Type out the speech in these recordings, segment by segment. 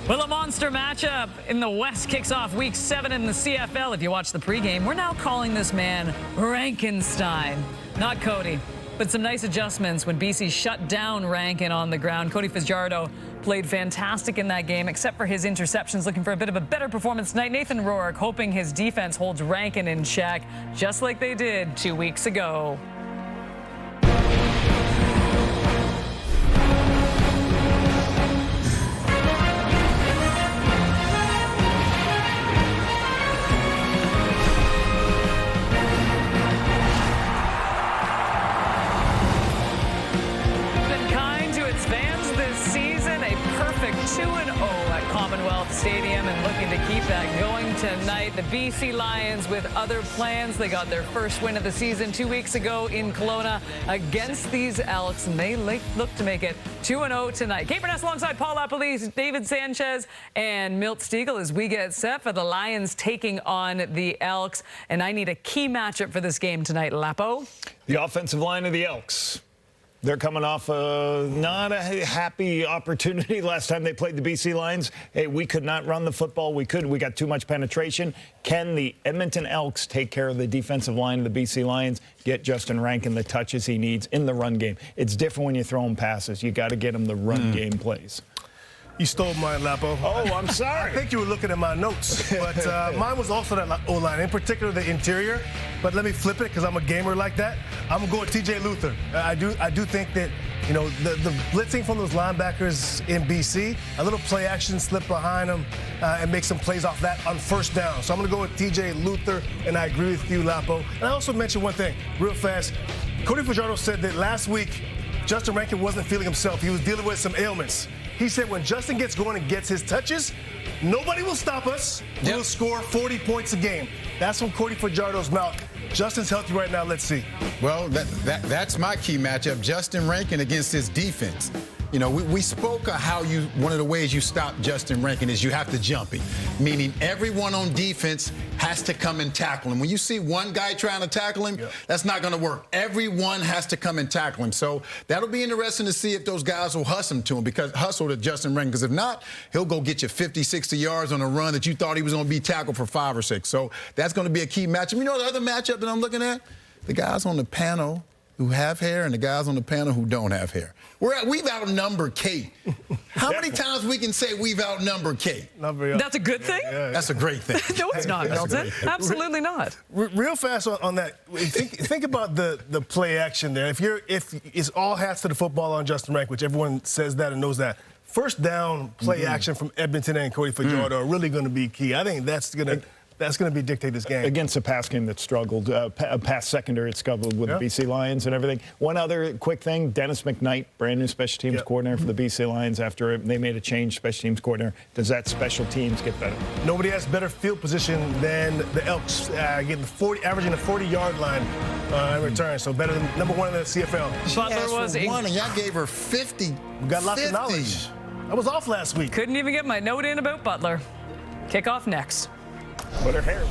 Well, a monster matchup in the West kicks off Week 7 in the CFL. If you watch the pregame, we're now calling this man Rankenstein. Not Cody, but some nice adjustments when BC shut down Rankin on the ground. Cody Fajardo played fantastic in that game, except for his interceptions. Looking for a bit of a better performance tonight. Nathan Rourke hoping his defense holds Rankin in check, just like they did 2 weeks ago. Perfect 2-0 at Commonwealth Stadium and looking to keep that going tonight. The BC Lions with other plans. They got their first win of the season 2 weeks ago in Kelowna against these Elks, and they look to make it 2-0 tonight. Kate Burness alongside Paul LaPolice, David Sanchez, and Milt Stiegel as we get set for the Lions taking on the Elks. And I need a key matchup for this game tonight, Lapo. The offensive line of the Elks. They're coming off not a happy opportunity last time they played the BC Lions. Hey, we could not run the football. We got too much penetration. Can the Edmonton Elks take care of the defensive line of the BC Lions, get Justin Rankin the touches he needs in the run game? It's different when you throw him passes. You got to get him the run game plays. You stole mine, Lapo. Oh, I'm sorry. I think you were looking at my notes. But mine was also that O-line, in particular the interior. But let me flip it because I'm a gamer like that. I'm going to go with T.J. Luther. I do think that, you know, the blitzing from those linebackers in BC, a little play action slip behind them and make some plays off that on first down. So I'm going to go with T.J. Luther, and I agree with you, Lapo. And I also mentioned one thing real fast. Cody Fajardo said that last week Justin Rankin wasn't feeling himself. He was dealing with some ailments. He said when Justin gets going and gets his touches, nobody will stop us. We'll score 40 points a game. That's from Cody Fajardo's mouth. Justin's healthy right now. Let's see. Well, that's my key matchup, Justin Rankin against his defense. You know, we spoke of how one of the ways you stop Justin Rankin is you have to jump him, meaning everyone on defense has to come and tackle him. When you see one guy trying to tackle him, that's not going to work. Everyone has to come and tackle him. So that'll be interesting to see if those guys will hustle to Justin Rankin, because if not, he'll go get you 50, 60 yards on a run that you thought he was going to be tackled for 5 or 6. So that's going to be a key matchup. You know the other matchup that I'm looking at? The guys on the panel who have hair and the guys on the panel who don't have hair. We've outnumbered Kate. How many times we can say we've outnumbered Kate? That's a good thing? That's a great thing. No, it's not, Milton. Absolutely not. Real fast on that. Think about the play action there. If it's all hats to the football on Justin Rankin, which everyone says that and knows that. First down play action from Edmonton and Cody Fajardo are really going to be key. I think that's going to be dictate this game. Against a pass game that struggled, pass secondary, it struggled with the BC Lions and everything. One other quick thing, Dennis McKnight, brand new special teams coordinator for the BC Lions after they made a change, special teams coordinator. Does that special teams get better? Nobody has better field position than the Elks, averaging the 40-yard line in return. So better than number one in the CFL. Butler was one, and y'all gave her 50. We got lots of knowledge. I was off last week. Couldn't even get my note in about Butler. Kickoff next. But her hair.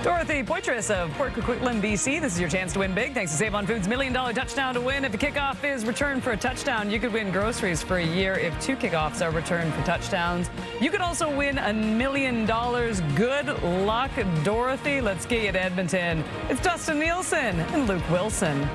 Dorothy Poitras of Port Coquitlam, BC. This is your chance to win big. Thanks to Save on Foods' $1 million touchdown to win. If the kickoff is returned for a touchdown, you could win groceries for a year if 2 kickoffs are returned for touchdowns. You could also win $1 million. Good luck, Dorothy. Let's get you to Edmonton. It's Dustin Nielsen and Luke Wilson.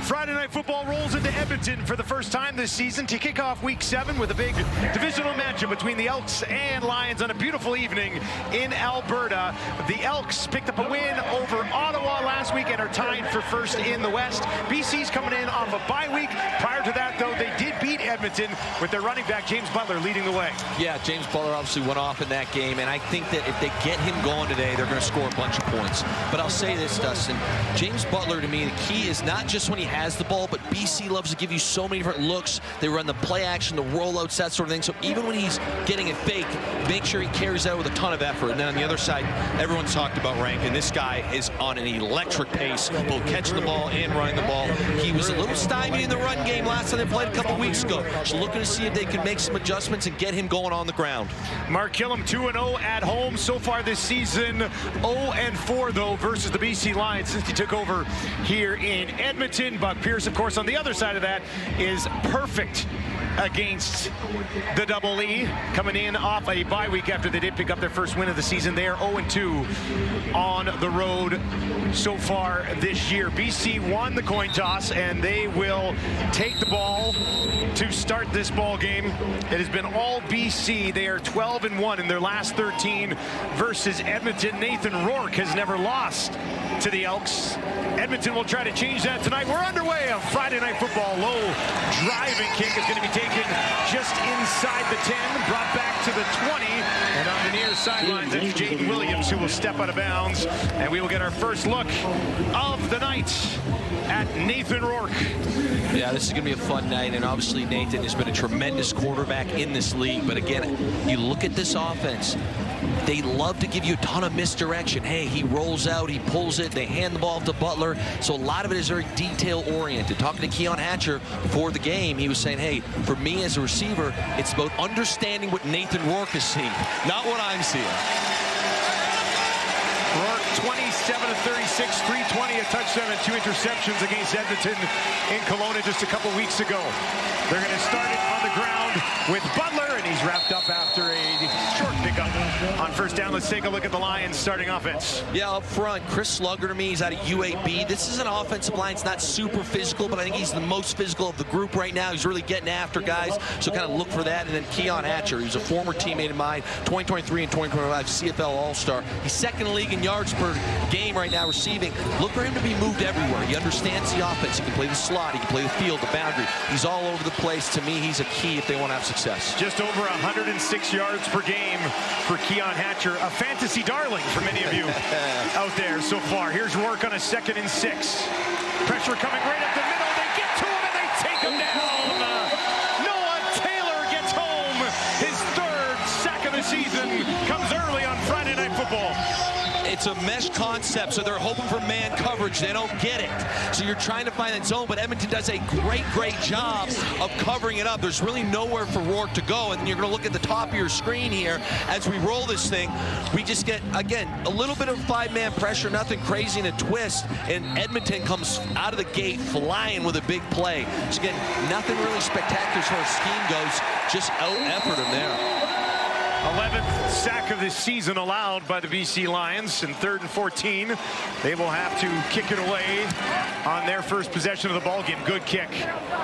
Friday Night Football rolls into Edmonton for the first time this season to kick off Week 7 with a big divisional matchup between the Elks and Lions on a beautiful evening in Alberta. The Elks picked up a win over Ottawa last week and are tied for first in the West. BC's coming in off a bye week. Prior to that, though, they did beat Edmonton with their running back James Butler leading the way. Yeah, James Butler obviously went off in that game, and I think that if they get him going today, they're going to score a bunch of points. But I'll say this, Dustin, James Butler, to me, the key is not just when he has has the ball, but BC loves to give you so many different looks. They run the play action, the rollouts, that sort of thing. So even when he's getting it fake, make sure he carries out with a ton of effort. And then on the other side, everyone's talked about Rankin. This guy is on an electric pace, both catching the ball and running the ball. He was a little stymied in the run game last time they played a couple weeks ago. So looking to see if they can make some adjustments and get him going on the ground. Mark Killam 2-0 at home so far this season. 0-4 though versus the BC Lions since he took over here in Edmonton. Buck Pierce, of course, on the other side of that is perfect against the Double E, coming in off a bye week after they did pick up their first win of the season. They are 0-2 on the road so far this year. BC won the coin toss, and they will take the ball to start this ball game. It has been all BC. They are 12-1 in their last 13 versus Edmonton. Nathan Rourke has never lost to the Elks. Edmonton will try to change that tonight. We're underway on Friday Night Football. Low driving kick is going to be taken just inside the 10, brought back to the 20, and on the near sidelines, it's Jaden Williams who will step out of bounds, and we will get our first look of the night at Nathan Rourke. Yeah, this is going to be a fun night, and obviously Nathan has been a tremendous quarterback in this league, but again, you look at this offense, they love to give you a ton of misdirection. Hey, he rolls out, he pulls it, they hand the ball to Butler. So a lot of it is very detail-oriented. Talking to Keon Hatcher before the game, he was saying, hey, for me as a receiver, it's about understanding what Nathan Rourke is seeing, not what I'm seeing. Rourke 27 of 36, 320, a touchdown and 2 interceptions against Edmonton in Kelowna just a couple weeks ago. They're going to start it on the ground with Butler, and he's wrapped up after a short pickup on first down. Let's take a look at the Lions starting offense. Yeah, up front, Chris Slugger to me, he's out of UAB. This is an offensive line. It's not super physical, but I think he's the most physical of the group right now. He's really getting after guys, so kind of look for that. And then Keon Hatcher, he's a former teammate of mine, 2023 and 2025 CFL All-Star. He's second in the league in yards per game right now receiving. Look for him to be moved everywhere. He understands the offense. He can play the slot. He can play the field, the boundary. He's all over the place. To me, he's a key if they want to have success. Just over 106 yards per game for Keon Hatcher, a fantasy darling for many of you out there so far. Here's Rourke on a 2nd and 6. Pressure coming right up the middle. They get to him and they take him down. Noah Taylor gets home. His 3rd sack of the season comes early on Friday Night Football. It's a mesh concept, so they're hoping for man coverage. They don't get it. So you're trying to find that zone, but Edmonton does a great job of covering it up. There's really nowhere for Rourke to go, and you're going to look at the top of your screen here as we roll this thing. We just get, again, a little bit of 5-man pressure, nothing crazy in a twist, and Edmonton comes out of the gate flying with a big play. So again, nothing really spectacular as far as scheme goes, just out-effort him there. 11th sack of this season allowed by the BC Lions. In 3rd and 14, they will have to kick it away on their first possession of the ball game. Good kick.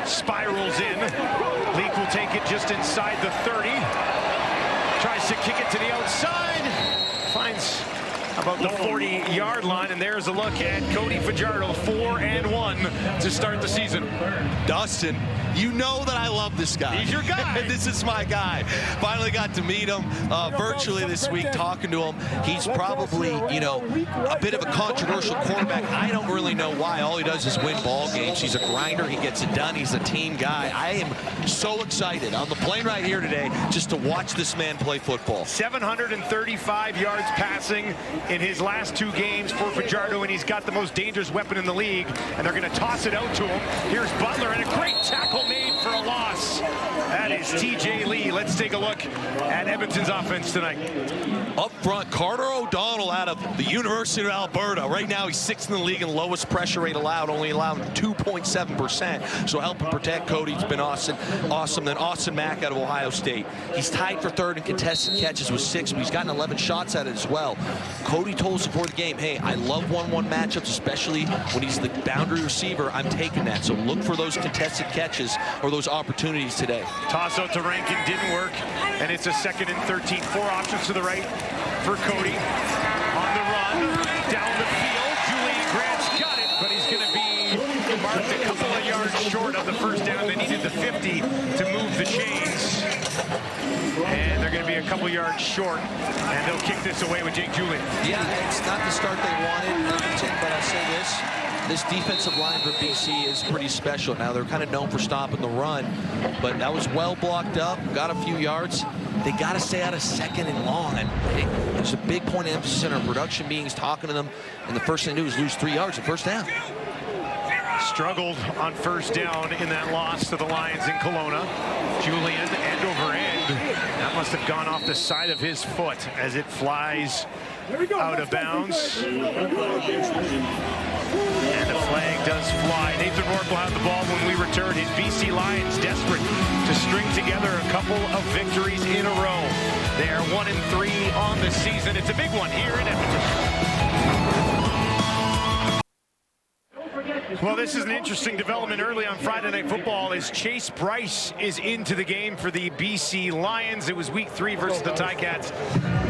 Spirals in. Leak will take it just inside the 30. Tries to kick it to the outside. Finds about the 40-yard line, and there's a look at Cody Fajardo, 4-1 to start the season. Dustin, you know that I love this guy. He's your guy. This is my guy. Finally got to meet him virtually this week, talking to him. He's probably, you know, a bit of a controversial quarterback. I don't really know why. All he does is win ball games. He's a grinder. He gets it done. He's a team guy. I am so excited on the plane right here today just to watch this man play football. 735 yards passing in his last 2 games for Fajardo, and he's got the most dangerous weapon in the league, and they're going to toss it out to him. Here's Butler, and a great tackle made for a loss. That is TJ Lee. Let's take a look at Edmonton's offense tonight. Up front, Carter O'Donnell out of the University of Alberta. Right now, he's 6th in the league in lowest pressure rate allowed, only allowed 2.7%. So helping protect Cody, it's been awesome. Then Austin Mack out of Ohio State. He's tied for 3rd in contested catches with 6, but he's gotten 11 shots at it as well. Cody told us before the game, hey, I love 1-1 matchups, especially when he's the boundary receiver. I'm taking that. So look for those contested catches or those opportunities today. Toss out to Rankin didn't work, and it's a 2nd and 13. 4 options to the right for Cody. On the run, down the field. Julian Grant's got it, but he's going to be marked a couple of yards short of the first down. They needed the 50 to move the chains. And they're going to be a couple yards short, and they'll kick this away with Jake Julian. Yeah, it's not the start they wanted, Edmonton, but I'll say this. this defensive line for BC is pretty special. Now, they're kind of known for stopping the run, but that was well blocked up, got a few yards. They got to stay out of second and long. And there's a big point of emphasis in our production beings, talking to them, and the first thing they do is lose 3 yards at first down. Struggled on first down in that loss to the Lions in Kelowna. Julian, end over end. That must have gone off the side of his foot as it flies out of bounds. And the flag does fly. Nathan Rourke will have the ball when we return. His BC Lions desperate to string together a couple of victories in a row. They are 1-3 on the season. It's a big one here in Edmonton. Well, this is an interesting development early on Friday Night Football as Chase Bryce is into the game for the BC Lions. It was week 3 versus the Ticats.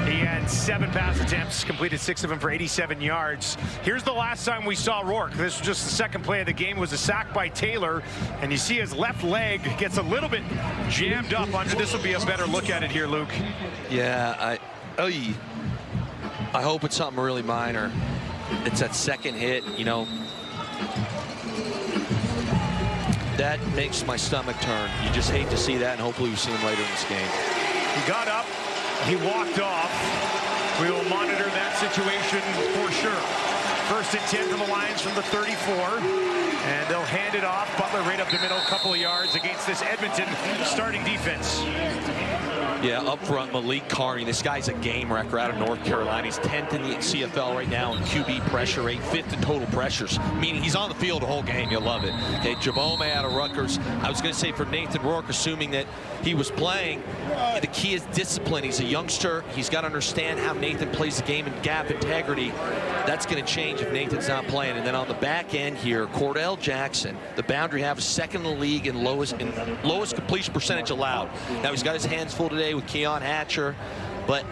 He had 7 pass attempts, completed 6 of them for 87 yards. Here's the last time we saw Rourke. This was just the second play of the game. It was a sack by Taylor, and you see his left leg gets a little bit jammed up under. This will be a better look at it here, Luke. Yeah, I hope it's something really minor. It's that second hit, you know. That makes my stomach turn. You just hate to see that, and hopefully we see him later in this game. He got up, he walked off. We will monitor that situation for sure. First and 10 for the Lions from the 34, and they'll hand it off. Butler right up the middle, a couple of yards against this Edmonton starting defense. Yeah, up front, Malik Carney. This guy's a game wrecker out of North Carolina. He's 10th in the CFL right now in QB pressure rate, 5th in total pressures, meaning he's on the field the whole game. You'll love it. Okay, Jabome out of Rutgers. I was going to say for Nathan Rourke, assuming that he was playing, the key is discipline. He's a youngster. He's got to understand how Nathan plays the game in gap integrity. That's going to change if Nathan's not playing. And then on the back end here, Cordell Jackson, the boundary half, is second in the league in lowest completion percentage allowed. Now, he's got his hands full today with Keon Hatcher, but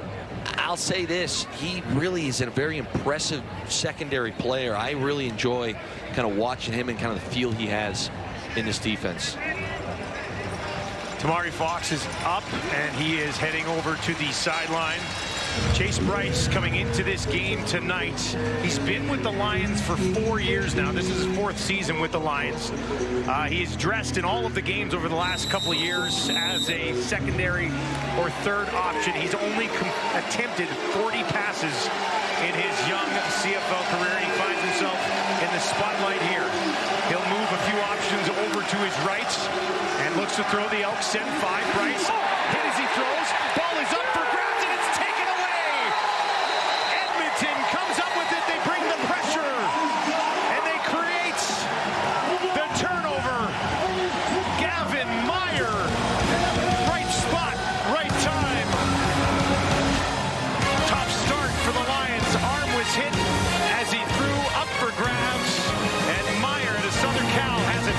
I'll say this, he really is a very impressive secondary player. I really enjoy kind of watching him and kind of the feel he has in this defense. Tamari Fox is up, and he is heading over to the sideline. Chase Bryce coming into this game tonight. He's been with the Lions for 4 years now. This is his 4th season with the Lions. He's dressed in all of the games over the last couple of years as a secondary or third option. He's only attempted 40 passes in his young CFL career. He finds himself in the spotlight here. He'll move a few options over to his right and looks to throw. The Elks send 5. Bryce hit as he throws. Ball is up for grabs, and it's taken away. Edmonton comes up with it. They bring the pressure, and they create the turnover. Gavin Meyer, right spot, right time. Top start for the Lions. Arm was hit as he threw up for grabs, and Meyer, the Southern Cal, has it.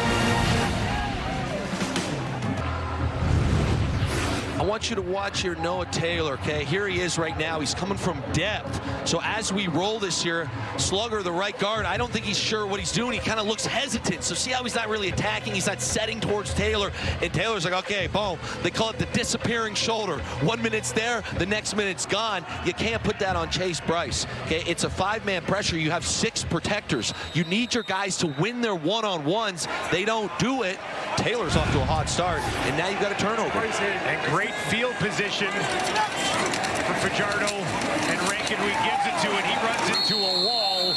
I want you to watch here Noah Taylor, okay? Here he is right now. He's coming from depth. So as we roll this here, Slugger, the right guard, I don't think he's sure what he's doing. He kind of looks hesitant. So see how he's not really attacking? He's not setting towards Taylor. And Taylor's like, okay, boom. They call it the disappearing shoulder. 1 minute's there, the next minute's gone. You can't put that on Chase Bryce, okay? It's a 5-man pressure. You have 6 protectors. You need your guys to win their one-on-ones. They don't do it. Taylor's off to a hot start, and now you've got a turnover. And great field position for Fajardo, and Rankin-Wee gives it to it. He runs into a wall,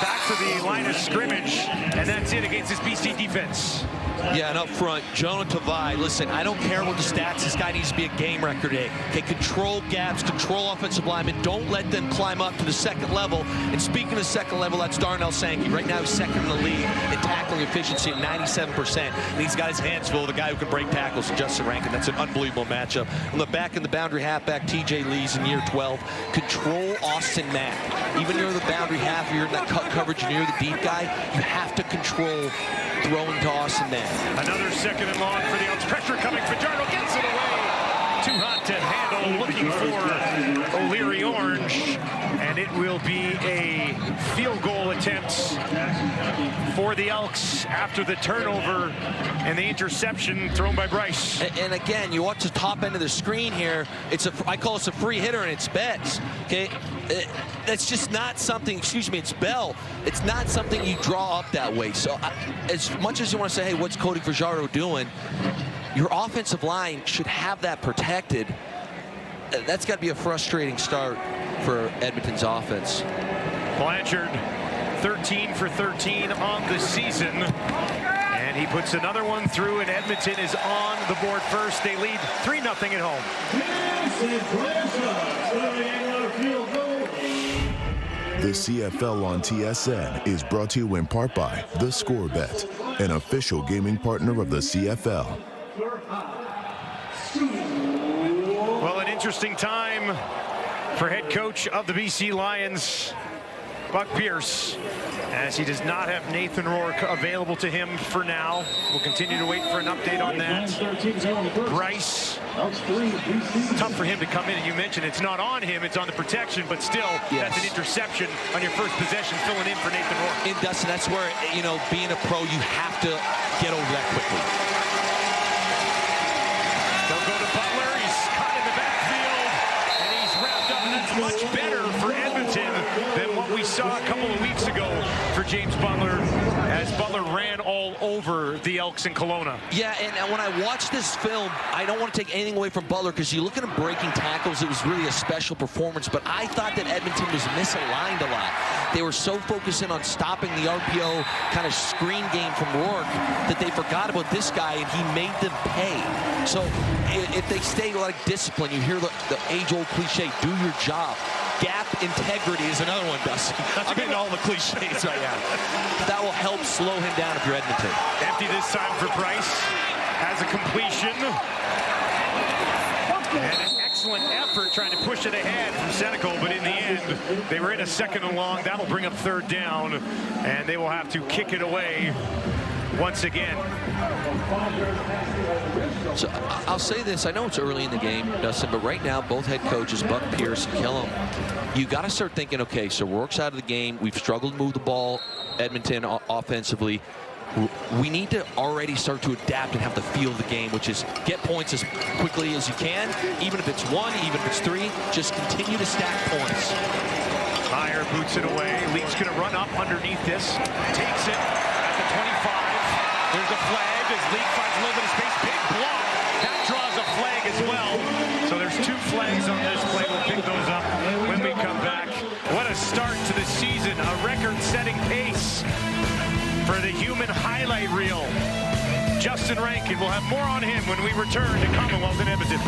back to the line of scrimmage, and that's it against this BC defense. Yeah, and up front, Jonah Tavai, listen, I don't care what the stats, this guy needs to be a game record today. Okay, control gaps, control offensive linemen, don't let them climb up to the second level. And speaking of second level, that's Darnell Sankey. Right now he's second in the league in tackling efficiency at 97%. And he's got his hands full, the guy who can break tackles, Justin Rankin. That's an unbelievable matchup. On the back in the boundary halfback, TJ Lee's in year 12. Control Austin Mack. Even near the boundary half, you're in that cut coverage, you're near the deep guy, you have to control throwing to Austin Mack. Another second and long for the Elks. Pressure coming. Fajardo gets it away. Too hot to handle. Looking for O'Leary Orange. And it will be a field goal attempts for the Elks after the turnover and the interception thrown by Bryce. And again, you watch the top end of the screen here. I call it a free hitter, and it's Betts. Okay, that's just not something. Excuse me, it's Bell. It's not something you draw up that way. So as much as you want to say, hey, what's Cody Fajardo doing? Your offensive line should have that protected. That's got to be a frustrating start for Edmonton's offense. Blanchard, 13 for 13 on the season. And he puts another one through, and Edmonton is on the board first. They lead 3-0 at home. The CFL on TSN is brought to you in part by The Score Bet, an official gaming partner of the CFL. Well, an interesting time for head coach of the BC Lions, Buck Pierce, as he does not have Nathan Rourke available to him for now. We'll continue to wait for an update on that. Bryce, tough for him to come in, and you mentioned it's not on him, it's on the protection, but still, That's an interception on your first possession, filling in for Nathan Rourke. And Dustin, that's where, being a pro, you have to get over that quickly. They'll go to Butler. He's caught in the backfield, and he's wrapped up. And that's much better for Edmonton than what we saw a couple of weeks ago for James Butler, as Butler ran all over the Elks in Kelowna. Yeah, and when I watch this film, I don't want to take anything away from Butler, because you look at him breaking tackles, it was really a special performance, but I thought that Edmonton was misaligned a lot. They were so focused in on stopping the RPO kind of screen game from Rourke that they forgot about this guy, and he made them pay. So if they stay like discipline, you hear the age-old cliche, do your job. Gap integrity is another one, Dustin. I'm getting all the cliches right now. That will help slow him down if you're Edmonton. Empty this time for Bryce. Has a completion. And an excellent effort trying to push it ahead from Senecal, but in the end, they were in a second and long. That'll bring up third down, and they will have to kick it away once again. So I'll say this, I know it's early in the game, Dustin, but right now both head coaches, Buck Pierce and Killam, you got to start thinking, okay, so Rourke's out of the game. We've struggled to move the ball, Edmonton offensively. We need to already start to adapt and have the feel of the game, which is get points as quickly as you can, even if it's 1, even if it's 3, just continue to stack points. Meyer boots it away. Leaf's going to run up underneath this. Takes it at the 25. There's a flag as Leaf finds a little bit of space. Big block. That draws a flag as well. So there's 2 flags on this play. We'll pick those up when we come back. What a start to the season. A record-setting pace for the human highlight reel. Justin Rankin. We'll have more on him when we return to Commonwealth in Edmonton.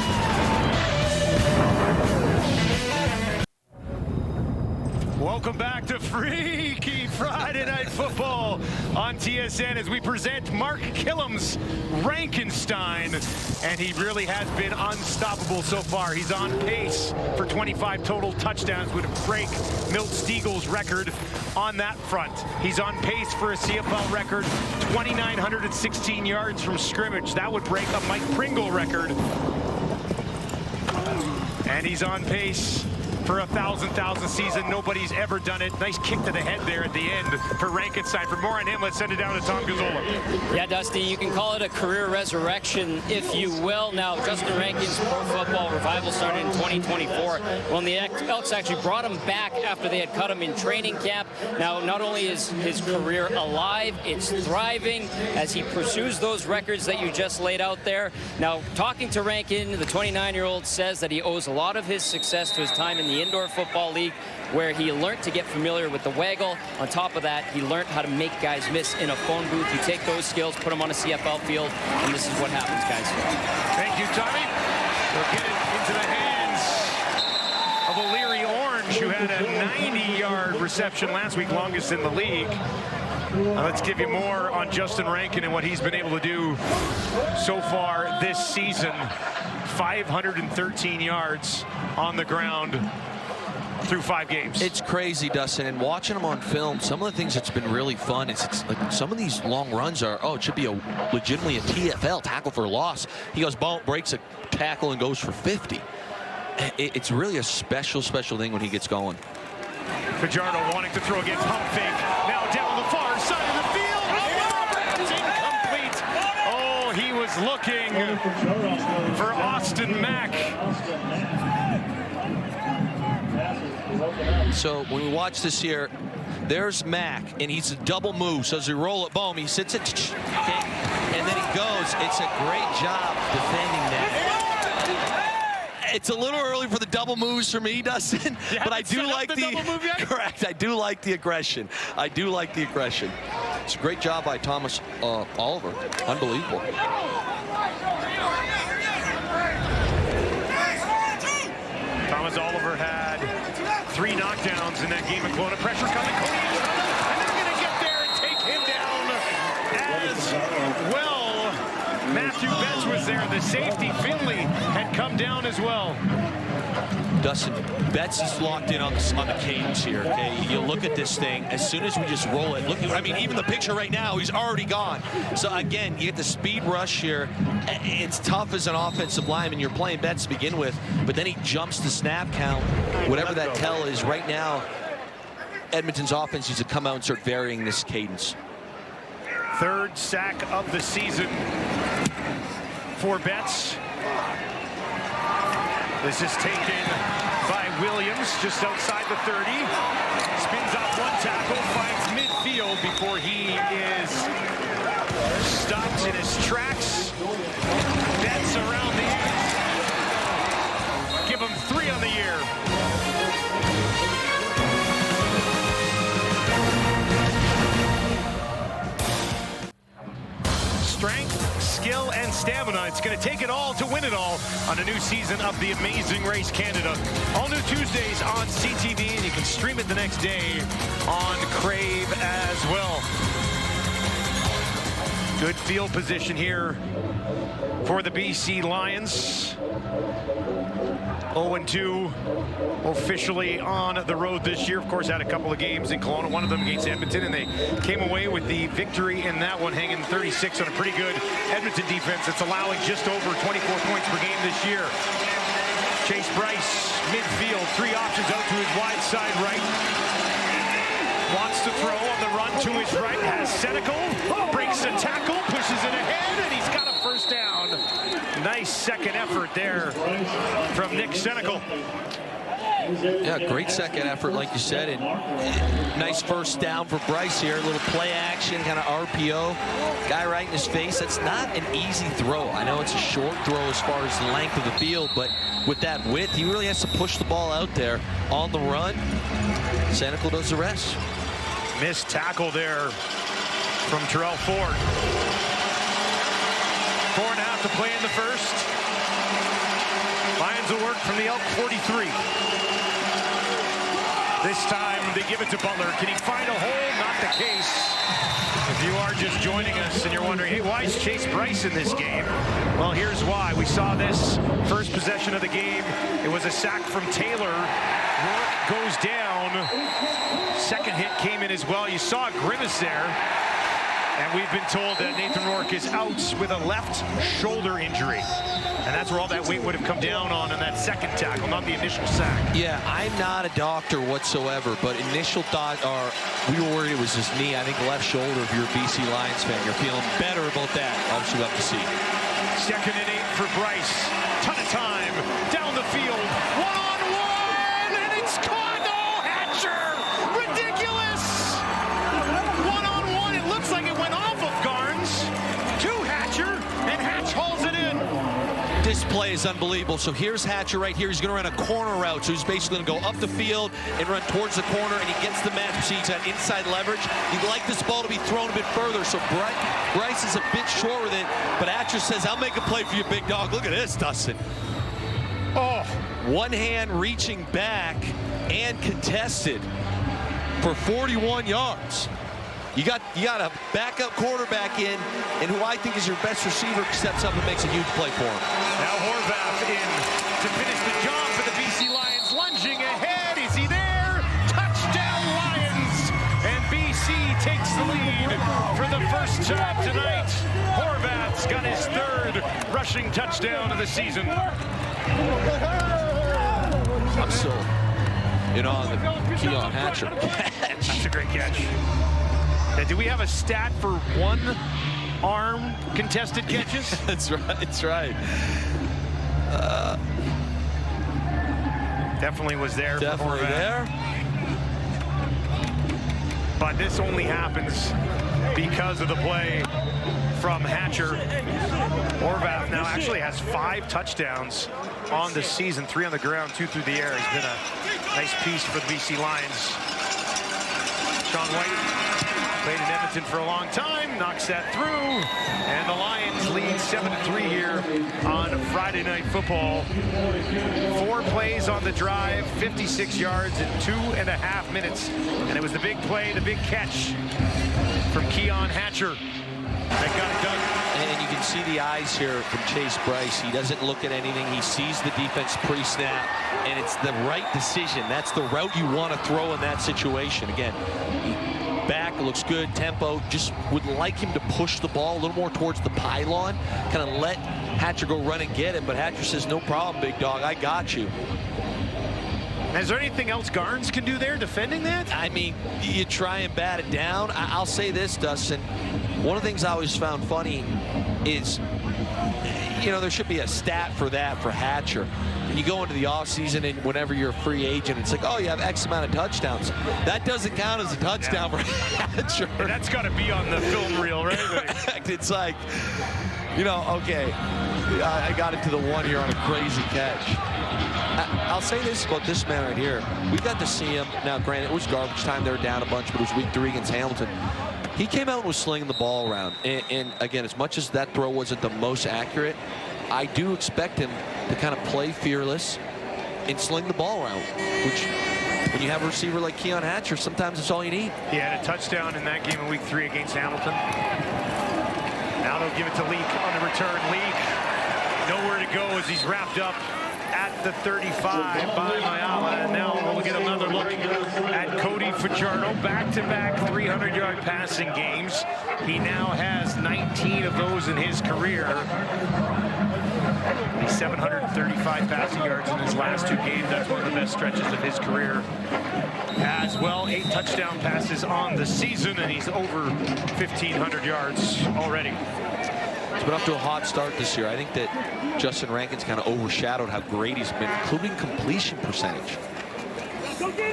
Welcome back to Freaky Friday Night Football on TSN as we present Mark Killam's Rankenstein. And he really has been unstoppable so far. He's on pace for 25 total touchdowns, would break Milt Stiegel's record on that front. He's on pace for a CFL record, 2,916 yards from scrimmage. That would break a Mike Pringle record. And he's on pace for a 1,000 season. Nobody's ever done it. Nice kick to the head there at the end for Rankenstein. For more on him, let's send it down to Tom Gazzola. Yeah, Dusty, you can call it a career resurrection, if you will. Now, Justin Rankin's pro football revival started in 2024 when the Elks actually brought him back after they had cut him in training camp. Now, not only is his career alive, it's thriving as he pursues those records that you just laid out there. Now, talking to Rankin, the 29-year-old says that he owes a lot of his success to his time in the Indoor Football League, where he learned to get familiar with the waggle. On top of that, he learned how to make guys miss in a phone booth. You take those skills, put them on a CFL field, and this is what happens, guys. Thank you, Tommy. We'll get it into the hands of O'Leary Orange, who had a 90-yard reception last week, longest in the league. Let's give you more on Justin Rankin and what he's been able to do so far this season. 513 yards on the ground through 5 games. It's crazy, Dustin, and watching him on film, some of the things that's been really fun is it's like some of these long runs are, it should be legitimately a TFL, tackle for a loss. He goes, breaks a tackle and goes for 50. It's really a special thing when he gets going. Fajardo wanting to throw again, pump fake. Now down the far side of the field. It's incomplete. Oh, he was looking for Austin Mack. So when we watch this here, there's Mack, and he's a double move. So as we roll it, boom, he sits it, okay, and then he goes. It's a great job defending that. It's a little early for the double moves for me, Dustin, but I do like the double move yet? Correct. I do like the aggression. I do like the aggression. It's a great job by Thomas Oliver. Unbelievable. Thomas Oliver had 3 knockdowns in that game in Kelowna. Pressure coming, Cody, and they're going to get there and take him down as well. Matthew Betts was there. The safety, Finley, had come down as well. Dustin, Betts is locked in on the cadence here, okay? You look at this thing, as soon as we just roll it, look, I mean, even the picture right now, he's already gone. So again, you get the speed rush here. It's tough as an offensive lineman. You're playing Betts to begin with, but then he jumps the snap count, whatever that tell is. Right now, Edmonton's offense needs to come out and start varying this cadence. 3rd sack of the season for Betts. This is taken by Williams just outside the 30. Spins off 1 tackle, finds midfield before he is stopped in his tracks. Betts around the edge. Give him 3 on the year. Strength, skill, and stamina. It's going to take it all to win it all on a new season of The Amazing Race Canada. All new Tuesdays on CTV, and you can stream it the next day on Crave as well. Good field position here for the BC Lions. 0-2 officially on the road this year. Of course, had a couple of games in Kelowna, one of them against Edmonton, and they came away with the victory in that one, hanging 36 on a pretty good Edmonton defense that's allowing just over 24 points per game this year. Chase Bryce, midfield, 3 options out to his wide side right. Wants to throw on the run to his right, has Senecal, breaks a tackle, pushes it ahead, and he's got a first down. Nice second effort there from Nick Senecal. Yeah, great second effort, like you said, and nice first down for Bryce here. A little play action, kind of RPO. Guy right in his face. That's not an easy throw. I know it's a short throw as far as the length of the field, but with that width, he really has to push the ball out there on the run. Senecal does the rest. Missed tackle there from Terrell Ford. 4.5 to play in the first. Lions will work from the Elk 43. This time they give it to Butler. Can he find a hole? Not the case. If you are just joining us and you're wondering, hey, why is Chase Bryce in this game? Well, here's why. We saw this first possession of the game. It was a sack from Taylor. Rourke goes down. Second hit came in as well. You saw a grimace there. And we've been told that Nathan Rourke is out with a left shoulder injury. And that's where all that weight would have come down on in that second tackle, not the initial sack. Yeah, I'm not a doctor whatsoever, but initial thought are, we were worried it was his knee. I think left shoulder, if you're a BC Lions fan, you're feeling better about that. Obviously, we'll have to see. 2nd and 8 for Bryce. Ton of time. Down the field. One-on-one, and it's caught. Oh, Hatcher! Ridiculous! One-on-one. It looks like it went off of Garnes to Hatcher, and Hatch hauls it in. This play is unbelievable. So here's Hatcher right here. He's going to run a corner route. So he's basically going to go up the field and run towards the corner, and he gets the match. So he's got inside leverage. You'd like this ball to be thrown a bit further. So Bryce is a bit short with it, but Hatcher says, I'll make a play for you, big dog. Look at this, Dustin. Oh, one hand reaching back and contested for 41 yards. You got a backup quarterback in, and who I think is your best receiver steps up and makes a huge play for him. Now Horvath in to finish the job for the BC Lions. Lunging ahead. Is he there? Touchdown Lions! And BC takes the lead for the first time tonight. Horvath's got his 3rd rushing touchdown of the season. on the Keon Hatcher catch. That's a great catch. Now, do we have a stat for one-arm contested catches? That's right. That's right. Definitely was there. Definitely there. But this only happens because of the play from Hatcher. Horvath now actually has 5 touchdowns on the season, 3 on the ground, 2 through the air. Has been a nice piece for the BC Lions. Sean White played in Edmonton for a long time, knocks that through, and the Lions lead 7-3 here on Friday Night Football. 4 plays on the drive, 56 yards in 2.5 minutes, and it was the big play, the big catch from Keon Hatcher that got it done. And you can see the eyes here from Chase Bryce. He doesn't look at anything. He sees the defense pre-snap, and it's the right decision. That's the route you want to throw in that situation. Again, back, looks good, tempo. Just would like him to push the ball a little more towards the pylon, kind of let Hatcher go run and get him. But Hatcher says, no problem, big dog, I got you. Is there anything else Garnes can do there defending that? I mean, you try and bat it down. I'll say this, Dustin. One of the things I always found funny is, you know, there should be a stat for that for Hatcher. You go into the offseason, and whenever you're a free agent, it's like, oh, you have X amount of touchdowns. That doesn't count as a touchdown for Hatcher. And that's got to be on the film reel, right? It's like, you know, okay, I got into the 1 here on a crazy catch. I'll say this about this man right here. We got to see him. Now, granted, it was garbage time. They were down a bunch, but it was week 3 against Hamilton. He came out and was slinging the ball around. And again, as much as that throw wasn't the most accurate, I do expect him to kind of play fearless and sling the ball around, which, when you have a receiver like Keon Hatcher, sometimes it's all you need. He had a touchdown in that game in week 3 against Hamilton. Now they'll give it to Leak on the return. Leak, nowhere to go as he's wrapped up at the 35 by Mayala. And now we'll get another look at Cody Fajardo. Back-to-back 300-yard passing games. He now has 19 of those in his career. He's 735 passing yards in his last 2 games. That's one of the best stretches of his career as well. 8 touchdown passes on the season, and he's over 1,500 yards already. He's been off to a hot start this year. I think that Justin Rankin's kind of overshadowed how great he's been, including completion percentage.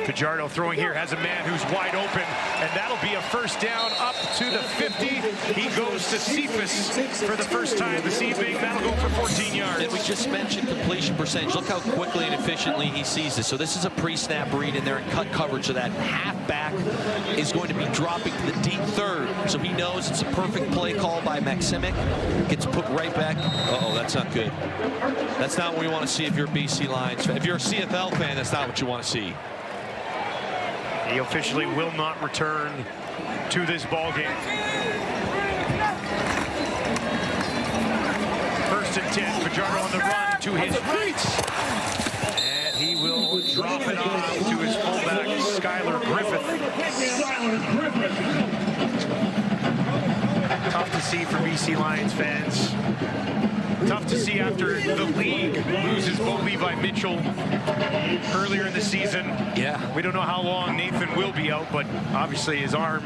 Fajardo throwing here, has a man who's wide open, and that'll be a first down up to the 50. He goes to Cephas for the first time this evening. That'll go for 14 yards. And we just mentioned completion percentage. Look how quickly and efficiently he sees this. So this is a pre-snap read in there and cut coverage, so that halfback is going to be dropping to the deep third. So he knows it's a perfect play call by Maximic. Gets put right back. Uh-oh, that's not good. That's not what we want to see if you're a BC Lions fan. If you're a CFL fan, that's not what you want to see. He officially will not return to this ball game. 1st and 10. Fajardo on the run to his right. And he will drop it off to his fullback, Skylar Griffith. Tough to see for BC Lions fans. Tough to see after the league loses Bo Levi Mitchell earlier in the season. Yeah. We don't know how long Nathan will be out, but obviously his arm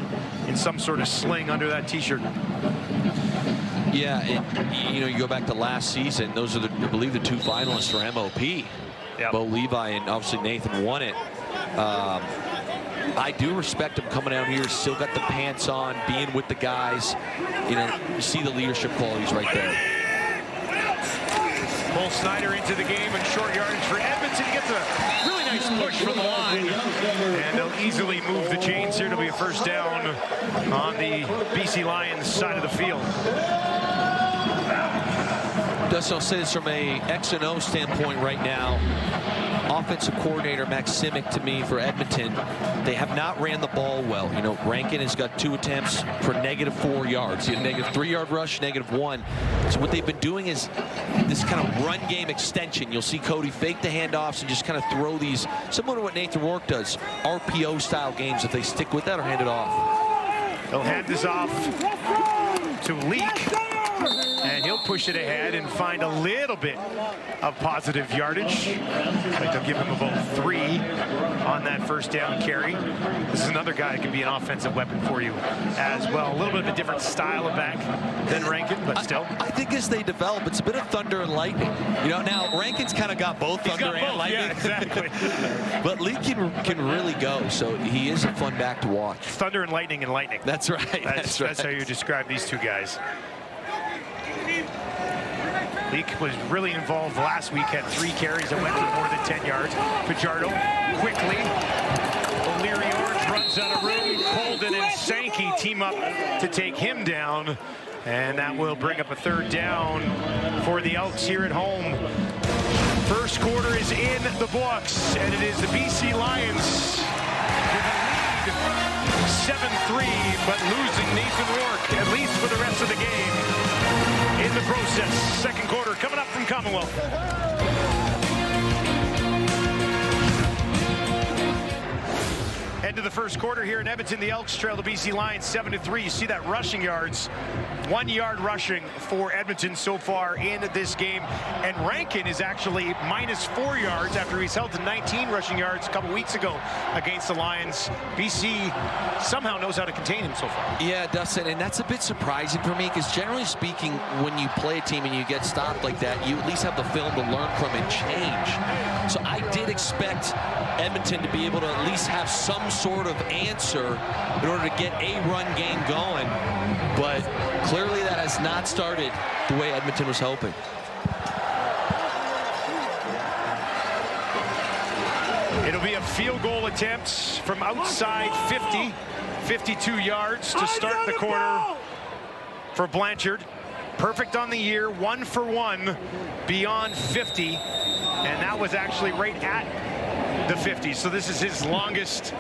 in some sort of sling under that T-shirt. Yeah, and you know, you go back to last season, those are, I believe, the 2 finalists for MOP. Yep. Bo Levi and obviously Nathan won it. I do respect him coming out here, still got the pants on, being with the guys. You know, you see the leadership qualities right there. Cole Snyder into the game and short yardage for Edmonton. Gets a really nice push from the line. And they'll easily move the chains here. It'll be a first down on the BC Lions side of the field. Dustin, I'll say this from a X and O standpoint right now. Offensive coordinator Max Simic, to me, for Edmonton, they have not ran the ball well. You know, Rankin has got 2 attempts for -4 yards. He had a -3-yard rush, -1. So what they've been doing is this kind of run game extension. You'll see Cody fake the handoffs and just kind of throw these, similar to what Nathan Rourke does, RPO-style games. If they stick with that or hand it off. They'll hand this off to Leak. And he'll push it ahead and find a little bit of positive yardage. I think they'll give him about 3 on that first down carry. This is another guy that can be an offensive weapon for you as well. A little bit of a different style of back than Rankin, but still. I think as they develop, it's a bit of thunder and lightning. You know, now Rankin's kind of got both thunder and lightning. Yeah, exactly. But Lee can really go, so he is a fun back to watch. Thunder and lightning and lightning. That's right. That's how you describe these two guys. Leak was really involved last week, had 3 carries that went for more than 10 yards. Fajardo quickly. O'Leary Orange runs out of room. Colden and Sankey team up to take him down. And that will bring up a 3rd down for the Elks here at home. First quarter is in the books, and it is the BC Lions with a lead 7-3, but losing Nathan Rourke, at least for the rest of the game. In the process, second quarter coming up from Commonwealth. Head to the first quarter here in Edmonton. The Elks trail the BC Lions 7-3. You see that rushing yards. 1 yard rushing for Edmonton so far in this game. And Rankin is actually -4 yards after he's held to 19 rushing yards a couple weeks ago against the Lions. BC somehow knows how to contain him so far. Yeah, Dustin, and that's a bit surprising for me because generally speaking, when you play a team and you get stopped like that, you at least have the film to learn from and change. So I did expect Edmonton to be able to at least have some sort of answer in order to get a run game going, but clearly that has not started the way Edmonton was hoping. It'll be a field goal attempt from outside 50, 52 yards to start the quarter for Blanchard. Perfect on the year, 1 for 1 beyond 50, and that was actually right at the 50. So this is his longest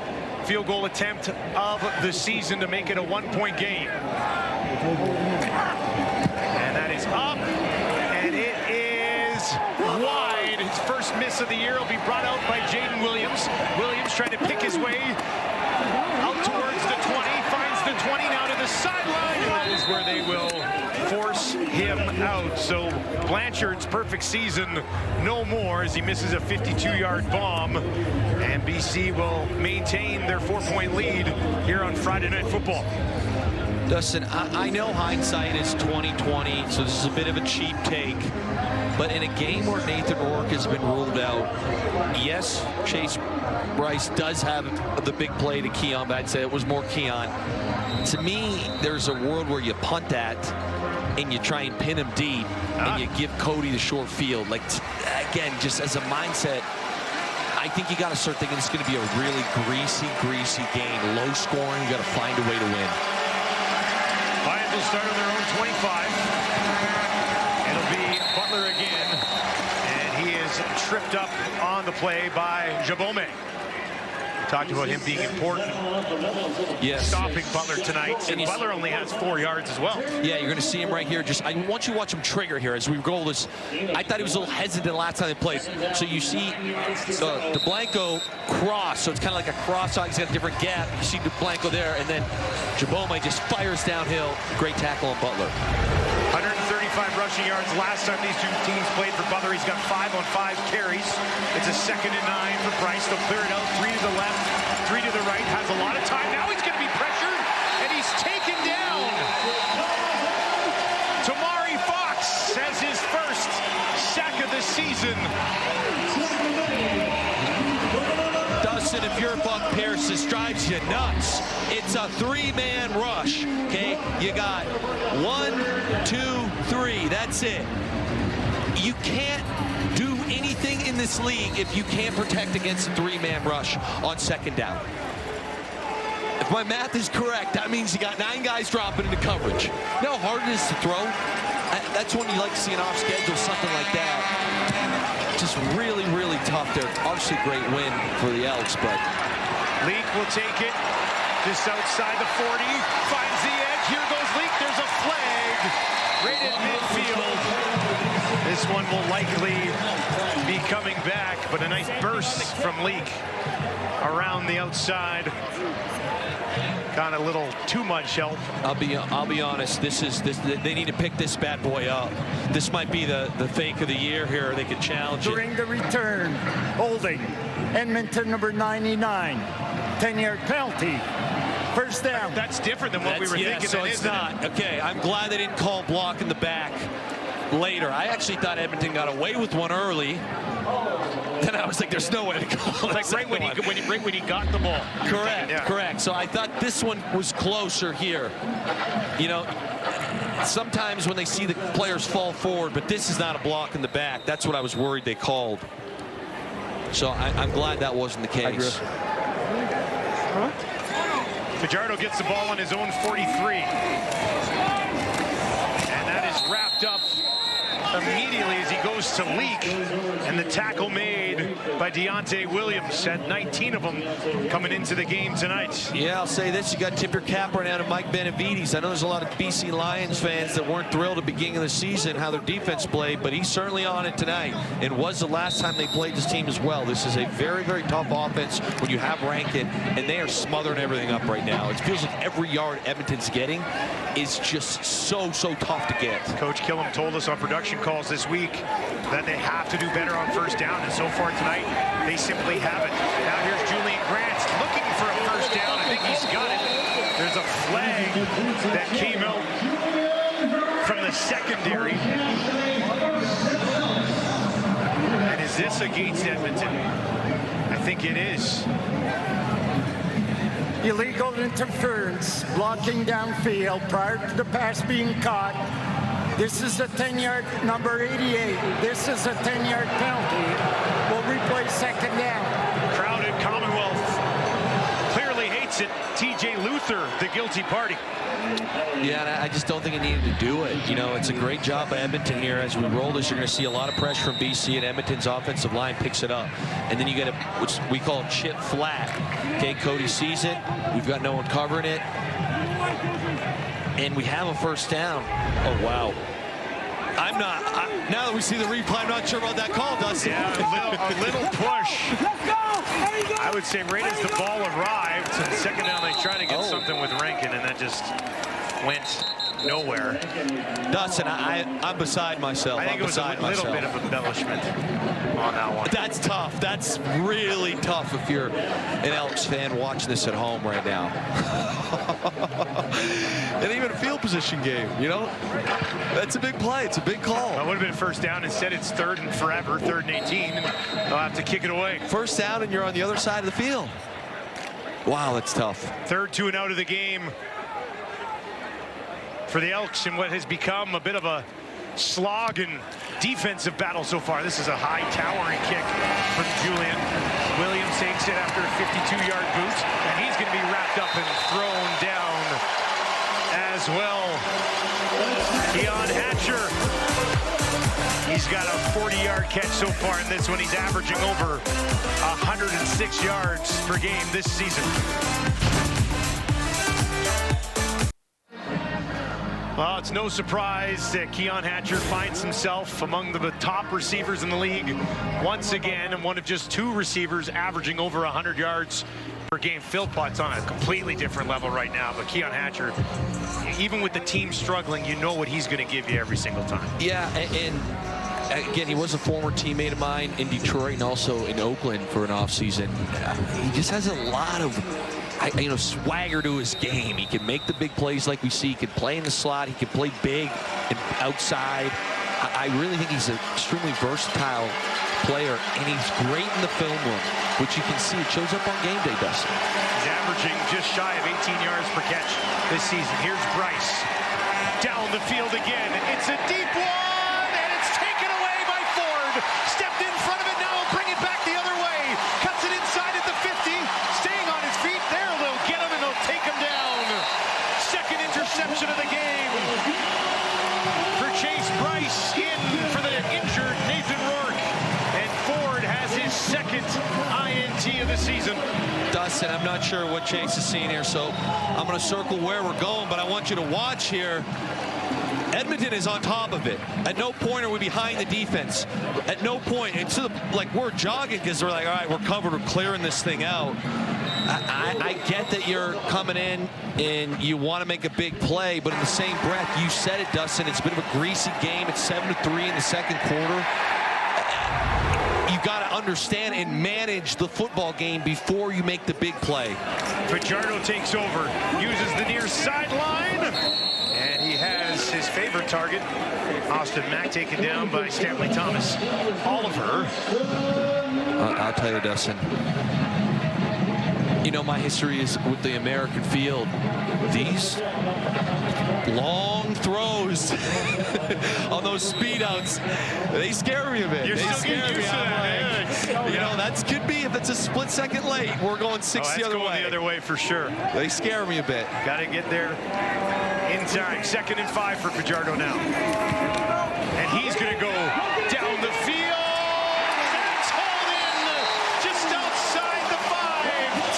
field goal attempt of the season to make it a 1-point game. And that is up, and it is wide. His first miss of the year will be brought out by Jaden Williams. Williams trying to pick his way out towards the 20, finds the 20 now to the sideline, and that is where they will force him out. So Blanchard's perfect season no more as he misses a 52-yard bomb, and BC will maintain their 4-point lead here on Friday Night Football. Dustin, I know hindsight is 20/20, so this is a bit of a cheap take. But in a game where Nathan Rourke has been ruled out, yes, Chase Bryce does have the big play to Keon, but I'd say it was more Keon. To me, there's a world where you punt that and you try and pin him deep and you give Cody the short field. Like, again, just as a mindset, I think you got to start thinking it's going to be a really greasy game. Low scoring, you got to find a way to win. Lions will start on their own 25. It'll be Butler again, and he is tripped up on the play by Jabome. Talked about him being important. Yes. Stopping Butler tonight. And Butler only has 4 yards as well. Yeah, you're going to see him right here. I want you to watch him trigger here as we roll this. I thought he was a little hesitant last time they played. So you see DeBlanco cross. So it's kind of like a cross. He's got a different gap. You see DeBlanco there. And then Jabome just fires downhill. Great tackle on Butler. 135 rushing yards last time these two teams played for Butler. He's got 5 on 5 carries. It's a 2nd and 9 for Price. They'll clear it out. 3 to the left, 3 to the right. Has a lot of time. Now he's going to be pressured, and he's taken down. Tamari Fox has his first sack of the season. Dustin, if you're Buck Pierce, this drives you nuts. It's a 3-man rush, okay? You got 1, 2, 3. That's it. You can't do anything in this league if you can't protect against a 3-man rush on 2nd down. If my math is correct, that means you got 9 guys dropping into coverage. You know how hard it is to throw? That's when you like to see an off schedule, something like that. Just really, really tough there. Obviously a great win for the Elks, but... Leak will take it just outside the 40. Finds the edge. Here goes Leak. There's a flag right at midfield. This one will likely be coming back, but a nice burst from Leak around the outside. Got a little too much help. I'll be honest. They need to pick this bad boy up. This might be the fake of the year here. They could challenge it. During the return, holding Edmonton number 99, 10-yard penalty. First down. That's different than what we were thinking. So it's not. Okay, I'm glad they didn't call block in the back later. I actually thought Edmonton got away with one early. Then I was like, there's no way to call it. Like right when he got the ball. Correct, Yeah. correct. So I thought this one was closer here. You know, sometimes when they see the players fall forward, but this is not a block in the back. That's what I was worried they called. So I'm glad that wasn't the case. Fajardo gets the ball on his own 43. And that is wrapped up immediately as he goes to leak. And the tackle made by Deontay Williams. Had 19 of them coming into the game tonight. Yeah, I'll say this. You got to tip your cap right now to Mike Benavides. I know there's a lot of BC Lions fans that weren't thrilled at the beginning of the season how their defense played, but he's certainly on it tonight. It was the last time they played this team as well. This is a very, very tough offense when you have Rankin, and they are smothering everything up right now. It feels like every yard Edmonton's getting is just so tough to get. Coach Killam told us on production calls this week that they have to do better on first down, and so far tonight they simply haven't. Now here's Julian Grant looking for a first down. I think he's got it. There's a flag that came out from the secondary. And is this against Edmonton? I think it is. Illegal interference, blocking downfield prior to the pass being caught. This is a 10-yard, number 88. This is a 10-yard penalty. We'll replay second down. Crowded Commonwealth clearly hates it. TJ Luther, the guilty party. Yeah, and I just don't think he needed to do it. You know, it's a great job by Edmonton here. As we roll this, you're going to see a lot of pressure from BC, and Edmonton's offensive line picks it up. And then you get which we call chip flat. Okay, Cody sees it. We've got no one covering it. And we have a first down. Oh, wow. Now that we see the replay, I'm not sure about that call, Dustin. Yeah, a little push. I would say right as the ball arrived, and second down, they tried to get something with Rankin, and that just went nowhere. Dustin, I'm beside myself. I think it was a little bit of embellishment on that one. That's tough. That's really tough if you're an Elks fan watching this at home right now. And even a field position game, you know? That's a big play. It's a big call. Well, it would have been first down. Instead, it's third and forever, 3rd and 18, and they'll have to kick it away. First down, and you're on the other side of the field. Wow, that's tough. 3rd 2 and out of the game for the Elks in what has become a bit of a slog and defensive battle so far. This is a high towering kick from Julian. Williams takes it after a 52-yard boot, and he's going to be wrapped up and thrown down as well. Keon Hatcher. He's got a 40-yard catch so far in this one. He's averaging over 106 yards per game this season. Well, it's no surprise that Keon Hatcher finds himself among the top receivers in the league once again, and one of just 2 receivers averaging over 100 yards per game. Philpott's on a completely different level right now, but Keon Hatcher, even with the team struggling, you know what he's going to give you every single time. Yeah, and again, he was a former teammate of mine in Detroit and also in Oakland for an offseason. He just has a lot of swagger to his game. He can make the big plays like we see. He can play in the slot. He can play big and outside. I really think he's an extremely versatile player, and he's great in the film room, which you can see. It shows up on game day, Dustin. He's averaging just shy of 18 yards per catch this season. Here's Bryce. Down the field again. It's a deep one, and it's taken away by Ford. Stepped in front of it now, bring it back the other way. Cuts it inside at the 50. Staying on his feet there, they'll get him and they'll take him down. Second interception of the game for Chase Bryce, in for the injured Nathan Rourke. And Ford has his second INT of the season. Dustin, I'm not sure what Chase is seeing here, so I'm going to circle where we're going, but I want you to watch here. Edmonton is on top of it. At no point are we behind the defense. At no point. It's like we're jogging because we're like, all right, we're covered, we're clearing this thing out. I get that you're coming in and you want to make a big play, but in the same breath, you said it, Dustin, it's a bit of a greasy game. It's 7-3 in the second quarter. You got to understand and manage the football game before you make the big play. Fajardo takes over, uses the near sideline, and he has his favorite target, Austin Mack, taken down by Stanley Thomas. Oliver. I'll tell you, Dustin, you know, my history is with the American field. These long throws on those speed outs, they scare me a bit. You're they still scare getting used to that. You know, that could be, if it's a split second late, we're going 6 the other way. The other way for sure. They scare me a bit. Got to get there in time. 2nd and 5 for Fajardo now. And he's going to go down the field. That's hauled in just outside the 5.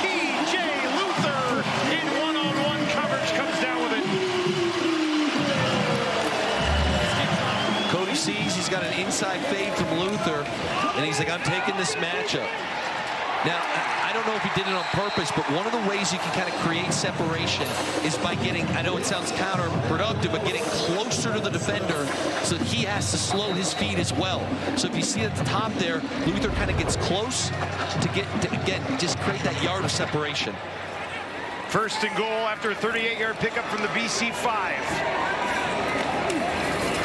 TJ Luther in one-on-one coverage comes down with it. Cody sees he's got an inside fade from Luther, and he's like, I'm taking this matchup. Now, I don't know if he did it on purpose, but one of the ways you can kind of create separation is by getting, I know it sounds counterproductive, but getting closer to the defender so that he has to slow his feet as well. So if you see at the top there, Luther kind of gets close to again, just create that yard of separation. 1st and goal after a 38-yard pickup from the BC 5.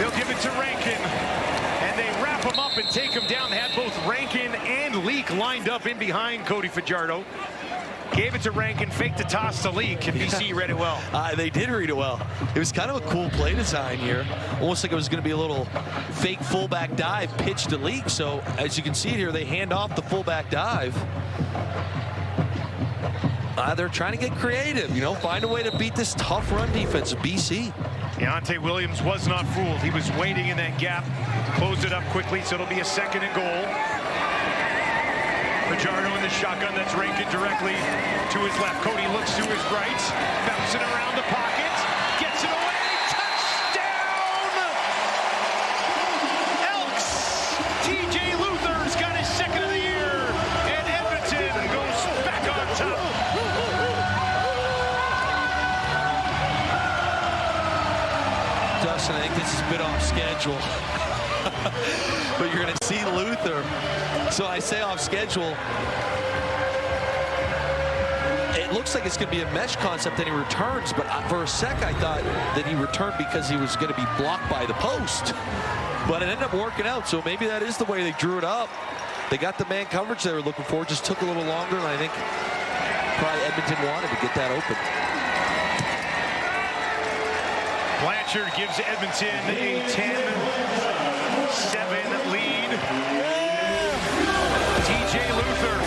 They'll give it to Rankin, and they wrap him up and take him down. They had both Rankin and Leak lined up in behind Cody Fajardo. Gave it to Rankin, faked the toss to Leak, and BC read it well. They did read it well. It was kind of a cool play design here. Almost like it was going to be a little fake fullback dive pitch to Leak. So as you can see here, they hand off the fullback dive. They're trying to get creative, you know, find a way to beat this tough run defense of BC. Deontay Williams was not fooled. He was waiting in that gap, closed it up quickly, so it'll be a 2nd and goal. Fajardo in the shotgun, that's Rankin directly to his left. Cody looks to his right, bouncing around the pocket, gets it away, touchdown! Elks! TJ Luther's got his 2nd of the year, and Edmonton goes back on top. Dustin, I think this is a bit off schedule. But you're going to see Luther. So I say off schedule. It looks like it's going to be a mesh concept that he returns, but for a sec I thought that he returned because he was going to be blocked by the post. But it ended up working out, so maybe that is the way they drew it up. They got the man coverage they were looking for, just took a little longer, and I think probably Edmonton wanted to get that open. Blanchard gives Edmonton a 10-7 lead. TJ Luther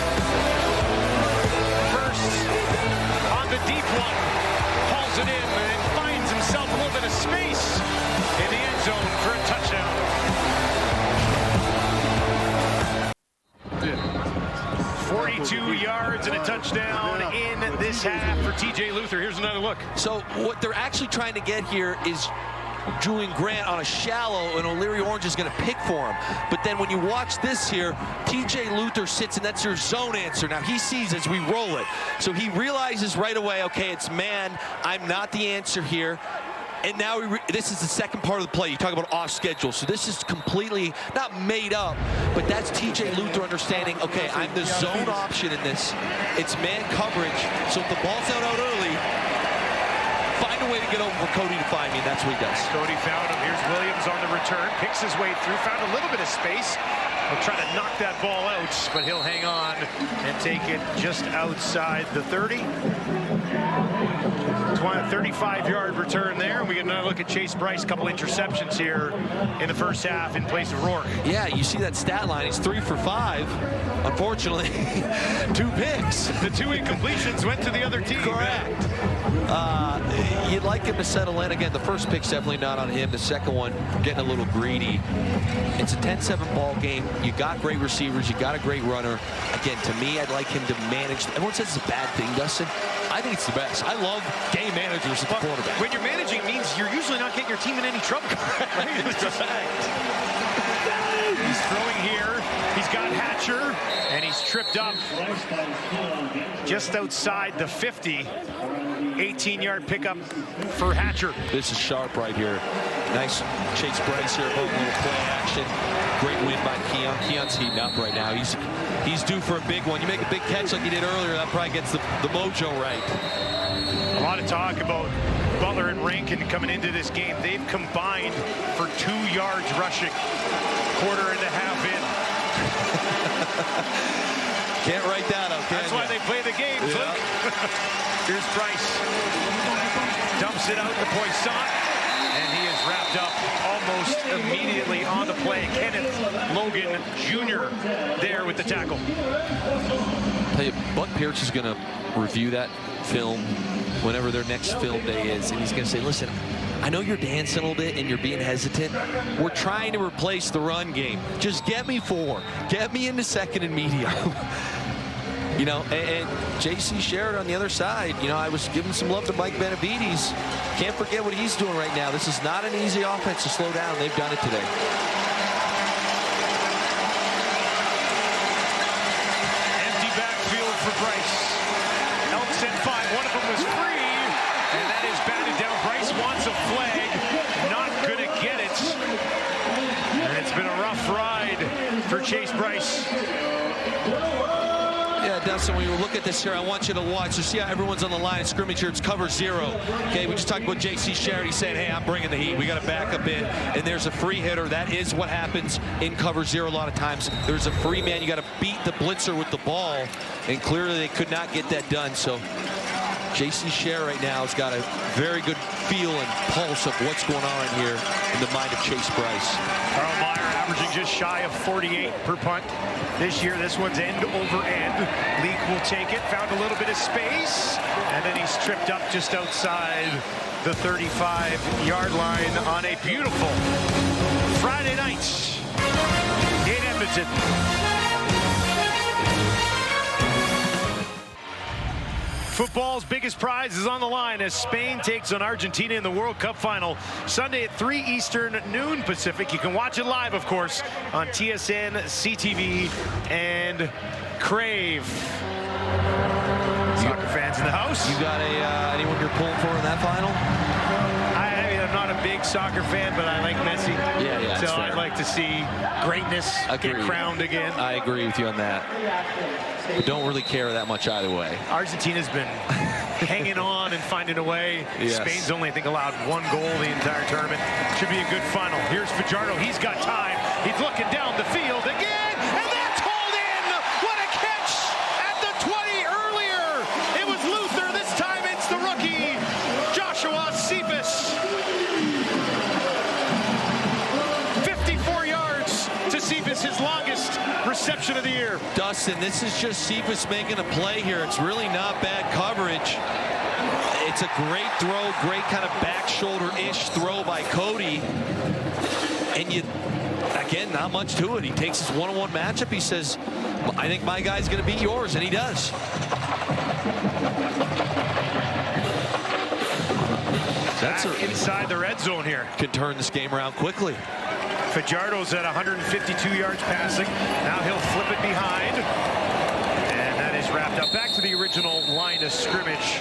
first on the deep one, hauls it in and finds himself a little bit of space in the end zone for a touchdown. 42 yards and a touchdown in this half for TJ Luther. Here's another look. So what they're actually trying to get here is Julian Grant on a shallow, and O'Leary Orange is going to pick for him. But then when you watch this here, TJ Luther sits, and that's your zone answer. Now he sees as we roll it. So he realizes right away, okay, it's man, I'm not the answer here. And now this is the second part of the play. You talk about off schedule. So this is completely not made up, but that's TJ Luther understanding, okay, I'm the zone option in this. It's man coverage. So if the ball's out early, find a way to get over for Cody to find me, and that's what he does. Cody found him. Here's Williams on the return. Picks his way through. Found a little bit of space. He'll try to knock that ball out, but he'll hang on and take it just outside the 30. 35-yard return there. We get another look at Chase Bryce. Couple interceptions here in the first half in place of Rourke. Yeah, you see that stat line. He's 3 for 5. Unfortunately, 2 picks. The 2 incompletions went to the other team. Correct. You'd like him to settle in. Again, the first pick's definitely not on him. The second one, getting a little greedy. It's a 10-7 ball game. You got great receivers. You got a great runner. Again, to me, I'd like him to manage. Everyone says it's a bad thing, Dustin. I think it's the best. I love game managers at the quarterback. When you're managing means you're usually not getting your team in any trouble. Right? He's throwing here. He's got Hatch Hatcher, and he's tripped up just outside the 50. 18-yard pickup for Hatcher. This is sharp right here. Nice Chase Bryce here, both little play action. Great win by Keon. Keon's heating up right now. He's due for a big one. You make a big catch like he did earlier, that probably gets the mojo right. A lot of talk about Butler and Rankin coming into this game. They've combined for 2 yards rushing. Quarter and a half in. Can't write that up, That's why they play the games. Yeah. Look. Here's Bryce. Dumps it out to Poisson. And he is wrapped up almost immediately on the play. Kenneth Logan Jr. there with the tackle. Tell you, Buck Pierce is going to review that film whenever their next film day is, and he's going to say, listen, I know you're dancing a little bit and you're being hesitant. We're trying to replace the run game. Just get me 4. Get me into second and medium. You know, and J.C. Sherrod on the other side, you know, I was giving some love to Mike Benavides. Can't forget what he's doing right now. This is not an easy offense to slow down. They've done it today. Empty backfield for Bryce. Elks at 5. One of them was free, and that is batted down. Bryce wants a flag. Not going to get it. And it's been a rough ride for Chase Bryce. Yeah, Dustin, when you look at this here, I want you to watch. So see how everyone's on the line of scrimmage here. It's cover 0. Okay, we just talked about J.C. Sherrod. He's saying, hey, I'm bringing the heat. We got to back up in. And there's a free hitter. That is what happens in cover 0 a lot of times. There's a free man. You got to beat the blitzer with the ball. And clearly they could not get that done. So J.C. Sherrod right now has got a very good feel and pulse of what's going on here in the mind of Chase Bryce. Carl Meyer averaging just shy of 48 per punt. This year, this one's end over end. Leak will take it, found a little bit of space, and then he's tripped up just outside the 35-yard line on a beautiful Friday night in Edmonton. Football's biggest prize is on the line as Spain takes on Argentina in the World Cup final. Sunday at 3 Eastern, noon Pacific. You can watch it live, of course, on TSN, CTV, and Crave. Soccer fans in the house. You got anyone you're pulling for in that final? I'm not a big soccer fan, but I like Messi. Yeah, so I'd like to see greatness get crowned again. I agree with you on that. But don't really care that much either way. Argentina's been hanging on and finding a way. Yes. Spain's only, I think, allowed 1 goal the entire tournament. Should be a good final. Here's Fajardo. He's got time. He's looking down the field again, and that's hauled in. What a catch at the 20 earlier. It was Luther. This time it's the rookie, Joshua Cephas. 54 yards to Cephas, his longest reception of the year. Dustin, this is just Cephas making a play here. It's really not bad coverage. It's a great throw, great kind of back shoulder-ish throw by Cody. And again, not much to it. He takes his one-on-one matchup. He says, I think my guy's going to beat yours, and he does. That's inside the red zone here. Can turn this game around quickly. Fajardo's at 152 yards passing. Now he'll flip it behind. And that is wrapped up. Back to the original line of scrimmage.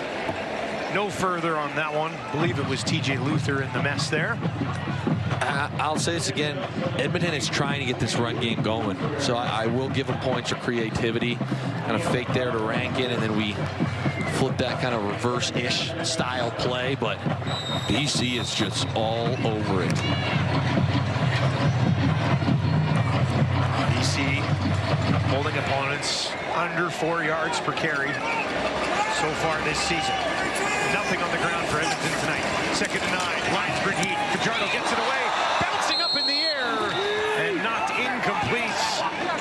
No further on that one. I believe it was TJ Luther in the mess there. I'll say this again. Edmonton is trying to get this run game going. So I will give them points for creativity. Kind of fake there to Rankin, and then we flip that kind of reverse-ish style play. But BC is just all over it. BC holding opponents under 4 yards per carry so far this season. Nothing on the ground for Edmonton tonight. 2nd and 9. Lions bring heat. Fajardo gets it away. Bouncing up in the air and knocked incomplete.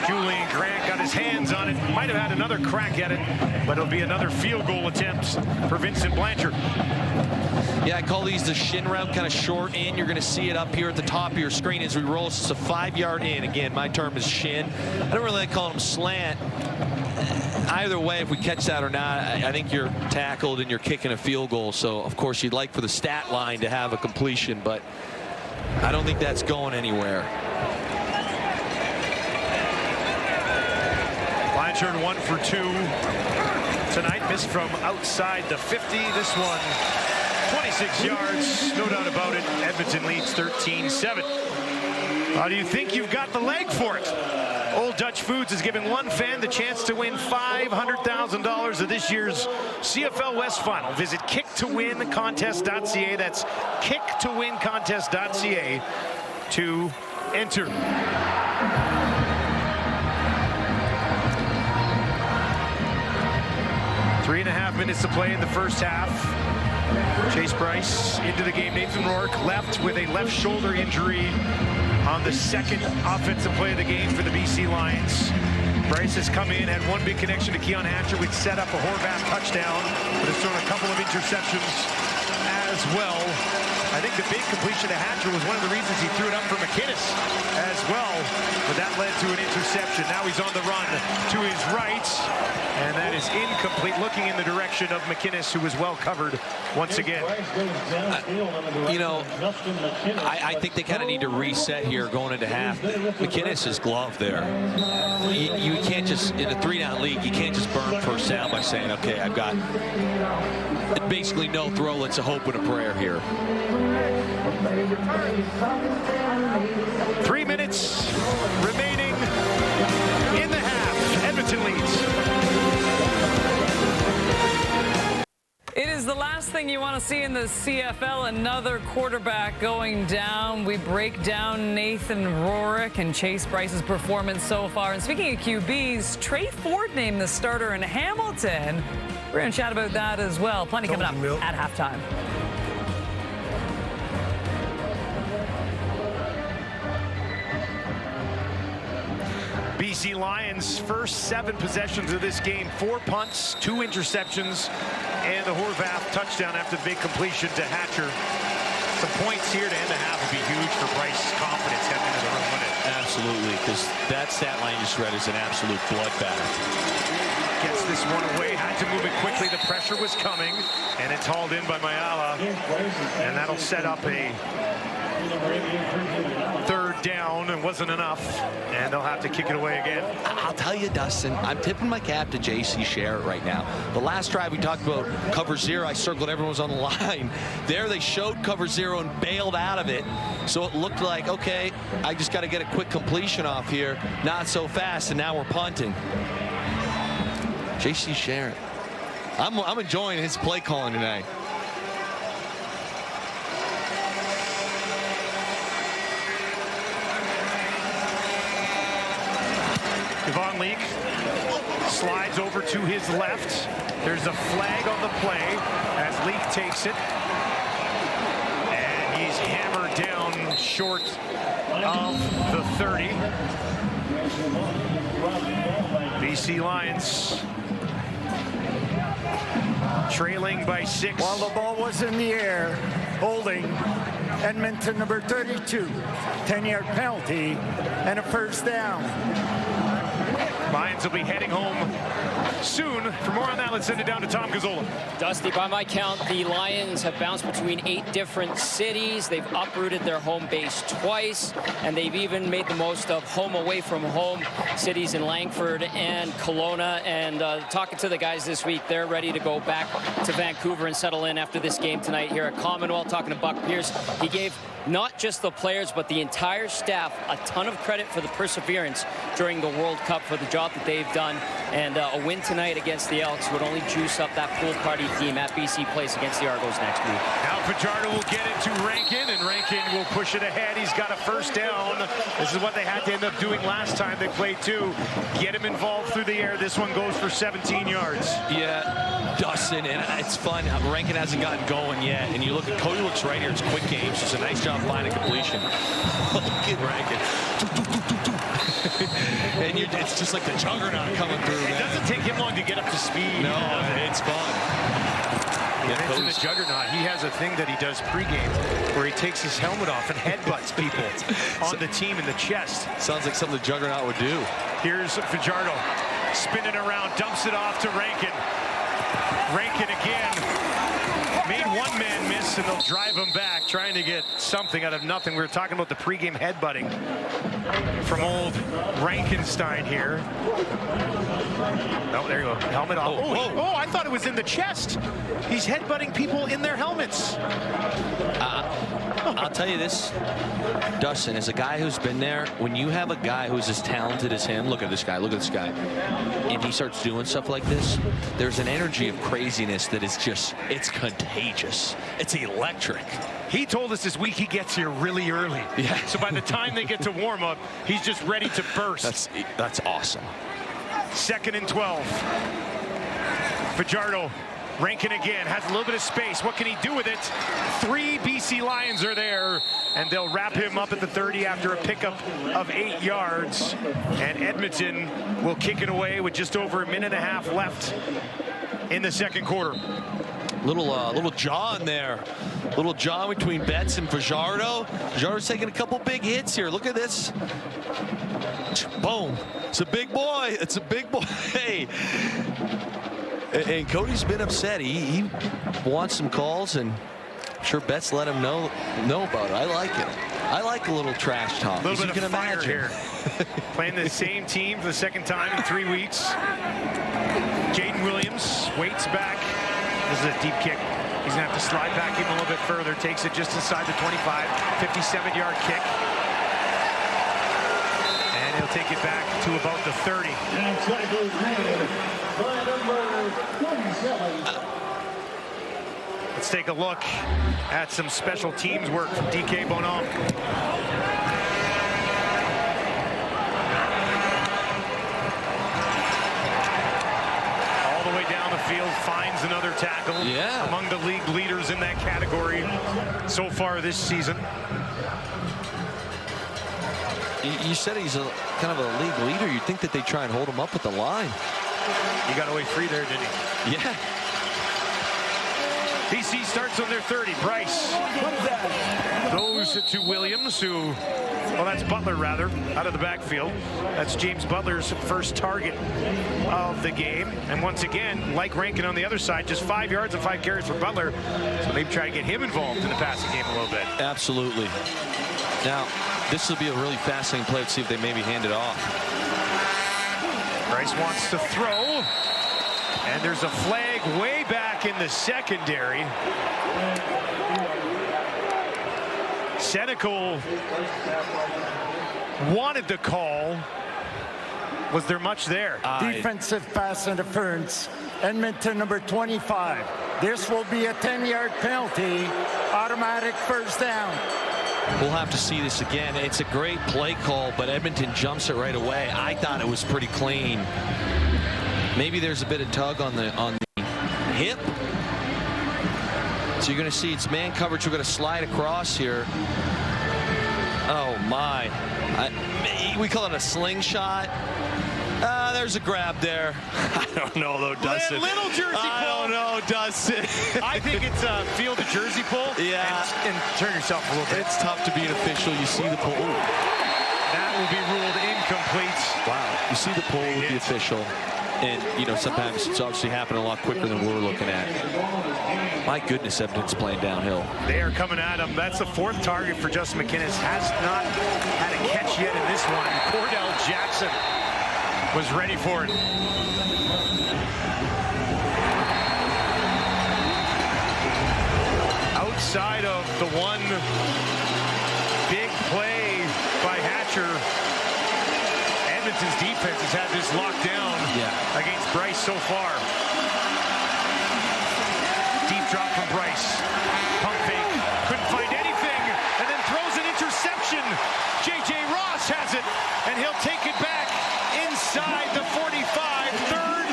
Julian Grant got his hands on it. Might have had another crack at it, but it'll be another field goal attempt for Vincent Blanchard. Yeah, I call these the shin route, kind of short in. You're going to see it up here at the top of your screen as we roll. It's a 5-yard in. Again, my term is shin. I don't really like calling them slant. Either way, if we catch that or not, I think you're tackled and you're kicking a field goal. So, of course, you'd like for the stat line to have a completion, but I don't think that's going anywhere. Blanchard 1 for 2 tonight. Missed from outside the 50. This one 26 yards, no doubt about it. Edmonton leads 13-7. How do you think you've got the leg for it? Old Dutch Foods is giving one fan the chance to win $500,000 of this year's CFL West Final. Visit kicktowincontest.ca. That's kicktowincontest.ca to enter. 3.5 minutes to play in the first half. Chase Bryce into the game. Nathan Rourke left with a left shoulder injury on the second offensive play of the game for the BC Lions. Bryce has come in, had one big connection to Keon Hatcher, which set up a Horvath touchdown, but has thrown a couple of interceptions as well. I think the big completion to Hatcher was one of the reasons he threw it up for McInnes as well, but that led to an interception. Now he's on the run to his right, and that is incomplete, looking in the direction of McInnes, who was well covered once again. You know, I think they kind of need to reset here going into half. McInnes is gloved there. You can't just, in a 3-down league, you can't just burn first down by saying, okay, I've got basically no throw, let's a hope and a prayer here. 3 minutes remaining in the half. Edmonton leads. It is the last thing you want to see in the CFL, another quarterback going down. We break down Nathan Rourke and Chase Bryce's performance so far. And speaking of QBs, Trey Ford named the starter in Hamilton. We're going to chat about that as well. Plenty coming up at halftime. BC Lions' first 7 possessions of this game, 4 punts, 2 interceptions, and the Horvath touchdown after the big completion to Hatcher. Some points here to end the half would be huge for Bryce's confidence heading into the room, wouldn't it? Absolutely, because that stat line you just read is an absolute bloodbath. Gets this one away, had to move it quickly. The pressure was coming, and it's hauled in by Mayala, and that'll set up a 3rd down. It wasn't enough, and they'll have to kick it away again. I'll tell you, Dustin, I'm tipping my cap to J.C. Sherritt right now. The last drive we talked about cover 0, I circled everyone was on the line. There they showed cover 0 and bailed out of it. So it looked like, okay, I just got to get a quick completion off here. Not so fast, and now we're punting. J.C. Sherritt. I'm enjoying his play calling tonight. Yvonne Leake slides over to his left. There's a flag on the play as Leake takes it. And he's hammered down short of the 30. BC Lions trailing by 6. While the ball was in the air, holding Edmonton number 32, 10-yard penalty and a first down. Lions will be heading home soon. For more on that, let's send it down to Tom Gazzola. Dusty, by my count, the Lions have bounced between 8 different cities. They've uprooted their home base twice, and they've even made the most of home away from home cities in Langford and Kelowna. And talking to the guys this week, they're ready to go back to Vancouver and settle in after this game tonight here at Commonwealth. Talking to Buck Pierce, he gave not just the players, but the entire staff a ton of credit for the perseverance during the World Cup, for the job that they've done. And a win tonight against the Elks would only juice up that pool party theme at BC Place against the Argos next week. Now Fajardo will get it to Rankin, and Rankin will push it ahead. He's got a first down. This is what they had to end up doing last time they played too. Get him involved through the air. This one goes for 17 yards. Yeah, Dustin, and it's fun. Rankin hasn't gotten going yet, and you look at Cody looks right here. It's quick games. It's a nice job finding completion. Look at Rankin. And it's just like the juggernaut coming through. It doesn't take him long to get up to speed. No, it's fun. Yeah, the juggernaut, he has a thing that he does pregame where he takes his helmet off and headbutts people on the team in the chest. Sounds like something the juggernaut would do. Here's Fajardo spinning around, dumps it off to Rankin. Rankin again. Made one man miss, and they'll drive him back. trying to get something out of nothing. We were talking about the pregame headbutting from old Rankenstein here. Oh, there you go. Helmet off. Oh, I thought it was in the chest. He's headbutting people in their helmets. I'll tell you this, Dustin, as a guy who's been there, when you have a guy who's as talented as him, look at this guy, and he starts doing stuff like this, there's an energy of craziness that is just, it's contagious. It's electric. He told us this week he gets here really early. Yeah. So by the time they get to warm up, he's just ready to burst. That's awesome. 2nd and 12. Fajardo, Rankin again, has a little bit of space. What can he do with it? 3 BC Lions are there, and they'll wrap him up at the 30 after a pickup of 8 yards. And Edmonton will kick it away with just over a minute and a half left in the second quarter. Little jaw in there. Little jaw between Betts and Fajardo. Fajardo's taking a couple big hits here. Look at this. Boom. It's a big boy. It's a big boy. Hey. And Cody's been upset. He wants some calls, and I'm sure Betts let him know about it. I like it. I like a little trash talk. A little bit of fire imagine. here. Playing the same team for the second time in 3 weeks. Jaden Williams waits back. This is a deep kick. He's going to have to slide back even a little bit further. Takes it just inside the 25. 57-yard kick. And he'll take it back to about the 30. Let's take a look at some special teams work from DK Bonhomme. All the way down the field, finds another tackle. Yeah. Among the league leaders in that category so far this season. You said he's kind of a league leader. You'd think that they try and hold him up at the line. He got away free there, didn't he? Yeah. BC starts on their 30. Bryce goes to Williams, who, well, that's Butler, rather, out of the backfield. That's James Butler's first target of the game. And once again, like Rankin on the other side, just 5 yards and 5 carries for Butler. So maybe try to get him involved in the passing game a little bit. Absolutely. Now, this will be a really fascinating play. Let's see if they maybe hand it off. Bryce wants to throw. And there's a flag way back in the secondary. Senecal wanted the call. Was there much there? Defensive pass interference. Edmonton number 25. This will be a 10-yard penalty. Automatic first down. We'll have to see this again. It's a great play call, but Edmonton jumps it right away. I thought it was pretty clean. Maybe there's a bit of tug on the hip. So you're going to see it's man coverage. We're going to slide across here. Oh, my. We call it a slingshot. There's a grab there. I don't know, though, Dustin. Little jersey pull. I don't know, Dustin. I think it's a field of jersey pull. Yeah. And turn yourself a little bit. It's tough to be an official. You see the pull. Ooh. That will be ruled incomplete. Wow. You see the pull with the official. And, you know, sometimes it's obviously happening a lot quicker than we're looking at. My goodness, Edmonton's playing downhill. They are coming at him. That's the 4th target for Justin McInnes. Has not had a catch yet in this one. Cordell Jackson was ready for it. Outside of the one big play by Hatcher, Edmonton's defense has had this locked down against Bryce so far. Deep drop from Bryce. Pump fake. Couldn't find anything. And then throws an interception. J.J. Ross has it. And he'll take it back inside the 45. 3rd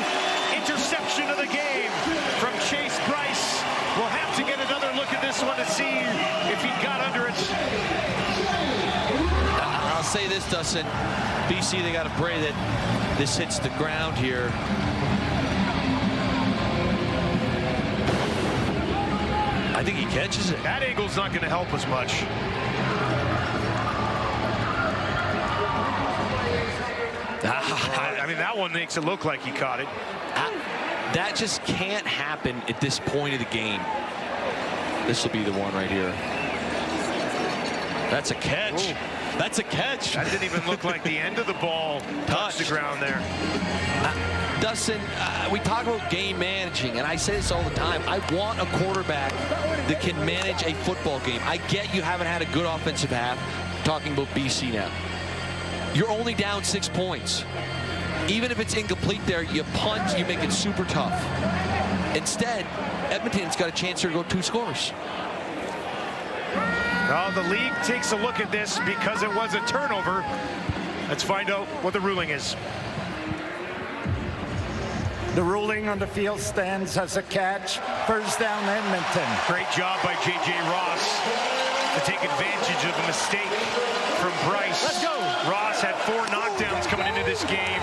interception of the game from Chase Bryce. We'll have to get another look at this one to see if he got under it. I'll say this, Dustin. BC, they got to pray that this hits the ground here. I think he catches it. That angle's not going to help us much. I mean, that one makes it look like he caught it. That just can't happen at this point of the game. This will be the one right here. That's a catch. Ooh. That's a catch. That didn't even look like the end of the ball touched the ground there. Dustin, we talk about game managing, and I say this all the time. I want a quarterback that can manage a football game. I get you haven't had a good offensive half. I'm talking about BC now. You're only down 6 points. Even if it's incomplete there, you punt, you make it super tough. Instead, Edmonton's got a chance here to go 2 scores. Well, the league takes a look at this because it was a turnover. Let's find out what the ruling is. The ruling on the field stands as a catch. First down, Edmonton. Great job by J.J. Ross to take advantage of the mistake from Bryce. Let's go. Ross had 4 knockdowns coming into this game.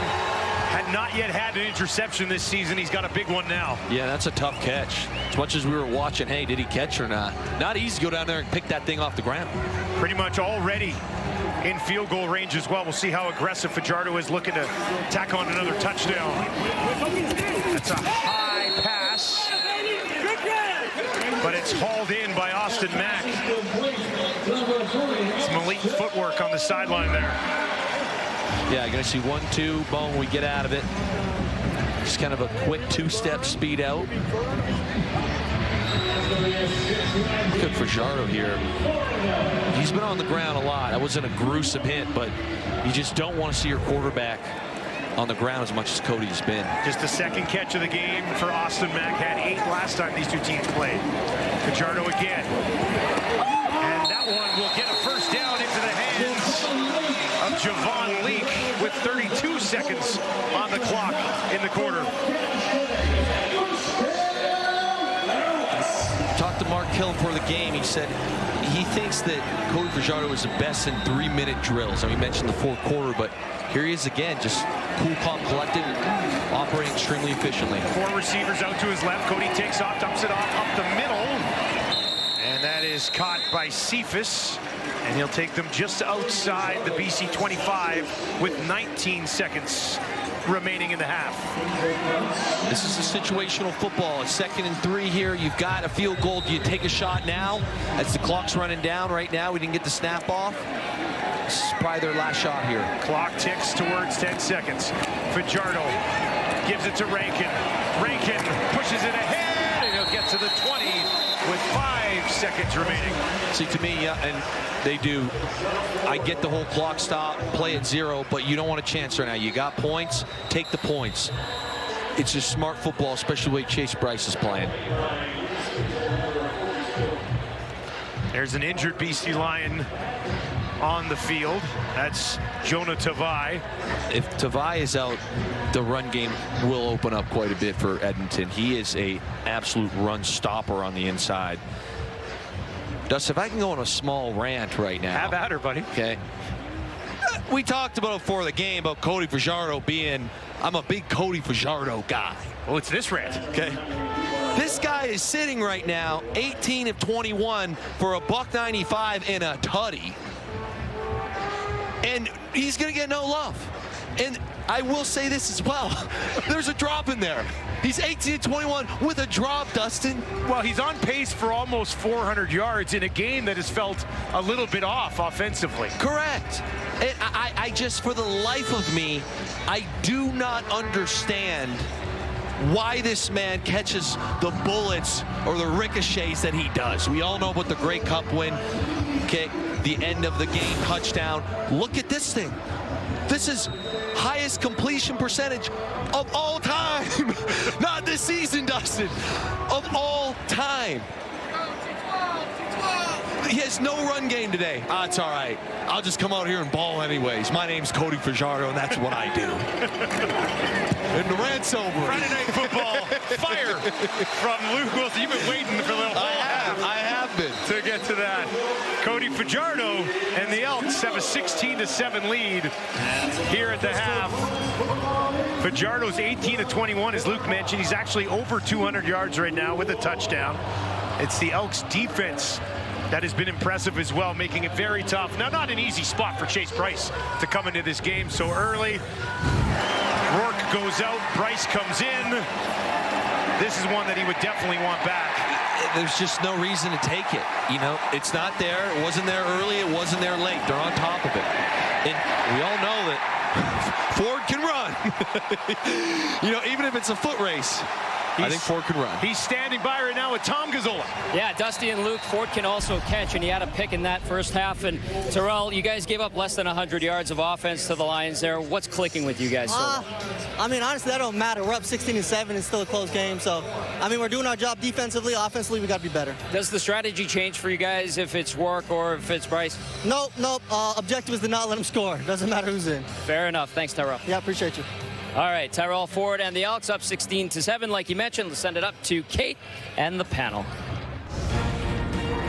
Had not yet had an interception this season. He's got a big one now. Yeah, that's a tough catch. As much as we were watching, hey, did he catch or not? Not easy to go down there and pick that thing off the ground. Pretty much already in field goal range as well. We'll see how aggressive Fajardo is looking to tack on another touchdown. That's a high pass, but it's hauled in by Austin Mack. Some elite footwork on the sideline there. Yeah, you're going to see 1-2, boom, we get out of it. Just kind of a quick 2-step speed out. Good for Fajardo here. He's been on the ground a lot. That wasn't a gruesome hit, but you just don't want to see your quarterback on the ground as much as Cody's been. Just the second catch of the game for Austin Mack. Had 8 last time these 2 teams played. Fajardo again. And that one will get a first down into the hands of Javon Leak with 32 seconds on the clock in the quarter. Talked to Mark Kill before the game. He said he thinks that Cody Fajardo is the best in 3-minute drills. I mean, he mentioned the 4th quarter, but here he is again, just cool, calm, collected, operating extremely efficiently. 4 receivers out to his left. Cody takes off, dumps it off up the middle. And that is caught by Cephas. And he'll take them just outside the BC 25 with 19 seconds remaining in the half. This is a situational football. A 2nd and 3 here. You've got a field goal. Do you take a shot now as the clock's running down right now? We didn't get the snap off. This is probably their last shot here. Clock ticks towards 10 seconds. Fajardo gives it to Rankin. Rankin pushes it ahead, and he'll get to the 20 with 5 seconds remaining. See, to me, and they do. I get the whole clock stop, play at 0, but you don't want a chance right now. You got points, take the points. It's just smart football, especially the way Chase Bryce is playing. There's an injured BC Lion on the field. That's Jonah Tavai. If Tavai is out, the run game will open up quite a bit for Edmonton. He is a absolute run stopper on the inside. Dustin, if I can go on a small rant right now. Have at her, buddy. Okay. We talked about before the game about Cody Fajardo being, I'm a big Cody Fajardo guy. Well, it's this rant. Okay. This guy is sitting right now, 18 of 21 for a $195 and a tutty. And he's going to get no love. And I will say this as well. There's a drop in there. He's 18 of 21 with a drop, Dustin. Well, he's on pace for almost 400 yards in a game that has felt a little bit off offensively. Correct. And I just, for the life of me, I do not understand why this man catches the bullets or the ricochets that he does. We all know about the Grey Cup win. Okay, the end of the game touchdown. Look at this thing. This is highest completion percentage of all time. Not this season, Dustin. Of all time. He has no run game today. It's all right. I'll just come out here and ball anyways. My name's Cody Fajardo, and that's what I do. And the rant's over. Friday Night Football, fire from Luke Wilson. You've been waiting for the whole half. I have been. To get to that. Cody Fajardo and the Elks have a 16-7 lead here at the half. Fajardo's 18 of 21, as Luke mentioned. He's actually over 200 yards right now with a touchdown. It's the Elks defense that has been impressive as well, making it very tough. Now, not an easy spot for Chase Bryce to come into this game so early. Rourke goes out, Bryce comes in. This is one that he would definitely want back. there's just no reason to take it. You know, it's not there. It wasn't there early. It wasn't there late. They're on top of it. And we all know that Ford can run. You know, even if it's a foot race, I think Ford can run. He's standing by right now with Tom Gazzola. Yeah, Dusty and Luke, Ford can also catch, and he had a pick in that first half. And Terrell, you guys gave up less than 100 yards of offense to the Lions there. What's clicking with you guys? I mean, honestly, that don't matter. We're up 16-7. It's still a close game. So, I mean, we're doing our job defensively. Offensively, we got to be better. Does the strategy change for you guys if it's Rourke or if it's Bryce? Nope. Objective is to not let him score. Doesn't matter who's in. Fair enough. Thanks, Terrell. Yeah, appreciate you. All right, Tyrell Ford and the Elks up 16-7. Like you mentioned, let's send it up to Kate and the panel.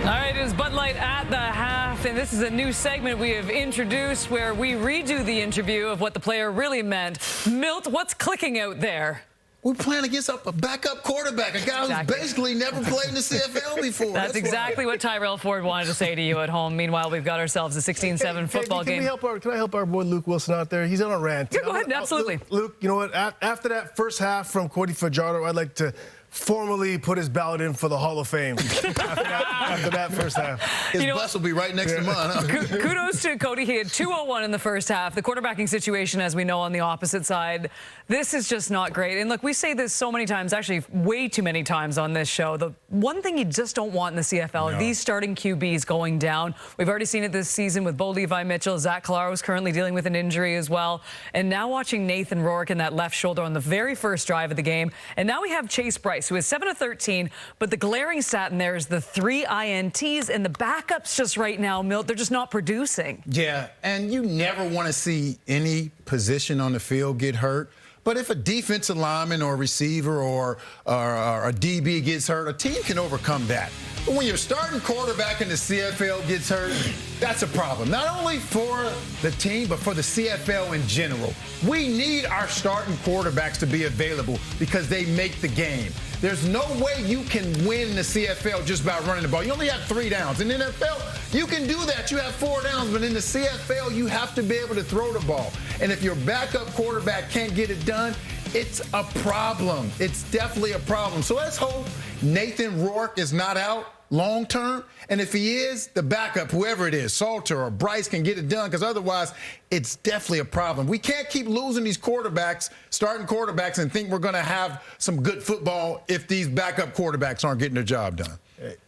All right, it is Bud Light at the half, and this is a new segment we have introduced where we redo the interview of what the player really meant. Milt, what's clicking out there? We're playing against a backup quarterback, a guy who's basically never played in the CFL before. That's exactly what Tyrell Ford wanted to say to you at home. Meanwhile, we've got ourselves a 16-7 football game. Can I help our boy Luke Wilson out there? He's on a rant. Yeah, go ahead, absolutely. Luke, you know what? After that first half from Cody Fajardo, I'd like to formally put his ballot in for the Hall of Fame after that first half. His bus will be right next to mine. Huh? Kudos to Cody. He had 201 in the first half. The quarterbacking situation, as we know, on the opposite side, this is just not great. And look, we say this so many times, actually way too many times on this show. The one thing you just don't want in the CFL are these starting QBs going down. We've already seen it this season with Bo Levi Mitchell. Zach Collaro is currently dealing with an injury as well. And now watching Nathan Rourke in that left shoulder on the very first drive of the game. And now we have Chase Bryce, who is 7 of 13, but the glaring stat in there is the 3 INTs, and the backups just right now, Milt, they're just not producing. Yeah, and you never want to see any position on the field get hurt. But if a defensive lineman or a receiver or a DB gets hurt, a team can overcome that. But when your starting quarterback in the CFL gets hurt, that's a problem. Not only for the team, but for the CFL in general. We need our starting quarterbacks to be available because they make the game. There's no way you can win the CFL just by running the ball. You only have 3 downs. In the NFL, you can do that. You have 4 downs. But in the CFL, you have to be able to throw the ball. And if your backup quarterback can't get it done, it's a problem. It's definitely a problem. So let's hope Nathan Rourke is not out long term. And if he is, the backup, whoever it is, Salter or Bryce, can get it done, because otherwise it's definitely a problem. We can't keep losing these quarterbacks, starting quarterbacks, and think we're going to have some good football if these backup quarterbacks aren't getting their job done.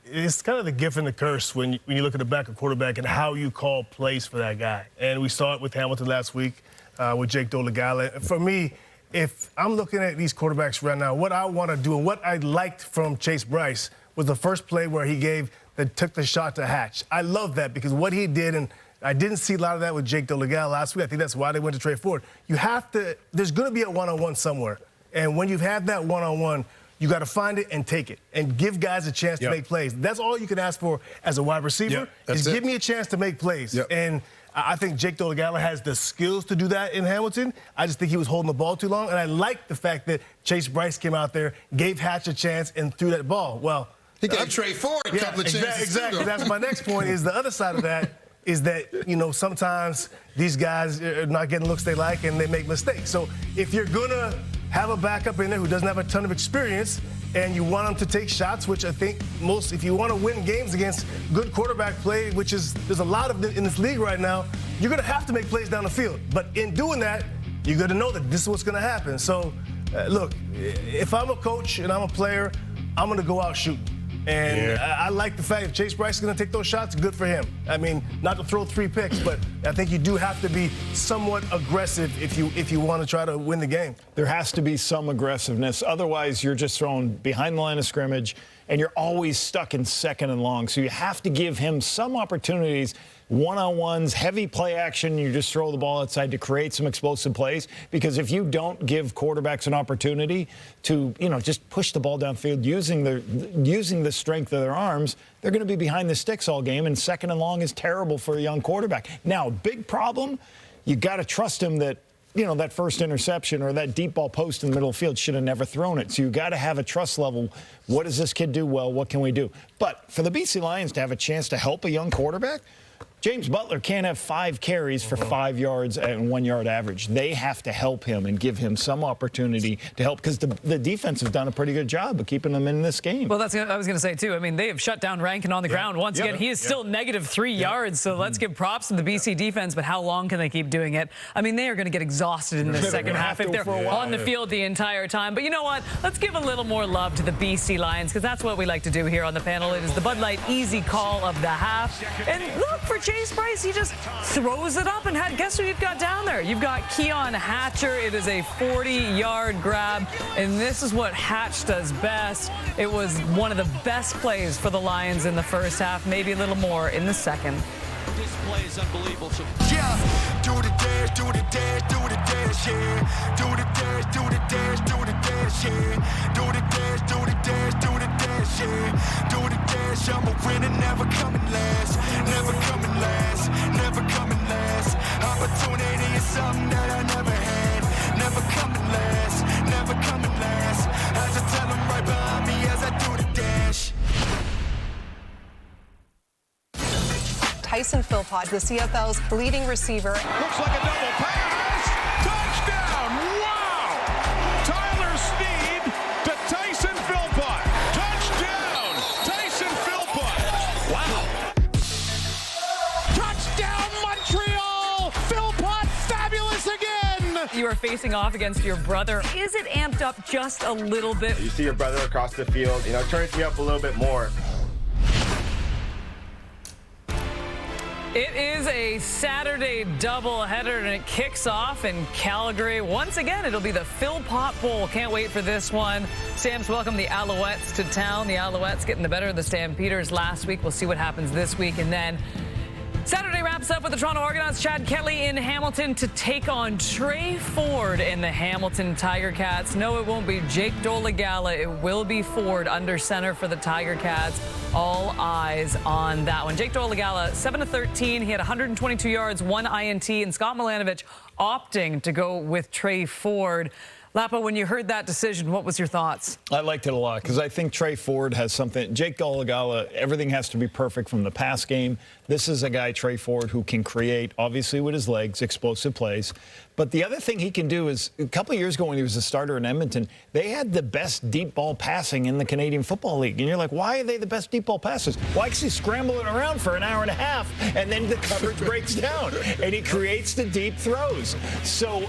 It's kind of the gift and the curse when you look at the backup quarterback and how you call plays for that guy. And we saw it with Hamilton last week with Jake Dolegala. For me, if I'm looking at these quarterbacks right now, what I want to do and what I liked from Chase Bryce was the first play where he took the shot to Hatch. I love that because what he did, and I didn't see a lot of that with Jake Dolegala last week. I think that's why they went to Trey Ford. There's going to be a one-on-one somewhere. And when you've had that one-on-one, you got to find it and take it and give guys a chance to make plays. That's all you can ask for as a wide receiver is give me a chance to make plays. And I think Jake Dolegala has the skills to do that in Hamilton. I just think he was holding the ball too long. And I like the fact that Chase Bryce came out there, gave Hatch a chance, and threw that ball. Well, he gave Trey Ford a couple of chances. Exactly. That's my next point is the other side of that is that, sometimes these guys are not getting looks they like and they make mistakes. So if you're going to have a backup in there who doesn't have a ton of experience and you want them to take shots, which I think if you want to win games against good quarterback play, which is there's a lot of in this league right now, you're going to have to make plays down the field. But in doing that, you're going to know that this is what's going to happen. So, look, if I'm a coach and I'm a player, I'm going to go out shooting. And I like the fact if Chase Bryce is going to take those shots, good for him. I mean, not to throw 3 picks, but I think you do have to be somewhat aggressive if you want to try to win the game. There has to be some aggressiveness. Otherwise, you're just thrown behind the line of scrimmage, and you're always stuck in second and long. So you have to give him some opportunities, one-on-ones, heavy play action. You just throw the ball outside to create some explosive plays. Because if you don't give quarterbacks an opportunity to, just push the ball downfield using the strength of their arms, they're going to be behind the sticks all game. And second and long is terrible for a young quarterback. Now, big problem, you got to trust him that, that first interception or that deep ball post in the middle of the field should have never thrown it. So you got to have a trust level. What does this kid do well? What can we do? But for the BC Lions to have a chance to help a young quarterback, James Butler can't have 5 carries for 5 yards and 1 yard average. They have to help him and give him some opportunity to help, because the defense has done a pretty good job of keeping him in this game. Well, that's what I was going to say, too. I mean, they have shut down Rankin on the ground. Once again, he is still negative 3 yards, so let's give props to the BC defense, but how long can they keep doing it? I mean, they are going to get exhausted in the second half if they're on the field the entire time. But you know what? Let's give a little more love to the BC Lions, because that's what we like to do here on the panel. It is the Bud Light easy call of the half. And look, for Chase Price, he just throws it up, and guess who you've got down there? You've got Keon Hatcher. It is a 40-yard grab, and this is what Hatch does best. It was one of the best plays for the Lions in the first half, maybe a little more in the second. This play is unbelievable. Yeah, do the dash, do the dash, do the dash, yeah. Do the dash, do the dash, do the dash, yeah. Do the dash, do the dash, do the dash, yeah. Do the dash, I'm a winner, never coming last. Never coming last, never coming last. Opportunity is something that I never had. Never coming last, never coming last. I just tell them right behind me as I do the dash. Tyson Philpott, the CFL's leading receiver. Looks like a double pass. Touchdown. Wow. Tyler Snead to Tyson Philpott. Touchdown. Tyson Philpott. Wow. Touchdown, Montreal. Philpott, fabulous again. You are facing off against your brother. Is it amped up just a little bit? You see your brother across the field, it turns me up a little bit more. It is a Saturday doubleheader, and it kicks off in Calgary. Once again, it'll be the Philpott Bowl. Can't wait for this one. Stamps welcome the Alouettes to town. The Alouettes getting the better of the Stampeders last week. We'll see what happens this week. And then Saturday wraps up with the Toronto Argonauts, Chad Kelly in Hamilton to take on Trey Ford in the Hamilton Tiger Cats. No, it won't be Jake Dolegala. It will be Ford under center for the Tiger Cats. All eyes on that one. Jake Dolegala, 7-13. He had 122 yards, 1 INT, and Scott Milanovich opting to go with Trey Ford. Lapo, when you heard that decision, what was your thoughts? I liked it a lot, because I think Trey Ford has something. Jake Dolegala, everything has to be perfect from the pass game. This is a guy, Trey Ford, who can create, obviously with his legs, explosive plays. But the other thing he can do is, a couple of years ago when he was a starter in Edmonton, they had the best deep ball passing in the Canadian Football League. And you're like, why are they the best deep ball passers? Well, he's scrambling around for an hour and a half, and then the coverage breaks down, and he creates the deep throws. So,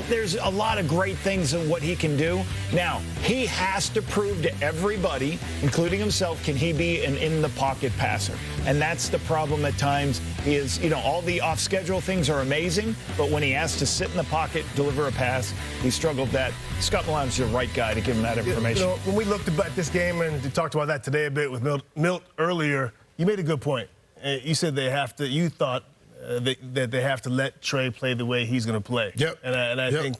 there's a lot of great things in what he can do. Now, he has to prove to everybody, including himself, can he be an in-the-pocket passer? And that's the problem at times is, all the off-schedule things are amazing, but when he has to sit in the pocket, deliver a pass, he struggled that. Scott Milanovich is the right guy to give him that information. When we looked at this game, and we talked about that today a bit with Milt earlier, you made a good point. You said you thought that they have to let Trey play the way he's going to play. Yep. And I think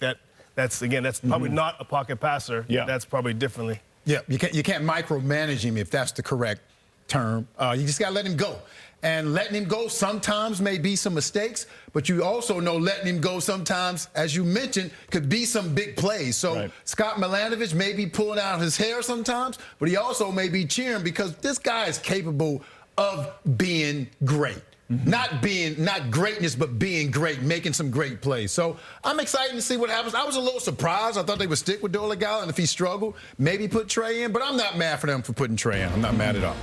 that's probably not a pocket passer. Yeah. That's probably differently. Yeah, you can't micromanage him, if that's the correct term. You just got to let him go. And letting him go sometimes may be some mistakes, but you also know letting him go sometimes, as you mentioned, could be some big plays. So right. Scott Milanovich may be pulling out his hair sometimes, but he also may be cheering because this guy is capable of being great. Mm-hmm. Not greatness, but being great, making some great plays. So I'm excited to see what happens. I was a little surprised. I thought they would stick with Dolegala, and if he struggled, maybe put Trey in. But I'm not mad for them for putting Trey in. I'm not mad at all.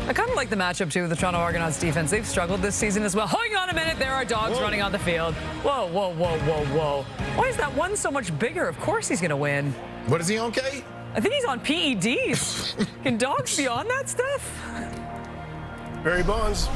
I kind of like the matchup, too, with the Toronto Argonauts defense. They've struggled this season as well. Hang on a minute. There are dogs running on the field. Whoa, whoa, whoa, whoa, whoa. Why is that one so much bigger? Of course he's going to win. What, is he on K? I think he's on PEDs. Can dogs be on that stuff? Barry Bonds.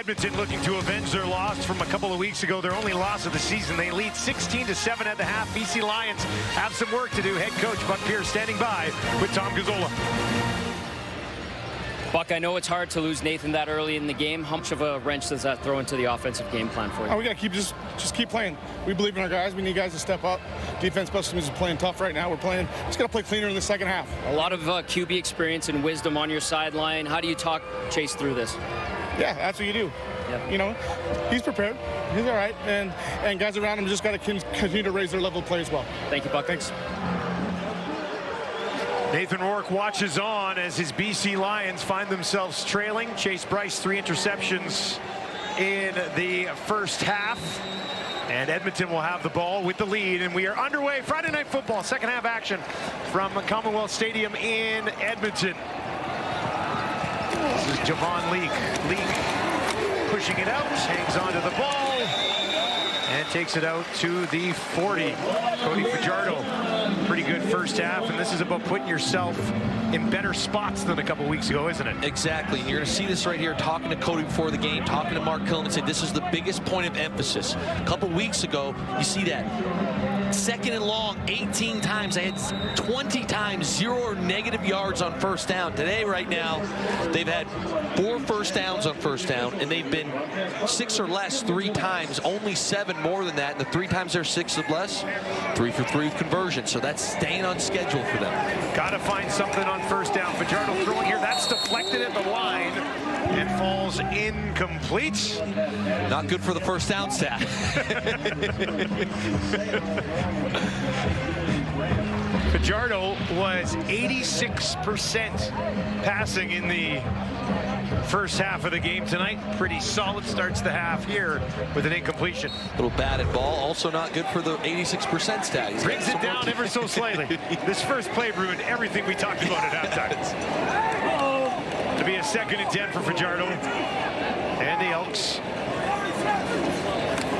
Edmonton looking to avenge their loss from a couple of weeks ago, their only loss of the season. They lead 16-7 at the half. BC Lions have some work to do. Head coach Buck Pierce standing by with Tom Gazzola. Buck, I know it's hard to lose Nathan that early in the game. How much of a wrench does that throw into the offensive game plan for you? We got to just keep playing. We believe in our guys. We need guys to step up. Defense, special teams is playing tough right now. Just got to play cleaner in the second half. A lot of QB experience and wisdom on your sideline. How do you talk Chase through this? Yeah, that's what you do. Yep. You know, he's prepared. He's all right. And guys around him just got to continue to raise their level of play as well. Thank you, Buck. Thanks. Nathan Rourke watches on as his BC Lions find themselves trailing. Chase Bryce, 3 interceptions in the first half. And Edmonton will have the ball with the lead. And we are underway. Friday Night Football, second half action from Commonwealth Stadium in Edmonton. This is Javon Leake. Leake pushing it out, hangs onto the ball, and takes it out to the 40. Cody Fajardo, pretty good first half, and this is about putting yourself in better spots than a couple weeks ago, isn't it? Exactly. You're going to see this right here, talking to Cody before the game, talking to Mark Killen, and say this is the biggest point of emphasis. A couple weeks ago, you see that. Second and long, 18 times. They had 20 times 0 or negative yards on first down. Today, right now, they've had 4 first downs on first down, and they've been 6 or less 3 times, only 7 more than that. And the 3 times they're 6 or less, 3 for 3 conversion. So that's staying on schedule for them. Got to find something on first down. Fajardo throwing here. That's deflected at the line and falls incomplete. Not good for the first down stat. Fajardo was 86% passing in the first half of the game tonight. Pretty solid, starts the half here with an incompletion. Little batted ball, also not good for the 86% stat. He's brings it down ever so slightly. This first play ruined everything we talked about at halftime. To be a 2nd and 10 for Fajardo and the Elks.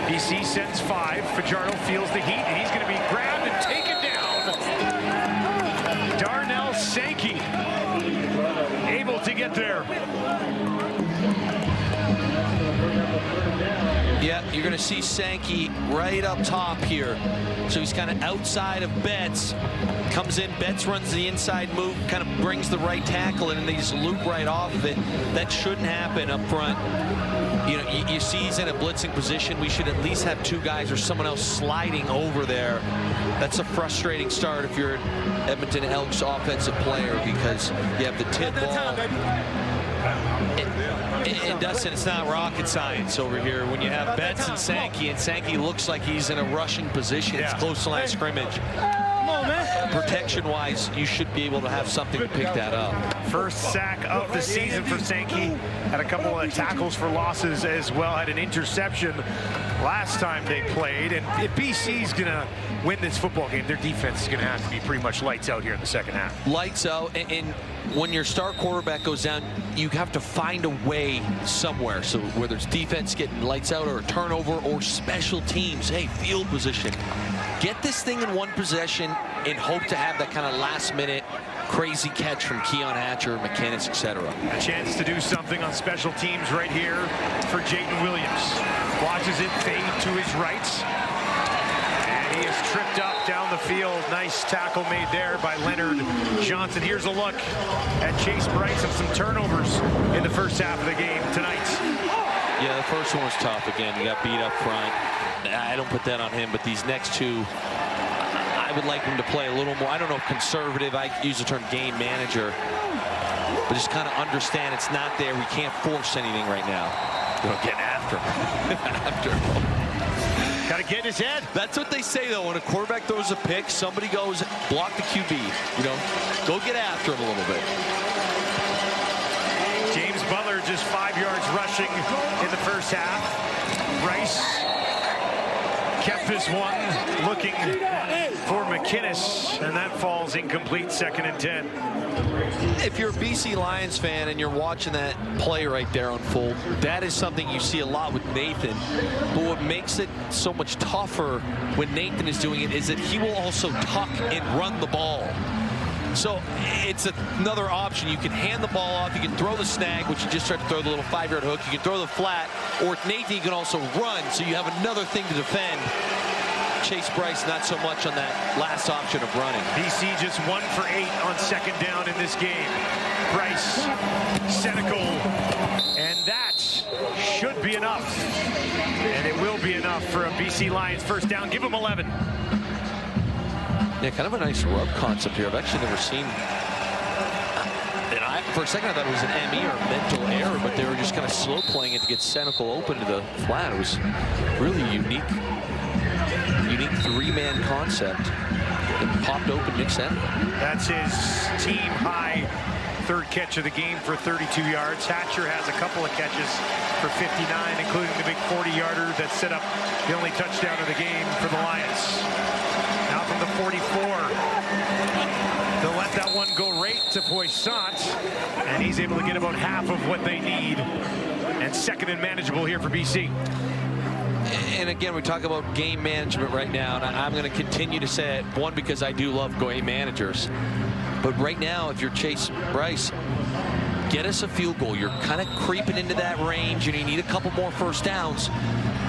BC sends 5. Fajardo feels the heat, and he's going to be grabbed and taken down. Darnell Sankey able to get there. Yeah, you're going to see Sankey right up top here. So he's kind of outside of Betts. Comes in, Betts runs the inside move, kind of brings the right tackle in, and they just loop right off of it. That shouldn't happen up front. You know, you see he's in a blitzing position. We should at least have 2 guys or someone else sliding over there. That's a frustrating start if you're an Edmonton Elks offensive player, because you have the tip ball. And Dustin, it's not rocket science over here when you have Betts and Sankey looks like he's in a rushing position. It's close to line of scrimmage. Protection-wise, you should be able to have something to pick that up. First sack of the season for Sankey. Had a couple of tackles for losses as well. Had an interception last time they played. And if BC's going to win this football game, their defense is going to have to be pretty much lights out here in the second half. Lights out. And when your star quarterback goes down, you have to find a way somewhere. So whether it's defense getting lights out or a turnover or special teams, hey, field position. Get this thing in one possession and hope to have that kind of last-minute crazy catch from Keon Hatcher, McKinnis, etc. A chance to do something on special teams right here for Jayden Williams. Watches it fade to his right. And he is tripped up down the field. Nice tackle made there by Leonard Johnson. Here's a look at Chase Bryce and some turnovers in the first half of the game tonight. Yeah, the first one was tough. Again, you got beat up front. I don't put that on him, but these next 2, I would like him to play a little more. I don't know if conservative, I use the term game manager, but just kind of understand it's not there. We can't force anything right now. Getting after him. Got to get in his head. That's what they say, though. When a quarterback throws a pick, somebody goes, block the QB. You know, go get after him a little bit. James Butler just 5 yards rushing in the first half. Bryce kept this one, looking for McKinnis, and that falls incomplete, 2nd and 10. If you're a BC Lions fan and you're watching that play right there unfold, that is something you see a lot with Nathan. But what makes it so much tougher when Nathan is doing it is that he will also tuck and run the ball. So it's another option. You can hand the ball off. You can throw the snag, which you just tried to throw the little 5-yard hook. You can throw the flat. Or with Nathan, you can also run. So you have another thing to defend. Chase Bryce not so much on that last option of running. BC just 1 for 8 on 2nd down in this game. Bryce Senecal, and that should be enough. And it will be enough for a BC Lions first down. Give them 11. Yeah, kind of a nice rub concept here. I've actually never seen. For a second, I thought it was an ME or mental error, but they were just kind of slow playing it to get Senecal open to the flat. It was really unique three-man concept that popped open Nick Senecal. That's his team high third catch of the game for 32 yards. Hatcher has a couple of catches for 59, including the big 40-yarder that set up the only touchdown of the game for the Lions. Now from the 44. They'll let that one go right to Poissant, and he's able to get about half of what they need. And second and manageable here for BC. And again, we talk about game management right now, and I'm going to continue to say it, one, because I do love game managers. But right now, if you're Chase Bryce, get us a field goal. You're kind of creeping into that range, and you need a couple more first downs.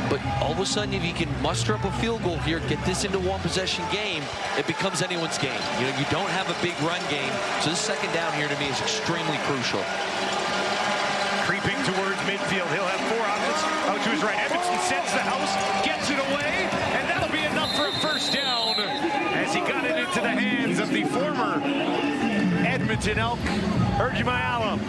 But all of a sudden, if you can muster up a field goal here, get this into one possession game, it becomes anyone's game. You know, you don't have a big run game, so this second down here to me is extremely crucial. Creeping towards midfield, he'll have four options out to his right. Edmonton sends the house, gets it away, and that'll be enough for a first down as he got it into the hands of the former Edmonton Elk, Urgimayala.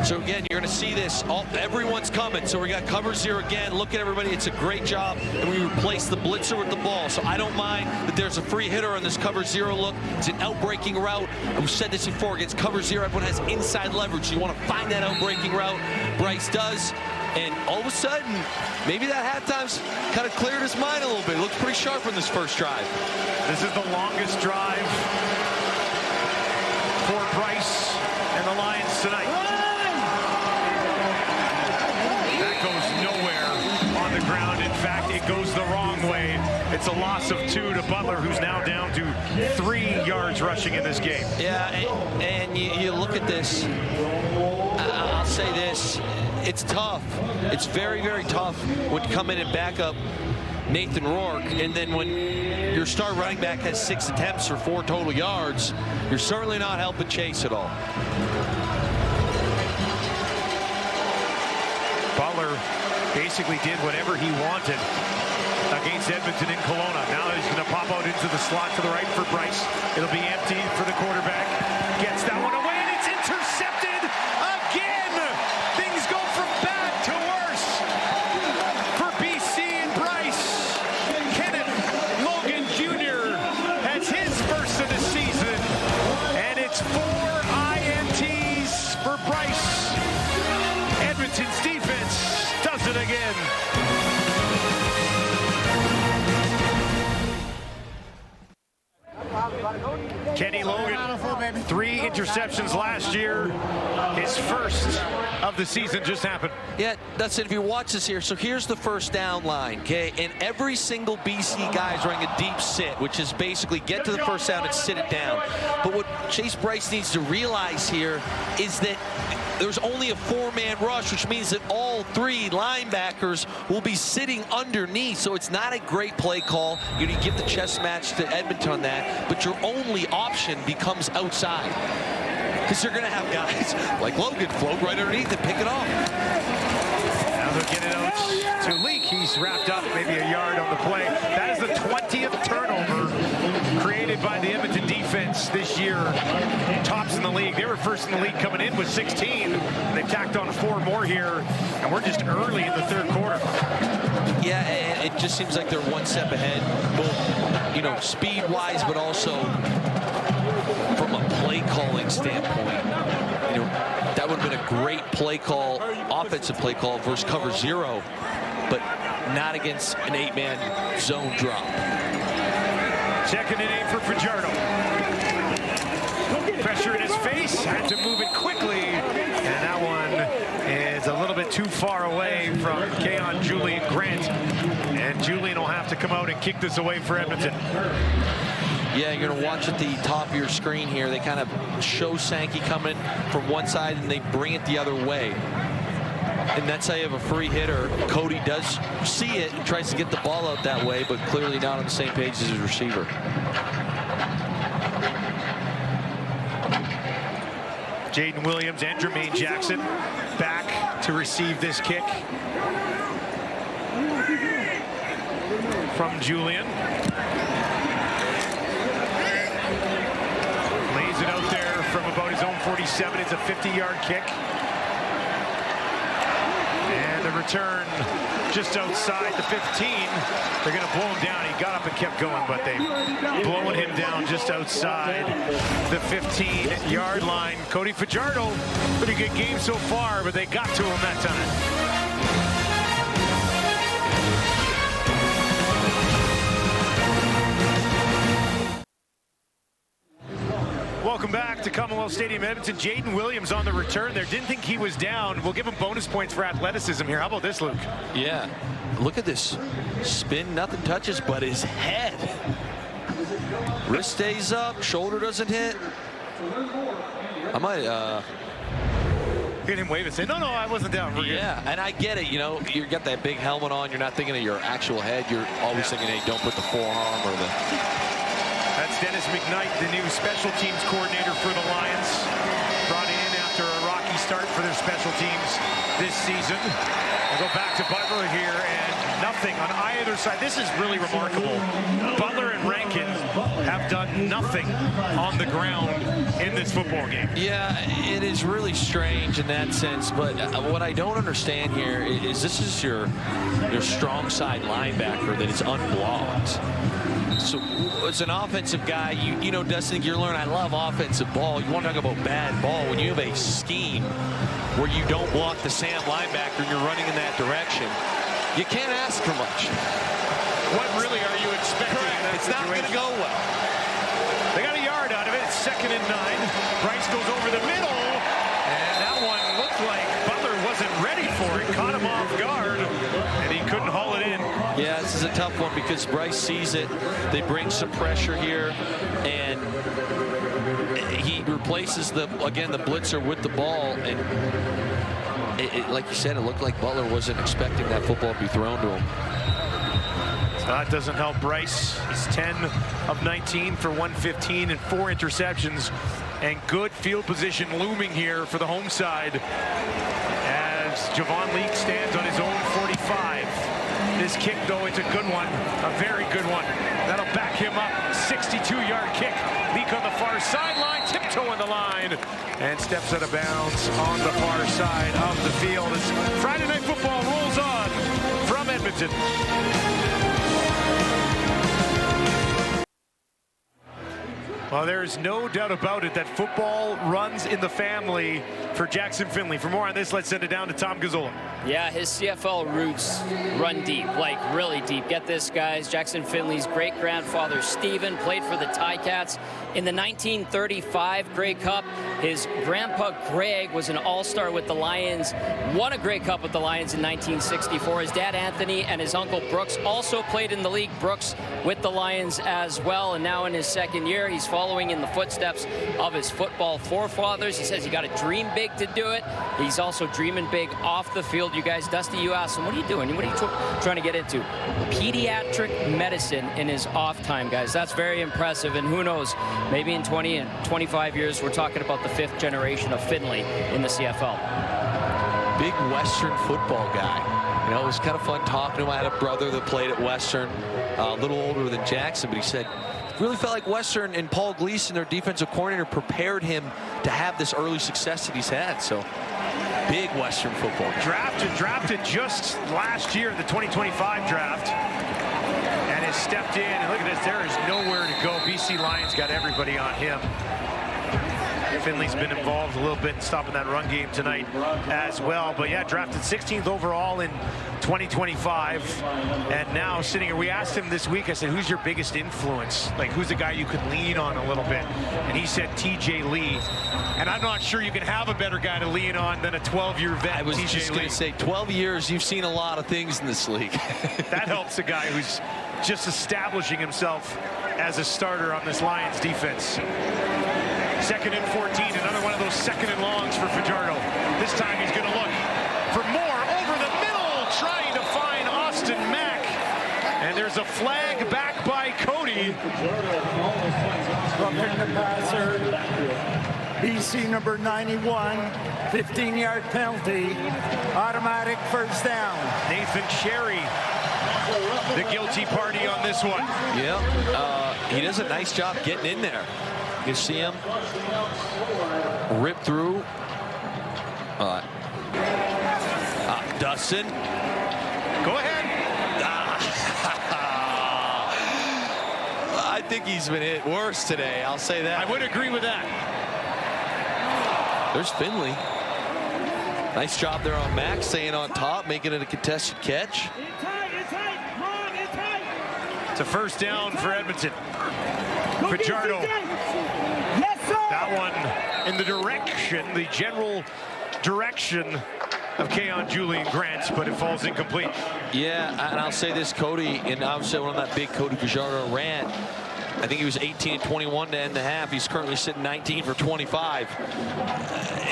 So again, you're going to see this. Everyone's coming. So we got cover zero again. Look at everybody. It's a great job. And we replace the blitzer with the ball. So I don't mind that there's a free hitter on this cover zero look. It's an outbreaking route. We've said this before. Against cover zero, everyone has inside leverage. So you want to find that outbreaking route. Bryce does. And all of a sudden, maybe that halftime's kind of cleared his mind a little bit. It looks pretty sharp in this first drive. This is the longest drive for Bryce and the Lions tonight. It goes the wrong way. It's a loss of 2 to Butler, who's now down to 3 yards rushing in this game. Yeah, and you look at this. I'll say this. It's tough. It's very, very tough when you come in and back up Nathan Rourke, and then when your star running back has 6 attempts for 4 total yards, you're certainly not helping Chase at all. Butler basically did whatever he wanted against Edmonton in Kelowna. Now he's going to pop out into the slot to the right for Bryce. It'll be empty for the quarterback. Gets that one away, and it's intercepted again. Things go from bad to worse for BC and Bryce. Kenneth Logan Jr. has his first of the season, and it's 4 INTs for Bryce. Edmonton's defense does it again. Kenny Logan, 3 interceptions last year. His first of the season just happened. Yeah, that's it. If you watch this here, so here's the first down line, okay? And every single BC guy is running a deep sit, which is basically get to the first down and sit it down. But what Chase Bryce needs to realize here is that there's only a 4-man rush, which means that all 3 linebackers will be sitting underneath. So it's not a great play call. You need to give the chess match to Edmonton on that, but your only option becomes outside, because you're going to have guys like Logan float right underneath and pick it off. Now they'll get it out to Leak. He's wrapped up maybe a yard on the play. That is the 20th turnover created by the Edmonton defense this year. Tops in the league. They were first in the league coming in with 16. They tacked on 4 more here, and we're just early in the third quarter. Yeah, and it just seems like they're one step ahead, both, you know, speed-wise, but also from a play calling standpoint. You know, that would have been a great play call, offensive play call versus cover zero, but not against an 8-man zone drop. Second and 8 for Fajardo. Pressure in his face, had to move it quickly, and that one is a little bit too far away from Keon Julian Grant, and Julian will have to come out and kick this away for Edmonton. Yeah, you're going to watch at the top of your screen here. They kind of show Sankey coming from one side, and they bring it the other way. And that's how you have a free hitter. Cody does see it and tries to get the ball out that way, but clearly not on the same page as his receiver. Jaden Williams and Jermaine Jackson back to receive this kick from Julian. Lays it out there from about his own 47. It's a 50-yard kick. And the return just outside the 15. They're going to blow him down. He got up and kept going, but they've blown him down just outside the 15-yard line. Cody Fajardo, pretty good game so far, but they got to him that time. Welcome back to Commonwealth Stadium, Edmonton. Jaden Williams on the return there. Didn't think he was down. We'll give him bonus points for athleticism here. How about this, Luke? Yeah. Look at this. Spin, nothing touches but his head. Wrist stays up, shoulder doesn't hit. I might hit him wave and say, no, I wasn't down. We're yeah, good. and I get it. You know, you got that big helmet on. You're not thinking of your actual head. You're always thinking, hey, don't put the forearm or the... That's Dennis McKnight, the new special teams coordinator for the Lions. Brought in after a rocky start for their special teams this season. We'll go back to Butler here, and nothing on either side. This is really remarkable. Butler and Rankin have done nothing on the ground in this football game. Yeah, it is really strange in that sense, but what I don't understand here is this is your strong side linebacker that is unblocked. So as an offensive guy, you know, Dustin, you're learning, I love offensive ball. You want to talk about bad ball. When you have a scheme where you don't block the Sam linebacker and you're running in that direction, you can't ask for much. What really are you expecting? Correct. It's not going to go well. They got a yard out of it. It's 2nd and 9. Bryce goes over the middle, and that one looked like Butler wasn't ready for it. Caught him off guard, and he couldn't haul it in. Yeah, this is a tough one because Bryce sees it. They bring some pressure here, and he replaces the blitzer with the ball, and like you said, it looked like Butler wasn't expecting that football to be thrown to him. So that doesn't help Bryce. He's 10 of 19 for 115 and 4 interceptions, and good field position looming here for the home side as Javon Leake stands on his own 45. This kick, though, it's a good one, a very good one. That'll back him up. 62-yard kick. Leak on the far sideline, tiptoeing the line, and steps out of bounds on the far side of the field as Friday Night Football rolls on from Edmonton. Well, there's no doubt about it that football runs in the family for Jackson Finley. For more on this, let's send it down to Tom Gazzola. Yeah, his CFL roots run deep, like really deep. Get this, guys. Jackson Finley's great-grandfather, Stephen, played for the Ticats in the 1935 Grey Cup. His grandpa, Greg, was an all-star with the Lions, won a Grey Cup with the Lions in 1964. His dad, Anthony, and his uncle, Brooks, also played in the league. Brooks with the Lions as well, and now in his 2nd year, he's following in the footsteps of his football forefathers. He says you got to dream big to do it. He's also dreaming big off the field. You guys, Dusty, you asked him, what are you doing? What are you trying to get into? Pediatric medicine in his off time, guys. That's very impressive, and who knows, maybe in 20 and 25 years, we're talking about the 5th generation of Finley in the CFL. Big Western football guy. You know, it was kind of fun talking to him. I had a brother that played at Western, a little older than Jackson, but he said, really felt like Western and Paul Gleason, their defensive coordinator, prepared him to have this early success that he's had. So, big Western football guy. Drafted just last year in the 2025 draft, and has stepped in. And look at this, there is nowhere to go. BC Lions got everybody on him. Finley's been involved a little bit in stopping that run game tonight as well. But yeah, drafted 16th overall in 2025. And now sitting here, we asked him this week, I said, who's your biggest influence? Like, who's the guy you could lean on a little bit? And he said TJ Lee. And I'm not sure you can have a better guy to lean on than a 12-year vet. I was just going to say, 12 years, you've seen a lot of things in this league. That helps a guy who's just establishing himself as a starter on this Lions defense. 2nd and 14, another one of those 2nd and longs for Fajardo. This time he's going to look for more over the middle, trying to find Austin Mack. And there's a flag back by Cody. Roughing the passer. BC number 91, 15-yard penalty, automatic first down. Nathan Sherry, the guilty party on this one. Yeah, he does a nice job getting in there. You see him rip through. Dustin. Go ahead. I think he's been hit worse today. I'll say that. I would agree with that. There's Finley. Nice job there on Max, staying on top, making it a contested catch. It's a first down for Edmonton. Fajardo. That one in the direction, the general direction of Keon Julian Grant, but it falls incomplete. Yeah, and I'll say this, Cody, and obviously on that big Cody Fajardo rant, I think he was 18-21 to end the half. He's currently sitting 19 for 25.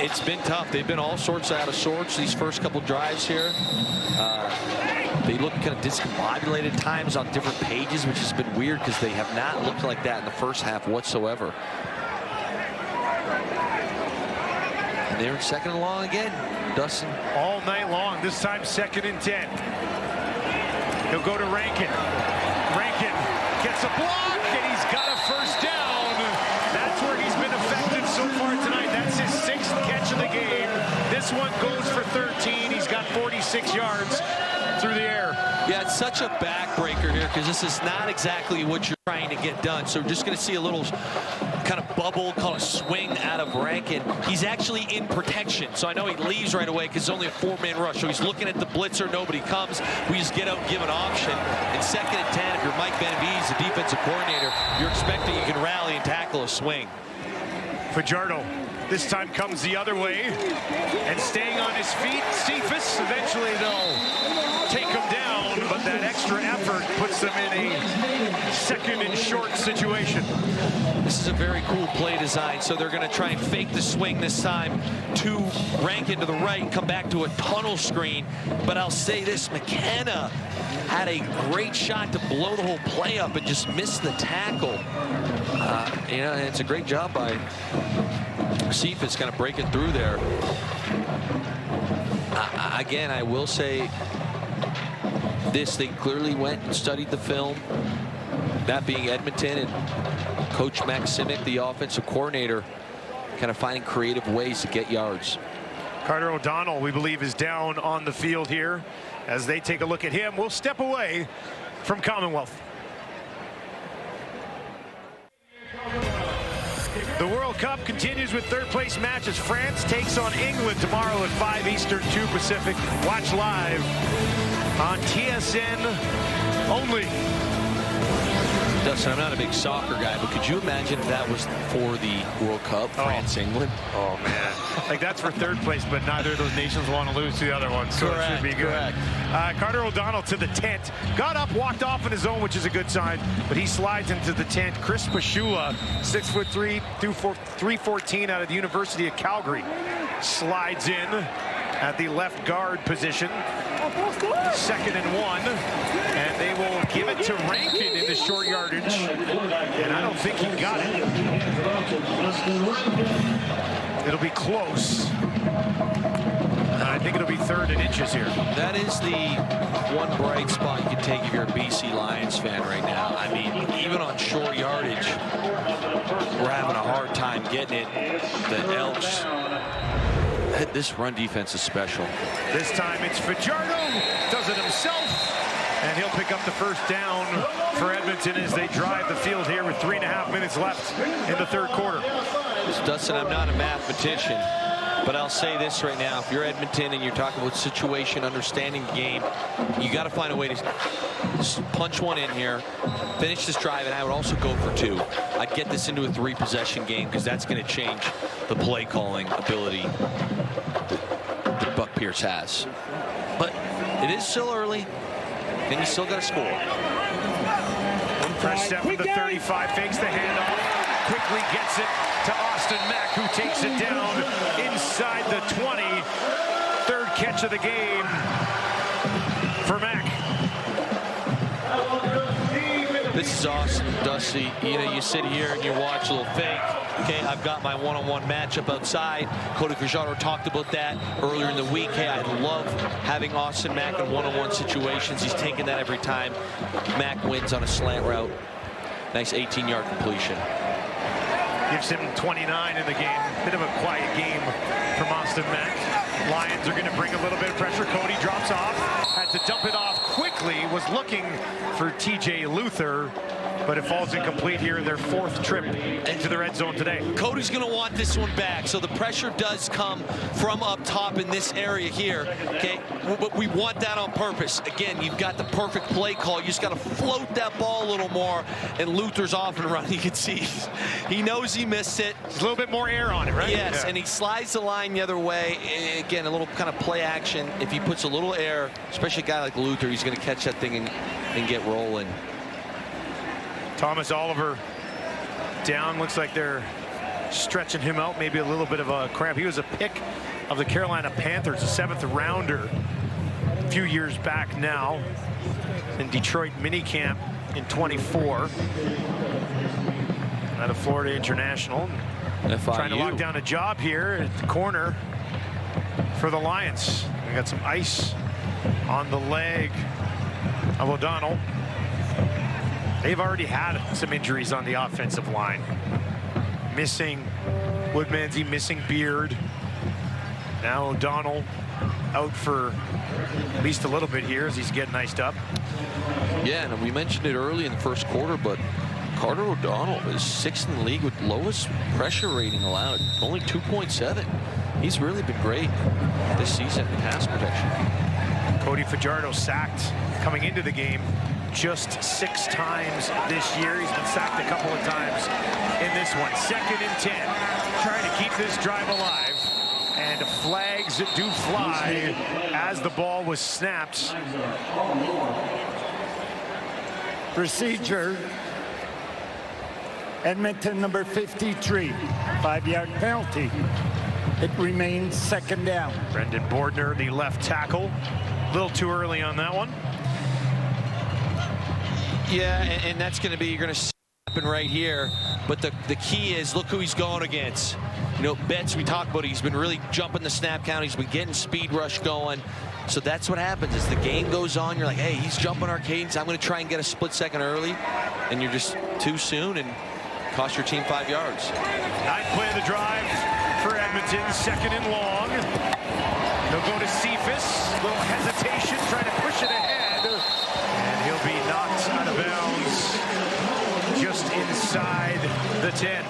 It's been tough. They've been all sorts out of sorts these first couple drives here. They look kind of discombobulated times on different pages, which has been weird because they have not looked like that in the first half whatsoever. And they're second and long again, Dustin. All night long, this time 2nd and 10. He'll go to Rankin. Rankin gets a block, and he's got a first down. That's where he's been effective so far tonight. That's his 6th catch of the game. This one goes for 13. He's got 46 yards through the air. Yeah, it's such a backbreaker here because this is not exactly what you're trying to get done. So we're just going to see a little kind of bubble, call it swing out of Rankin. He's actually in protection. So I know he leaves right away because it's only a 4-man rush. So he's looking at the blitzer. Nobody comes. We just get out and give an option. And 2nd and 10, if you're Mike Benavides, the defensive coordinator, you're expecting you can rally and tackle a swing. Fajardo this time comes the other way and staying on his feet. Cephas, eventually they'll take him down, but that extra effort puts them in a 2nd and short situation. This is a very cool play design, so they're going to try and fake the swing this time to Rankin to the right and come back to a tunnel screen. But I'll say this, McKenna had a great shot to blow the whole play up and just missed the tackle. You know, and it's a great job by Cephas kind of breaking through there. Again, I will say this, they clearly went and studied the film, that being Edmonton, and Coach Max Simic, the offensive coordinator, kind of finding creative ways to get yards. Carter O'Donnell, we believe, is down on the field here. As they take a look at him, we'll step away from Commonwealth. The World Cup continues with third-place matches. France takes on England tomorrow at 5 Eastern, 2 Pacific. Watch live on TSN only. Dustin, I'm not a big soccer guy, but could you imagine if that was for the World Cup, France-England? Oh, man. Like, that's for third place, but neither of those nations want to lose to the other one, so correct, it should be good. Correct. Carter O'Donnell to the tent. Got up, walked off in his own, which is a good sign, but he slides into the tent. Chris Pashula, 6'3", 314 out of the University of Calgary, slides in at the left guard position. 2nd and 1, and they will give it to Rankin in the short yardage, and I don't think he got it. It'll be close. I think it'll be 3rd and inches here. That is the one bright spot you can take if you're a BC Lions fan right now. I mean, even on short yardage, we're having a hard time getting it. The Elks, this run defense is special. This time it's Fajardo, does it himself, and he'll pick up the first down for Edmonton as they drive the field here with 3.5 minutes left in the 3rd quarter. Dustin, I'm not a mathematician, but I'll say this right now. If you're Edmonton and you're talking about situation, understanding the game, you got to find a way to punch one in here, finish this drive, and I would also go for 2. I'd get this into a 3-possession game because that's going to change the play calling ability that Buck Pierce has. But it is still early, and you still got to score. Fresh step from the 35, fakes the handoff, quickly gets it to Austin Mack, who takes it down inside the 20. 3rd catch of the game for Mack. This is awesome, Dusty. You know, you sit here and you watch a little fake. Okay, I've got my one-on-one matchup outside. Cody Fajardo talked about that earlier in the week. Hey, I love having Austin Mack in one-on-one situations. He's taking that every time. Mack wins on a slant route. Nice 18-yard completion. Gives him 29 in the game. Bit of a quiet game from Austin Mack. Lions are going to bring a little bit of pressure. Cody drops off. Had to dump it off quickly. Was looking for TJ Luther, but it falls incomplete here. Their 4th trip into the red zone today. Cody's going to want this one back. So the pressure does come from up top in this area here. Okay, but we want that on purpose. Again, you've got the perfect play call. You just got to float that ball a little more, and Luther's off and running. You can see he knows he missed it. There's a little bit more air on it, right? Yes, yeah. And he slides the line the other way. Again, a little kind of play action. If he puts a little air, especially a guy like Luther, he's going to catch that thing and get rolling. Thomas Oliver down. Looks like they're stretching him out. Maybe a little bit of a cramp. He was a pick of the Carolina Panthers, a 7th rounder a few years back now in Detroit minicamp in 24. Out of Florida International. FIU. Trying to lock down a job here at the corner for the Lions. We got some ice on the leg of O'Donnell. They've already had some injuries on the offensive line. Missing Woodmansey, missing Beard. Now O'Donnell out for at least a little bit here as he's getting iced up. Yeah, and we mentioned it early in the first quarter, but Carter O'Donnell is 6th in the league with lowest pressure rating allowed, only 2.7. He's really been great this season in pass protection. Cody Fajardo sacked coming into the game just 6 times this year. He's been sacked a couple of times in this one. 2nd and 10, trying to keep this drive alive. And flags do fly as the ball was snapped. Procedure. Edmonton number 53, 5-yard penalty. It remains 2nd down. Brendan Bordner, the left tackle. A little too early on that one. Yeah, and that's going to be, you're going to happen right here. But the key is, look who he's going against. You know, Betts, we talked about, he's been really jumping the snap count. He's been getting speed rush going. So that's what happens as the game goes on. You're like, hey, he's jumping our cadence. I'm going to try and get a split second early. And you're just too soon and cost your team 5 yards. 9th play of the drive for Edmonton. 2nd and long. They'll go to Cephas. Little hesitation, trying to push it ahead. And he'll be knocked out of bounds just inside the 10.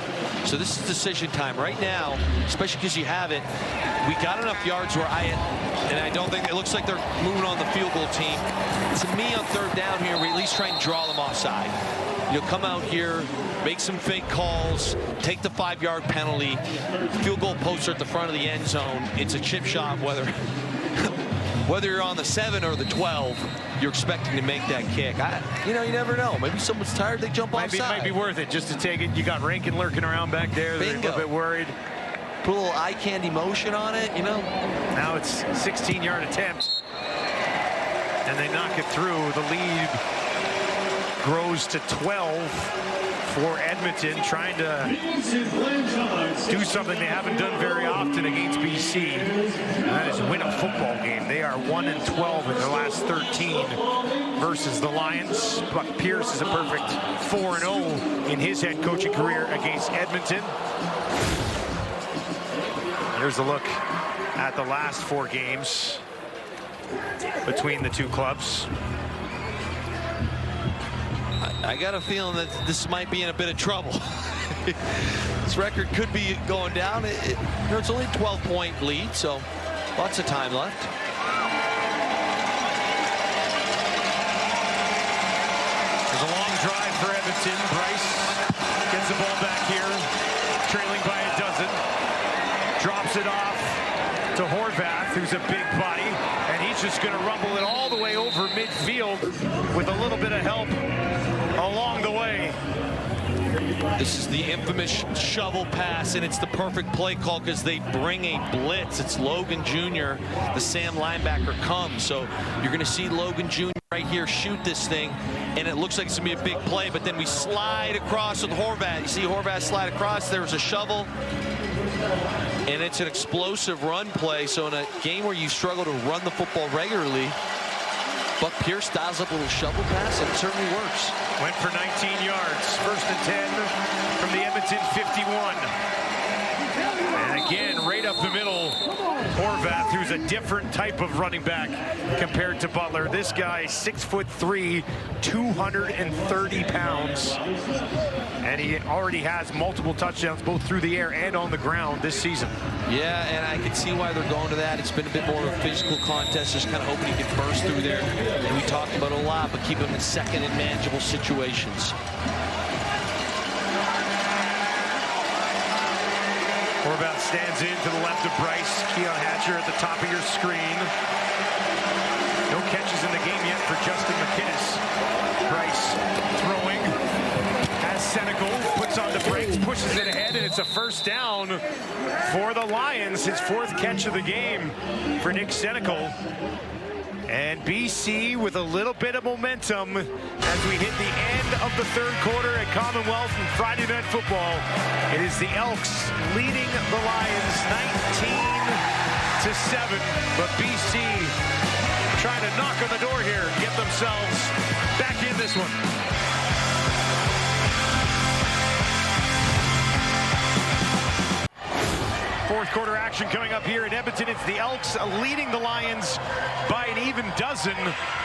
So this is decision time right now, especially because you have it. We got enough yards where I don't think it looks like they're moving on the field goal team. To me, on 3rd down here, we at least try and draw them offside. You'll come out here, make some fake calls, take the 5-yard penalty. Field goal posts are at the front of the end zone. It's a chip shot, whether you're on the 7 or the 12, you're expecting to make that kick. You never know. Maybe someone's tired, they jump offside. Might be worth it just to take it. You got Rankin lurking around back there. They're a little bit worried. Put a little eye candy motion on it, you know. Now it's 16-yard attempt. And they knock it through. The lead grows to 12 for Edmonton, trying to do something they haven't done very often against BC. And that is win a football game. They are 1-12 in their last 13 versus the Lions. Buck Pierce is a perfect 4-0 in his head coaching career against Edmonton. Here's a look at the last 4 games between the two clubs. I got a feeling that this might be in a bit of trouble. This record could be going down. It's only a 12-point lead, so lots of time left. There's a long drive for Edmonton. Bryce gets the ball back here, trailing by a dozen. Drops it off to Horvath, who's a big body, and he's just going to rumble it all the way over midfield with a little bit of help along the way. This is the infamous shovel pass, and it's the perfect play call because they bring a blitz. It's Logan Jr., the Sam linebacker, comes. So you're going to see Logan Jr. right here, shoot this thing, and it looks like it's going to be a big play, but then we slide across with Horvath. You see Horvath slide across, there's a shovel, and it's an explosive run play. So in a game where you struggle to run the football regularly, Buck Pierce dials up a little shovel pass, and it certainly works. Went for 19 yards, 1st and 10 from the Edmonton 51. And again, right up the middle, Horvath, who's a different type of running back compared to Butler. This guy, 6'3", 230 pounds. And he already has multiple touchdowns, both through the air and on the ground this season. Yeah, and I can see why they're going to that. It's been a bit more of a physical contest, just kind of hoping he can burst through there. And we talked about it a lot, but keep him in second and manageable situations. Horvath stands in to the left of Bryce. Keon Hatcher at the top of your screen. No catches in the game yet for Justin McKinnis. Bryce throwing. Has Senecal, puts on the brakes, pushes it ahead, and it's a 1st down for the Lions. His 4th catch of the game for Nick Senecal. And BC with a little bit of momentum as we hit the end of the 3rd quarter at Commonwealth and Friday Night Football. It is the Elks leading the Lions 19-7, but BC trying to knock on the door here and get themselves back in this one. Fourth quarter action coming up here in Edmonton. It's the Elks leading the Lions by an even dozen,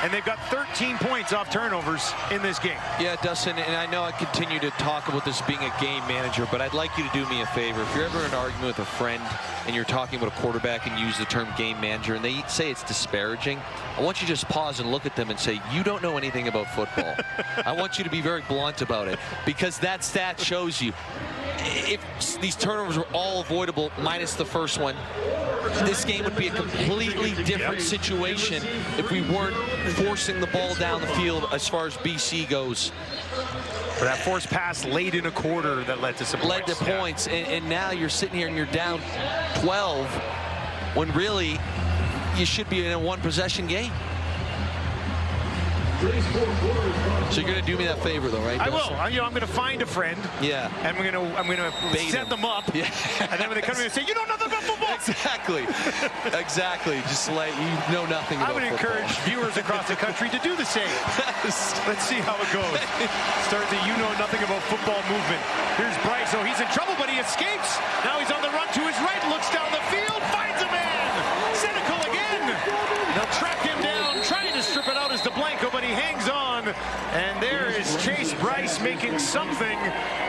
and they've got 13 points off turnovers in this game. Yeah, Dustin, and I know I continue to talk about this being a game manager, but I'd like you to do me a favor. If you're ever in an argument with a friend and you're talking about a quarterback and use the term game manager and they say it's disparaging, I want you to just pause and look at them and say, you don't know anything about football. I want you to be very blunt about it, because that stat shows you if these turnovers were all avoidable minus the first one, this game would be a completely different situation if we weren't forcing the ball down the field as far as BC goes. For that forced pass late in a quarter that led to some points. Led to points, and now you're sitting here and you're down 12 when really you should be in a one-possession game. So you're going to do me that favor, though, right? I will. I'm going to find a friend. Yeah. And I'm going to set them up. Yeah. And then when they come in and say, you know nothing about football. Exactly. Exactly. Just like you know nothing about football. I would encourage viewers across the country to do the same. Let's see how it goes. Start the you know nothing about football movement. Here's Bryce. Oh, he's in trouble, but he escapes. Now he's on the run to his right, looks down the field, finds a man. Senecal again. They'll track him down, trying to strip it out as DeBlanco, but he hangs on. And there is Chase Bryce making something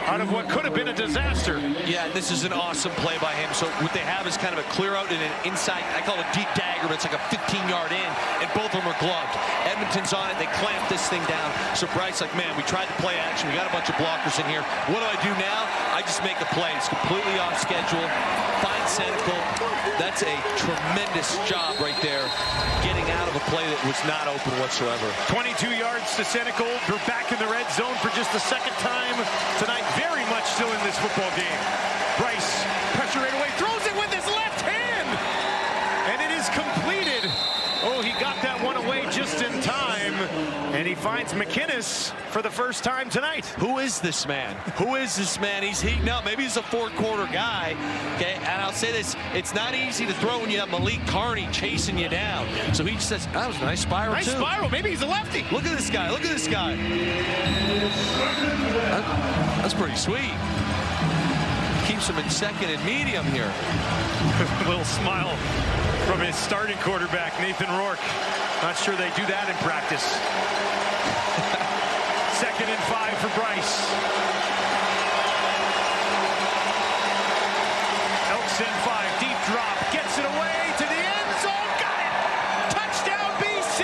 out of what could have been a disaster. Yeah, this is an awesome play by him. So what they have is kind of a clear out and an inside, I call it deep dagger, but it's like a 15-yard in, and both of them are gloved. Edmonton's on it, they clamp this thing down. So Bryce like, man, we tried to play action, we got a bunch of blockers in here. What do I do now? I just make a play. It's completely off schedule. Find Senecal. That's a tremendous job right there, getting out of a play that was not open whatsoever. 22 yards to Senecal. We're back in the red zone for just the 2nd time tonight. Very much still in this football game. Bryce, pressure right away, throws it with his left hand. And it is completed. Oh, he got that one away just in time. And he finds McKinnis for the first time tonight. Who is this man? Who is this man? He's heating up. Maybe he's a 4th quarter guy. Okay, and I'll say this, it's not easy to throw when you have Malik Carney chasing you down. So he just says, that was a nice spiral, nice too. spiral. Maybe he's a lefty. Look at this guy. Look at this guy. That's pretty sweet. Keeps him in second and medium here. A little smile from his starting quarterback, Nathan Rourke. Not sure they do that in practice. 2nd and 5 for Bryce. Elks in 5, deep drop, gets it away to the end zone, got it! Touchdown BC!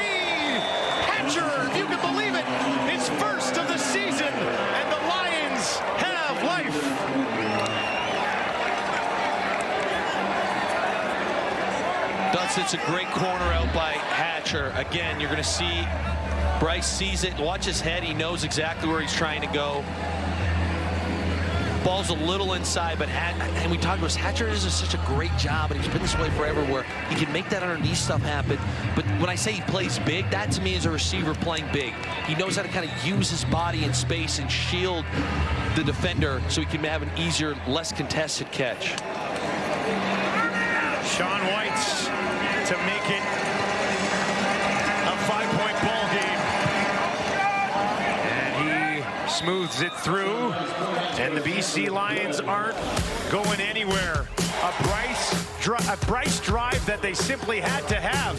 Hatcher, if you can believe it, his first of the season, and the Lions have life. It's a great corner out by Hatcher. Again, you're going to see Bryce sees it. Watch his head. He knows exactly where he's trying to go. Ball's a little inside, but and we talked about Hatcher does such a great job, and he's been this way forever, where he can make that underneath stuff happen. But when I say he plays big, that to me is a receiver playing big. He knows how to kind of use his body in space and shield the defender so he can have an easier, less contested catch. Sean White's to make it a 5-point ball game. And he smooths it through. And the BC Lions aren't going anywhere. A Bryce drive that they simply had to have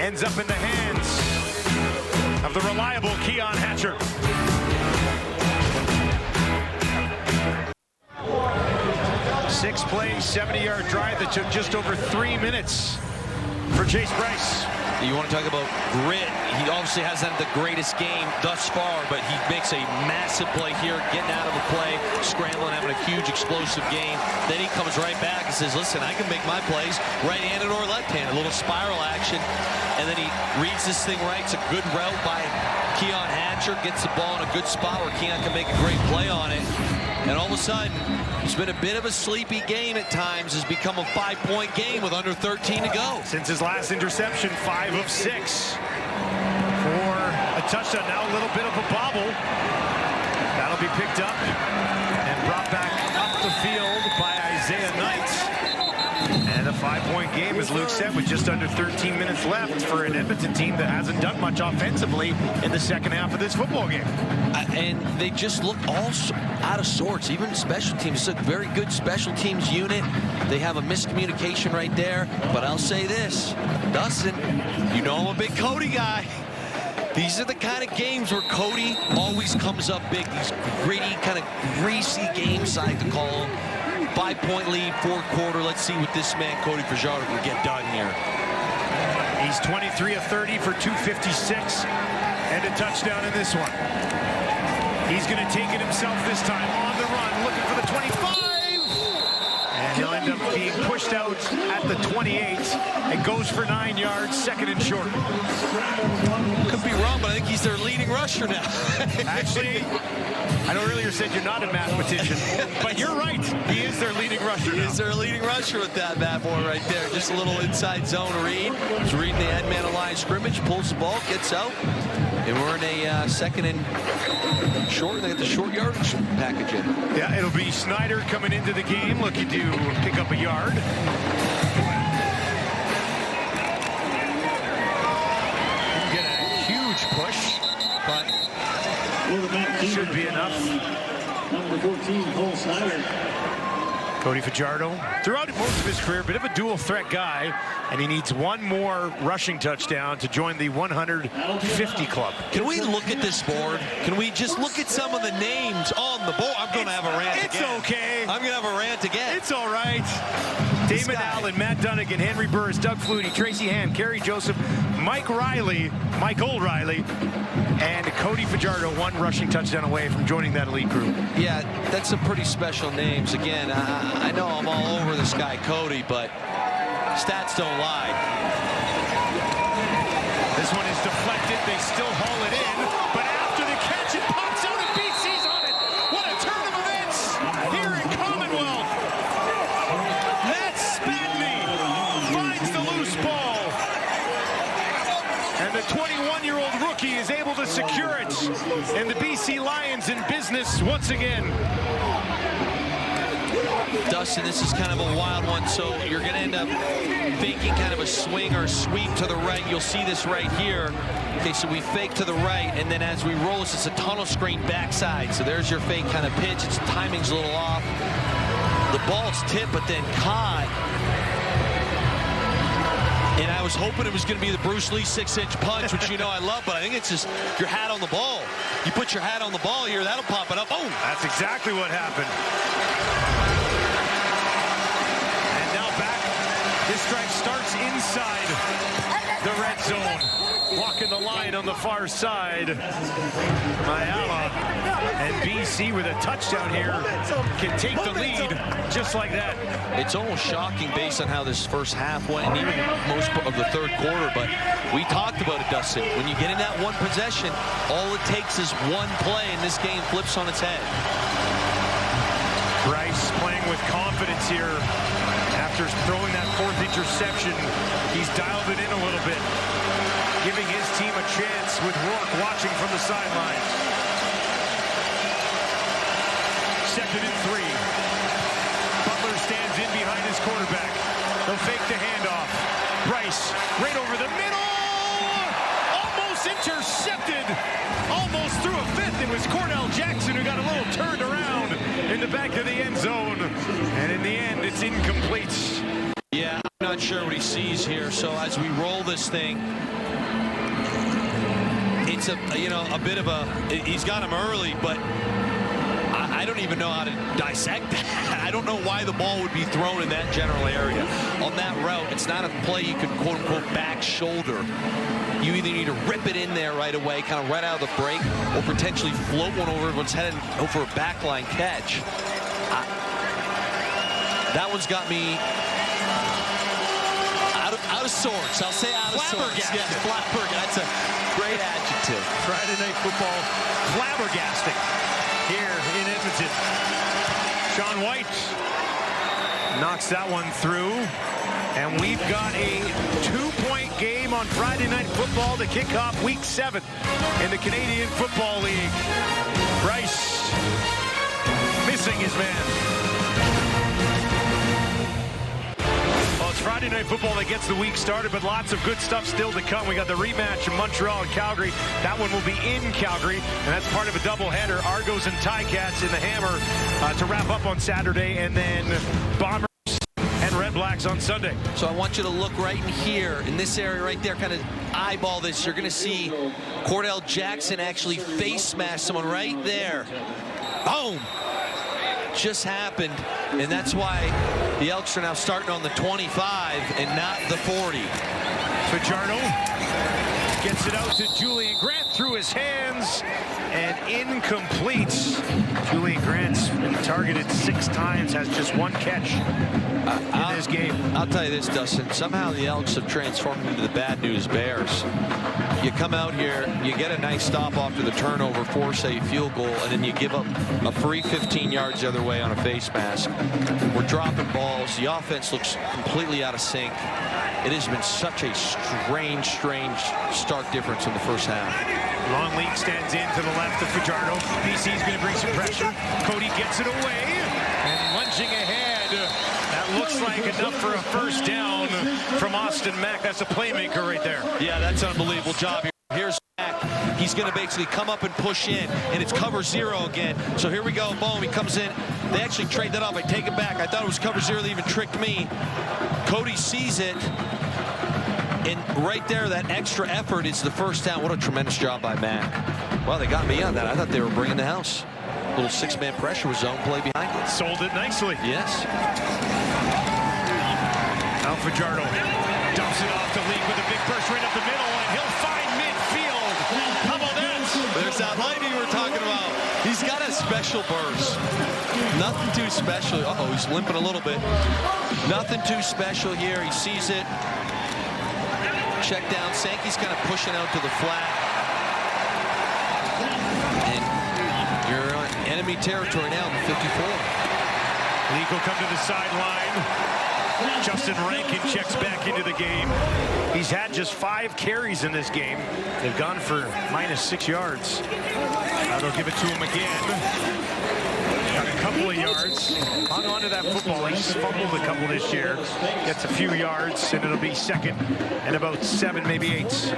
ends up in the hands of the reliable Keon Hatcher. 6-play, 70-yard drive that took just over 3 minutes for Chase Bryce. You want to talk about grit. He obviously hasn't had the greatest game thus far, but he makes a massive play here, getting out of a play, scrambling, having a huge explosive game. Then he comes right back and says, listen, I can make my plays right-handed or left-handed. A little spiral action. And then he reads this thing right. It's a good route by Keon Hatcher. Gets the ball in a good spot where Keon can make a great play on it. And all of a sudden, it's been a bit of a sleepy game at times. Has become a 5-point game with under 13 to go. Since his last interception, 5 of 6 for a touchdown. Now a little bit of a bobble. That'll be picked up and brought back up the field by Isaiah Knight. And a 5-point game, as Luke said, with just under 13 minutes left for an Edmonton team that hasn't done much offensively in the second half of this football game. And they just look all out of sorts, even special teams. It's a very good special teams unit. They have a miscommunication right there. But I'll say this, Dustin, you know I'm a big Cody guy. These are the kind of games where Cody always comes up big. These gritty, kind of greasy games, I like to call them. 5-point lead, fourth quarter. Let's see what this man, Cody Fajardo, can get done here. He's 23 of 30 for 256 and a touchdown in this one. He's going to take it himself this time on the run, looking for the 25. And he'll end up being pushed out at the 28. It goes for 9 yards, second and short. Could be wrong, but I think he's their leading rusher now. Actually, I know earlier said you're not a mathematician, but you're right. He is their leading rusher. He is their leading rusher with that bad boy right there. Just a little inside zone read. He's reading the end man of line scrimmage, pulls the ball, gets out. And we're in a second and short. They got the short yardage package in. Yeah, it'll be Snyder coming into the game, looking to pick up a yard. Get a huge push, but should be enough. Number 14, Cole Snyder. Cody Fajardo, throughout most of his career, bit of a dual threat guy, and he needs one more rushing touchdown to join the 150 club. Can we look at this board? Can we just look at some of the names on the board? I'm going to have a rant again. It's okay. I'm going to have a rant again. It's all right. Damon Allen, Matt Dunnigan, Henry Burris, Doug Flutie, Tracy Hand, Kerry Joseph, Mike Old Riley, and Cody Fajardo, one rushing touchdown away from joining that elite group. Yeah, that's some pretty special names. Again, I know I'm all over this guy, Cody, but stats don't lie. This one is deflected. They still haul it in, but after the catch, it pops out and BC's on it. What a turn of events here in Commonwealth. Matt Spadney finds the loose ball. And the 21-year-old rookie is able to secure it. And the BC Lions in business once again. Dustin, this is kind of a wild one, so you're going to end up faking kind of a swing or sweep to the right. You'll see this right here. Okay, so we fake to the right, and then as we roll this, it's a tunnel screen backside. So there's your fake kind of pitch. Its timing's a little off. The ball's tipped, but then caught. And I was hoping it was going to be the Bruce Lee 6-inch punch, which you know I love, but I think it's just your hat on the ball. You put your hat on the ball here, that'll pop it up. Oh! That's exactly what happened. And now back. This drive starts inside the red zone. Walking the line on the far side. Ayala and BC with a touchdown here can take the lead just like that. It's almost shocking based on how this first half went and even most of the third quarter, but we talked about it, Dustin. When you get in that one possession, all it takes is one play and this game flips on its head. Bryce playing with confidence here. After throwing that 4th interception, he's dialed it in a little bit, giving his team a chance with Rourke watching from the sidelines. 2nd and 3. Butler stands in behind his quarterback. They'll fake the handoff. Bryce right over the middle. Almost intercepted. Almost threw a 5th. It was Cordell Jackson who got a little turned around in the back of the end zone. And in the end, it's incomplete. Yeah, I'm not sure what he sees here. So as we roll this thing, it's a bit of a, he's got him early, but I don't even know how to dissect that. I don't know why the ball would be thrown in that general area. On that route, it's not a play you could quote-unquote back shoulder. You either need to rip it in there right away, kind of right out of the break, or potentially float one over everyone's head and go for a backline catch. That one's got me out of sorts. I'll say out of sorts. Yes, flabbergasted. That's a great adjective. Friday Night Football, flabbergasting here in Edmonton. Sean White knocks that one through. And we've got a 2-point game on Friday Night Football to kick off Week 7 in the Canadian Football League. Bryce missing his man. Well, it's Friday Night Football that gets the week started, but lots of good stuff still to come. We got the rematch in Montreal and Calgary. That one will be in Calgary, and that's part of a doubleheader. Argos and Ticats in the Hammer to wrap up on Saturday, and then Bombers and Red Blacks on Sunday. So I want you to look right in here, in this area right there, kind of eyeball this. You're going to see Cordell Jackson actually face smash someone right there. Boom! Just happened, and that's why the Elks are now starting on the 25 and not the 40. Fajardo gets it out to Julian Grant through his hands, and incomplete. Julian Grant's been targeted 6 times, has just 1 catch in this game. I'll tell you this, Dustin. Somehow the Elks have transformed into the bad news Bears. You come out here, you get a nice stop after the turnover, force a field goal, and then you give up a free 15 yards the other way on a face mask. We're dropping balls. The offense looks completely out of sync. It has been such a strange, stark difference in the first half. Long lead stands in to the left of Fajardo. BC's going to bring some pressure. Cody gets it away and lunging ahead. That looks like enough for a first down from Austin Mack. That's a playmaker right there. Yeah, that's an unbelievable job here. Here's Mack. He's going to basically come up and push in, and it's cover 0 again. So here we go. Boom, he comes in. They actually trade that off. I take it back. I thought it was cover 0. They even tricked me. Cody sees it. And right there, that extra effort is the first down. What a tremendous job by Mack. Well, they got me on that. I thought they were bringing the house. A little 6-man pressure with zone play behind it. Sold it nicely. Yes. Now Fajardo dumps it off to League with a big burst right up the middle, and he'll find midfield. How about that? There's that lightning we're talking about. He's got a special burst. Nothing too special. Uh-oh, he's limping a little bit. Nothing too special here. He sees it. Check down. Sankey's kind of pushing out to the flat. And you're on enemy territory now in the 54. League will come to the sideline. Justin Rankin checks back into the game. He's had just 5 carries in this game. They've gone for -6 yards. Now they'll give it to him again. Got a couple of yards. Hung on to that football. He's fumbled a couple this year. Gets a few yards, and it'll be 2nd and about 7, maybe 8. It's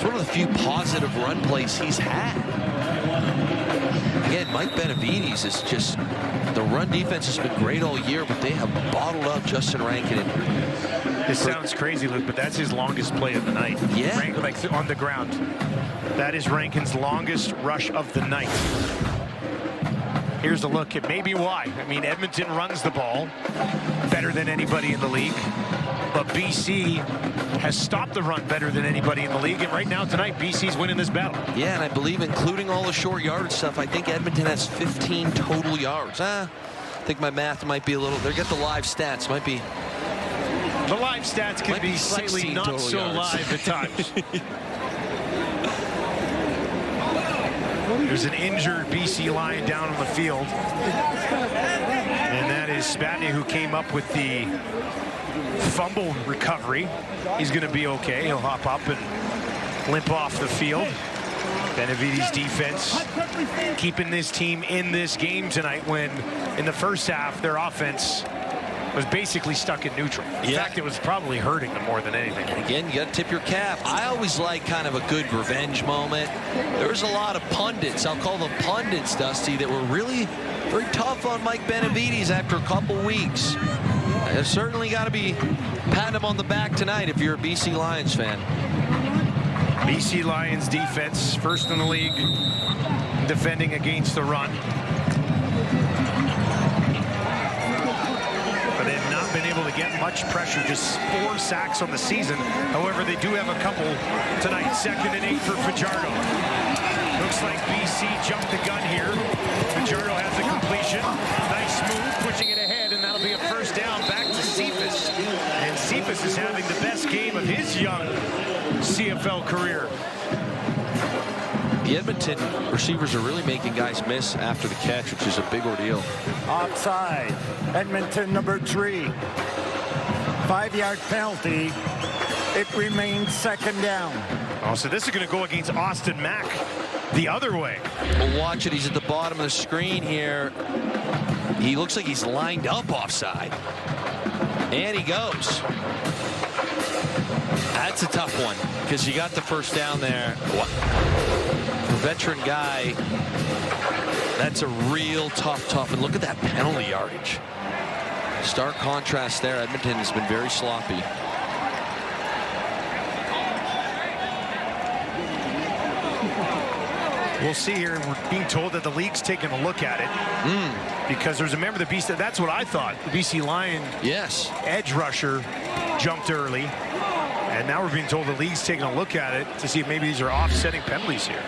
one of the few positive run plays he's had. Again, Mike Benavides is just, the run defense has been great all year, but they have bottled up Justin Rankin. This sounds crazy, Luke, but that's his longest play of the night. Yeah. Rankin, like on the ground. That is Rankin's longest rush of the night. Here's the look at maybe why. I mean, Edmonton runs the ball better than anybody in the league, but BC has stopped the run better than anybody in the league, and right now tonight BC's winning this battle. Yeah, and I believe including all the short yardage stuff, I think Edmonton has 15 total yards. I think my math might be a little, they get the live stats, might be. The live stats can be slightly not so yards. live at times. There's an injured BC Lion down on the field. And that is Spatney, who came up with the fumble recovery. He's going to be okay. He'll hop up and limp off the field. Benavides' defense keeping this team in this game tonight when in the first half their offense was basically stuck in neutral. In fact, it was probably hurting them more than anything. And again, you got to tip your cap. I always like kind of a good revenge moment. There was a lot of pundits, I'll call them pundits, Dusty, that were really very tough on Mike Benavides after a couple weeks. You certainly got to be patting him on the back tonight if you're a BC Lions fan. BC Lions defense, first in the league, defending against the run. But they have not been able to get much pressure, just 4 sacks on the season. However, they do have a couple tonight. 2nd and 8 for Fajardo. Looks like BC jumped the gun here. Fajardo has a completion. Nice move, pushing it ahead, and that'll be a first down back to Cephas. And Cephas is having the best game of his young CFL career. The Edmonton receivers are really making guys miss after the catch, which is a big ordeal. Offside. Edmonton number 3. 5-yard penalty. It remains 2nd down. Oh, so this is going to go against Austin Mack the other way. Well, watch it. He's at the bottom of the screen here. He looks like he's lined up offside. And he goes. That's a tough one because you got the first down there. For a veteran guy, that's a real tough. And look at that penalty yardage. Stark contrast there. Edmonton has been very sloppy. We'll see here. We're being told that the league's taking a look at it. Because there's a member of the BC. That's what I thought. The BC Lion edge rusher jumped early. And now we're being told the league's taking a look at it to see if maybe these are offsetting penalties here.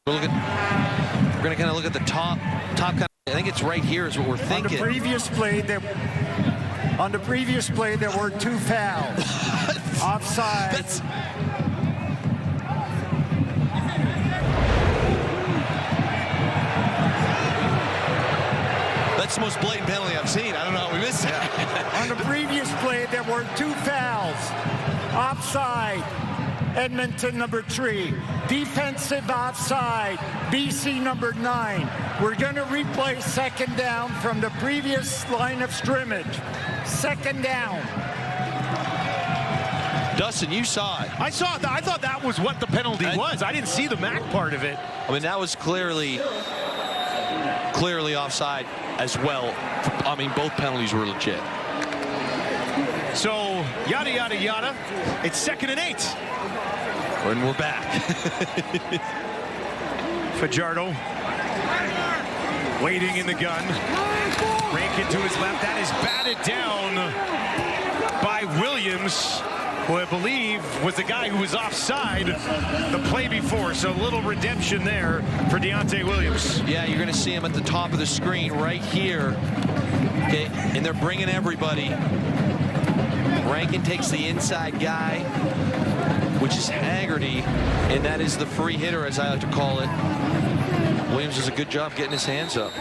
We're going to kind of look at the top kind of, I think it's right here is what we're thinking. On the previous play, there were 2 fouls. Offside. That's the most blatant penalty I've seen. I don't know how we missed it. On the previous play, there were 2 fouls. Offside. Edmonton number 3. Defensive offside. BC number 9. We're going to replay 2nd down from the previous line of scrimmage. 2nd down. Dustin, you saw it. I saw it. I thought that was what the penalty was. I didn't see the Mac part of it. I mean, that was clearly offside as well. I mean, both penalties were legit. So, yada, yada, yada. It's 2nd and 8. And we're back. Fajardo waiting in the gun. Rankin to his left. That is batted down by Williams, who I believe was the guy who was offside the play before. So a little redemption there for Deontay Williams. Yeah, you're going to see him at the top of the screen right here. Okay, and they're bringing everybody. Rankin takes the inside guy, which is Haggerty, and that is the free hitter, as I like to call it. Williams does a good job getting his hands up.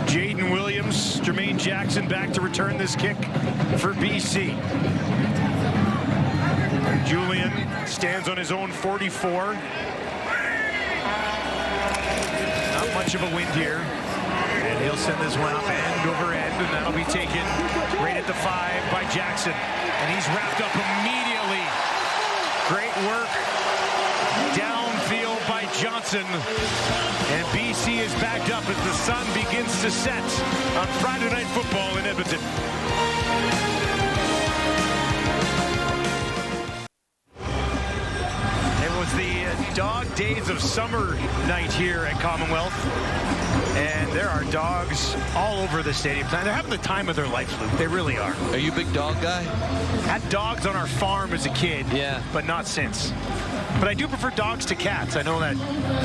Jaden Williams, Jermaine Jackson back to return this kick for BC. Julian stands on his own 44. Not much of a wind here. And he'll send this one up end over end, and that'll be taken right at the 5 by Jackson. And he's wrapped up immediately. Great work downfield by Johnson. And BC is backed up as the sun begins to set on Friday Night Football in Edmonton. It was the dog days of summer night here at Commonwealth. And there are dogs all over the stadium. They're having the time of their life, Luke. They really are. Are you a big dog guy? Had dogs on our farm as a kid, but not since. But I do prefer dogs to cats. I know that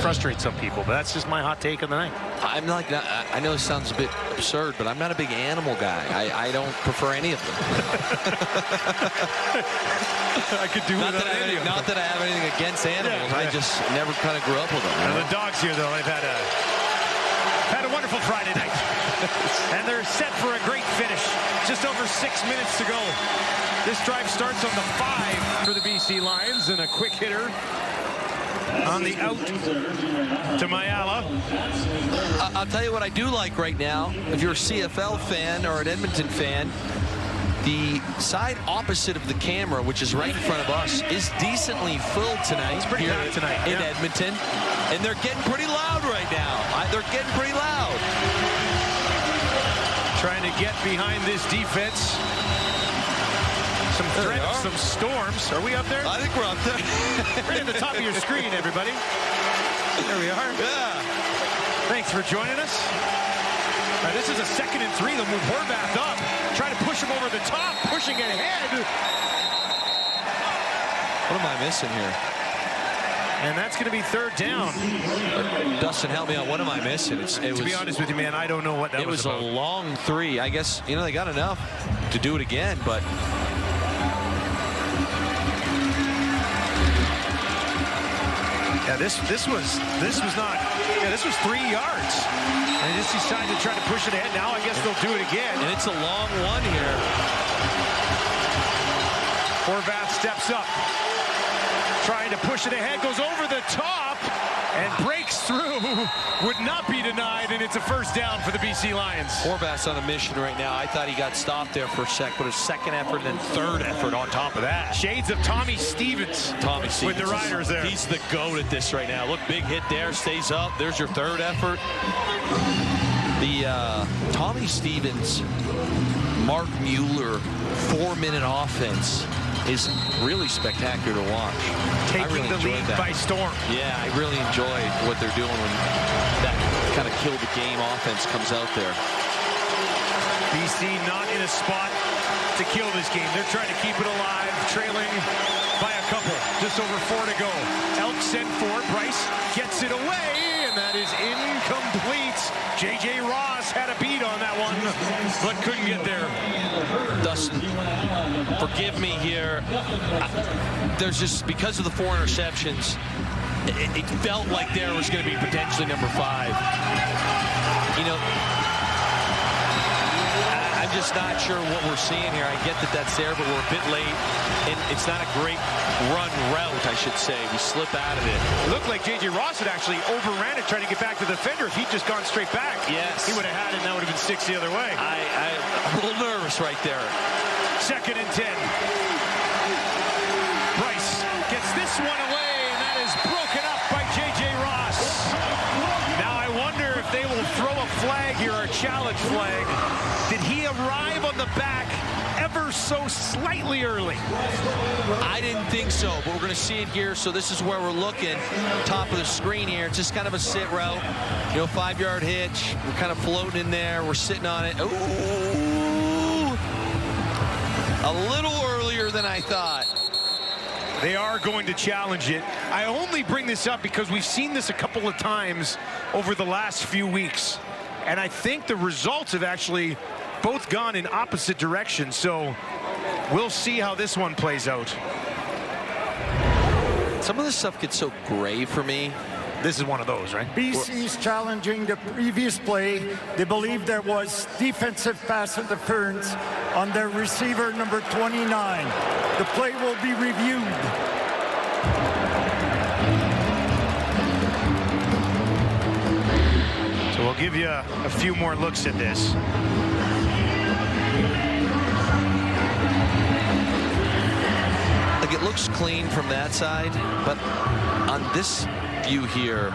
frustrates some people, but that's just my hot take of the night. I'm like that. I know it sounds a bit absurd, but I'm not a big animal guy. I don't prefer any of them. I could do not that I have anything against animals. Yeah. I just never kind of grew up with them. And the dogs here, though, they've had a wonderful Friday night. And they're set for a great finish. Just over 6 minutes to go. This drive starts on the 5 for the BC Lions, and a quick hitter on the out to Mayala. I'll tell you what I do like right now. If you're a CFL fan or an Edmonton fan, the side opposite of the camera, which is right in front of us, is decently filled tonight. It's pretty here bad tonight in Edmonton. And they're getting pretty loud right now. They're getting pretty loud. Trying to get behind this defense. Some threats, some storms. Are we up there? I think we're up there. Right at the top of your screen, everybody. There we are. Yeah. Thanks for joining us. This is a 2nd and 3. They'll move Horvath up. Trying to push him over the top. Pushing it ahead. What am I missing here? And that's going to be 3rd down. Dustin, help me out. What am I missing? To be honest with you, man, I don't know what that was about. It was a long 3. I guess, they got enough to do it again, but... Yeah, this was not. Yeah, this was 3 yards. And they just decided to try to push it ahead. Now I guess they'll do it again. And it's a long one here. Horvath steps up, trying to push it ahead, goes over the top and breaks through. Would not be denied, and it's a 1st down for the BC Lions. Horvath's on a mission right now. I thought he got stopped there for a sec, but a 2nd effort and then 3rd effort on top of that. Shades of Tommy Stevens. With the Riders there. He's the GOAT at this right now. Look, big hit there, stays up. There's your 3rd effort. The Tommy Stevens, Mark Mueller 4-minute offense is really spectacular to watch. Taking the lead by storm. Yeah, I really enjoyed what they're doing when that kind of kill the game offense comes out there. BC not in a spot to kill this game. They're trying to keep it alive, trailing by a couple. Just over 4 to go. Elks send forward. Bryce gets it away, and that is incomplete. J.J. Ross had a beat on that one, but couldn't get there. Dustin, forgive me here. There's just, because of the 4 interceptions, it felt like there was going to be potentially number 5. I'm just not sure what we're seeing here. I get that that's there, but we're a bit late, and it's not a great run route, I should say. We slip out of it. It looked like J.J. Ross had actually overran it, trying to get back to the defender. If he'd just gone straight back, yes, he would have had it, and that would have been 6 the other way. I'm a little nervous right there. 2nd and 10. Bryce gets this one away, and that is broken up by J.J. Ross. Now I wonder if they will throw a flag here, a challenge flag. Did he arrive on the back ever so slightly early? I didn't think so, but we're going to see it here. So this is where we're looking. Top of the screen here. It's just kind of a sit route. 5-yard hitch. We're kind of floating in there. We're sitting on it. Ooh. A little earlier than I thought. They are going to challenge it. I only bring this up because we've seen this a couple of times over the last few weeks. And I think the results have actually both gone in opposite directions. So we'll see how this one plays out. Some of this stuff gets so gray for me. This is one of those, right? BC's challenging the previous play. They believe there was defensive pass interference on their receiver number 29. The play will be reviewed. So we'll give you a few more looks at this. Like, it looks clean from that side, but on this view here,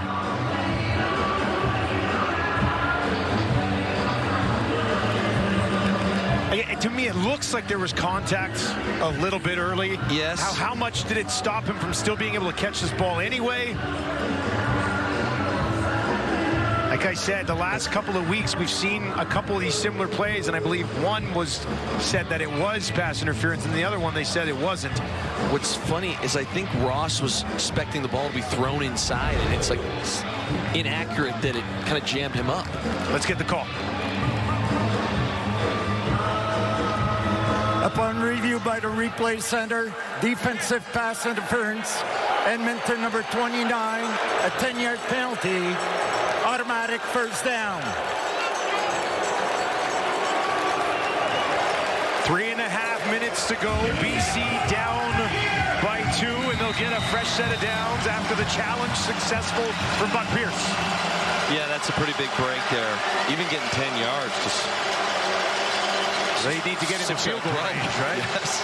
to me, it looks like there was contact a little bit early. Yes. How much did it stop him from still being able to catch this ball anyway? Like I said, the last couple of weeks, we've seen a couple of these similar plays, and I believe one was said that it was pass interference, and the other one they said it wasn't. What's funny is I think Ross was expecting the ball to be thrown inside, and it's like inaccurate that it kind of jammed him up. Let's get the call. Upon review by the replay center, defensive pass interference, Edmonton number 29, a 10-yard penalty, automatic first down. 3.5 minutes to go. BC down by 2, and they'll get a fresh set of downs after the challenge successful for Buck Pierce. Yeah, that's a pretty big break there. Even getting 10 yards. They need to get into field goal range, right? Yes.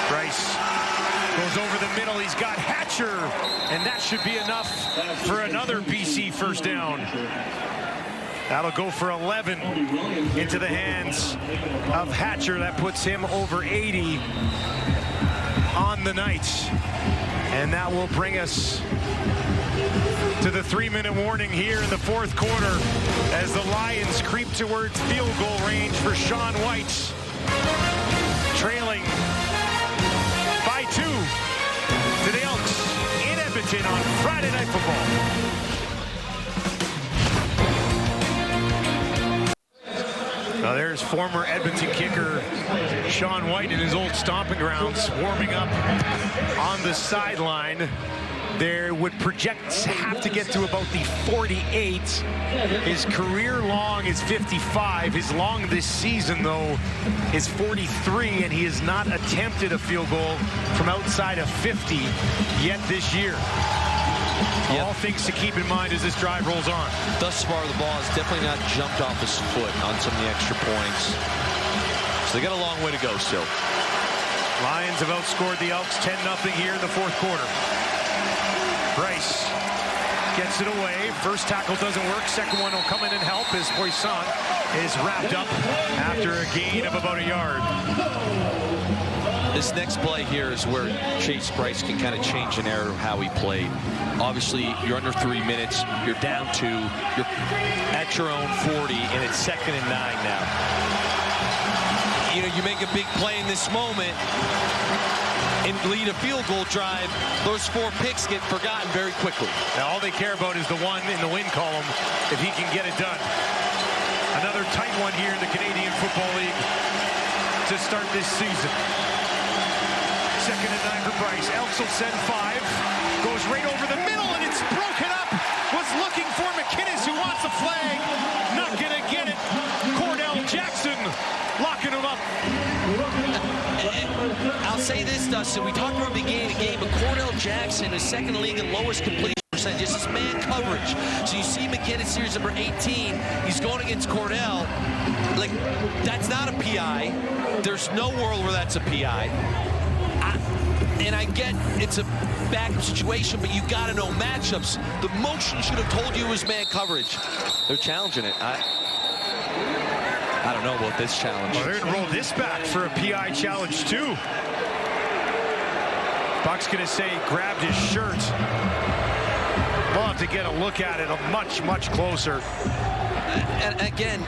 Bryce goes over the middle. He's got Hatcher, and that should be enough for another BC first down. That'll go for 11 into the hands of Hatcher. That puts him over 80 on the night. And that will bring us to the 3-minute warning here in the fourth quarter as the Lions creep towards field goal range for Sean White. Trailing by 2 to the Elks in Edmonton on Friday Night Football. Now there's former Edmonton kicker Sean White in his old stomping grounds, warming up on the sideline. There would projects have to get to about the 48. His career long is 55. His long this season, though, is 43, and he has not attempted a field goal from outside of 50 yet this year. Yep. All things to keep in mind as this drive rolls on. Thus far, the ball has definitely not jumped off his foot on some of the extra points. So they got a long way to go still. Lions have outscored the Elks 10-0 here in the fourth quarter. Bryce gets it away. First tackle doesn't work. Second one will come in and help as Poisson is wrapped up after a gain of about a yard. This next play here is where Chase Bryce can kind of change an era of how he played. Obviously, you're under 3 minutes. You're down 2. You're at your own 40, and it's 2nd and 9 now. You know, you make a big play in this moment and lead a field goal drive. Those 4 picks get forgotten very quickly. Now, all they care about is the one in the win column if he can get it done. Another tight one here in the Canadian Football League to start this season. 2nd and 9 for Bryce. Elks will send 5. Goes right over the middle, and it's broken up. Was looking for McInnes, who wants a flag. Not going to get it. Cordell Jackson locking him up. I'll say this, Dustin. We talked about the beginning of the game, but Cordell Jackson is second league and lowest completion percentage. This is man coverage. So you see McInnes, series number 18. He's going against Cordell. Like, that's not a PI. There's no world where that's a PI. And I get it's a backup situation, but you got to know matchups. The motion should have told you it was man coverage. They're challenging it. I don't know about this challenge. Well, they're going to roll this back for a PI challenge, too. Buck's going to say grabbed his shirt. We'll have to get a look at it much closer. And again,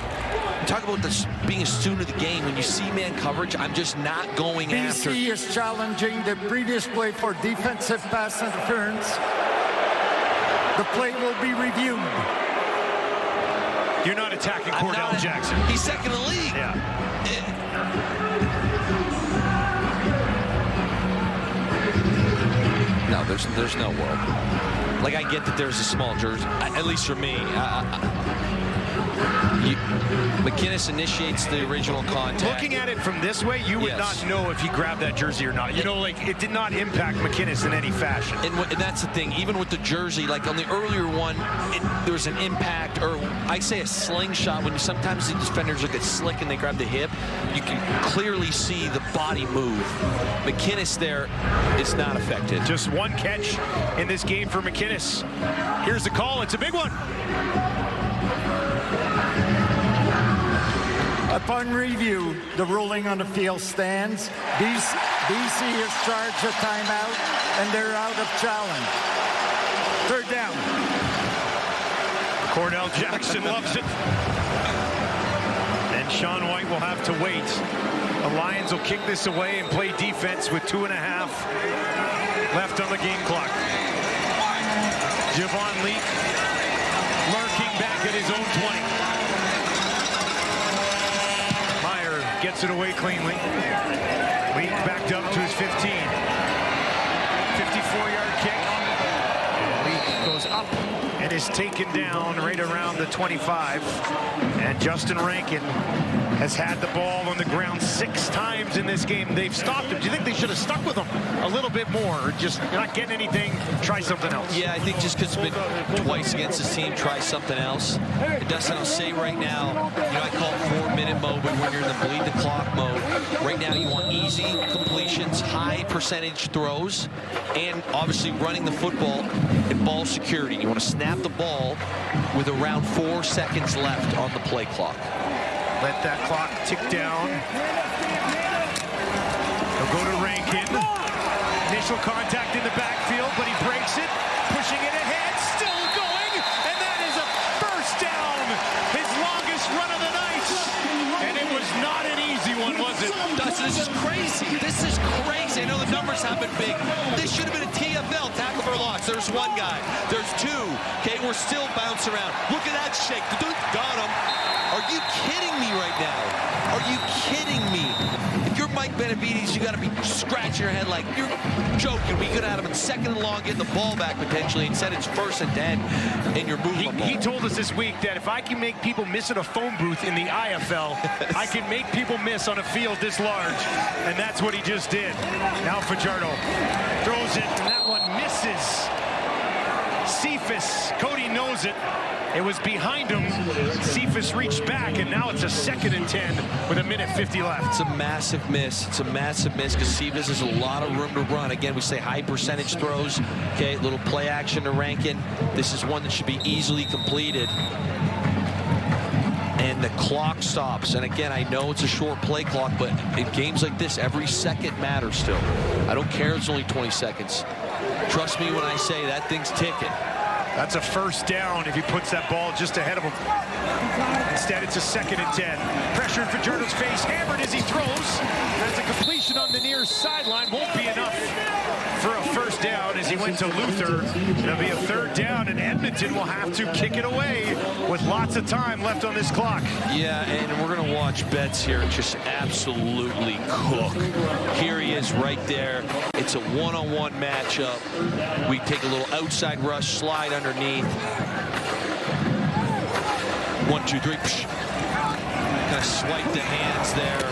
talk about this being a student of the game. When you see man coverage, I'm just not going after. BC is challenging the previous play for defensive pass interference. The play will be reviewed. You're not attacking Cordell Jackson. He's second in the league. Yeah. No, there's no world. Like, I get that there's a small jersey, at least for me. McInnes initiates the original contact. Looking at it from this way, you would not know if he grabbed that jersey or not. You know, like, it did not impact McInnes in any fashion. And that's the thing. Even with the jersey, like on the earlier one, there was an impact, or I say a slingshot, when sometimes the defenders look at slick and they grab the hip, you can clearly see the body move. McInnes there is not affected. Just one catch in this game for McInnes. Here's the call. It's a big one. Upon review, the ruling on the field stands. BC has charged a timeout, and they're out of challenge. 3rd down. Cordell Jackson loves it. And Sean White will have to wait. The Lions will kick this away and play defense with 2.5 left on the game clock. Javon Leak lurking back at his own 20. gets it away cleanly. Leak backed up to his 15. 54-yard kick. Leak goes up and is taken down right around the 25. And Justin Rankin has had the ball on the ground 6 times in this game. They've stopped him. Do you think they should have stuck with him a little bit more? Or just you're not getting anything, try something else? Yeah, I think just because it's been twice against this team, try something else. And Dustin, I'll say right now, I call it 4-minute mode, but when you're in the bleed the clock mode, right now you want easy completions, high percentage throws, and obviously running the football and ball security. You want to snap the ball with around 4 seconds left on the play clock. Let that clock tick down. He'll go to Rankin. Initial contact in the backfield, but he breaks it. Pushing it ahead, still going, and that is a first down. His longest run of the night. And it was not an easy one, was it? Dustin, this is crazy. This is crazy. I know the numbers have been big. This should have been a TFL, tackle for loss. There's one guy. There's 2. Okay, we're still bouncing around. Look at that shake. The dude got him. Are you kidding me right now? Are you kidding me? If you're Mike Benavides, you got to be scratching your head like you're joking. We could have had him in 2nd and long, getting the ball back potentially. Instead, it's 1st and 10, and you're moving the ball. He told us this week that if I can make people miss at a phone booth in the IFL, I can make people miss on a field this large, and that's what he just did. Now Fajardo throws it, and that one misses. Cephas, Cody knows it. It was behind him. Cephas reached back, and now it's a 2nd and 10 with 1:50 left. It's a massive miss. It's a massive miss because Cephas has a lot of room to run. Again, we say high percentage throws. Okay, little play action to Rankin. This is one that should be easily completed. And the clock stops. And again, I know it's a short play clock, but in games like this, every second matters still. I don't care it's only 20 seconds. Trust me when I say that thing's ticking. That's a first down if he puts that ball just ahead of him. Instead, it's a 2nd and 10. Pressure in Fajardo's face, hammered as he throws. That's a completion on the near sideline. Won't be enough for a first down as he went to Luther. It'll be a 3rd down, and Edmonton will have to kick it away with lots of time left on this clock. Yeah, and we're going to watch Betts here just absolutely cook. Here he is right there. It's a one-on-one matchup. We take a little outside rush, slide underneath. 1, 2, 3. Kind of swipe the hands there.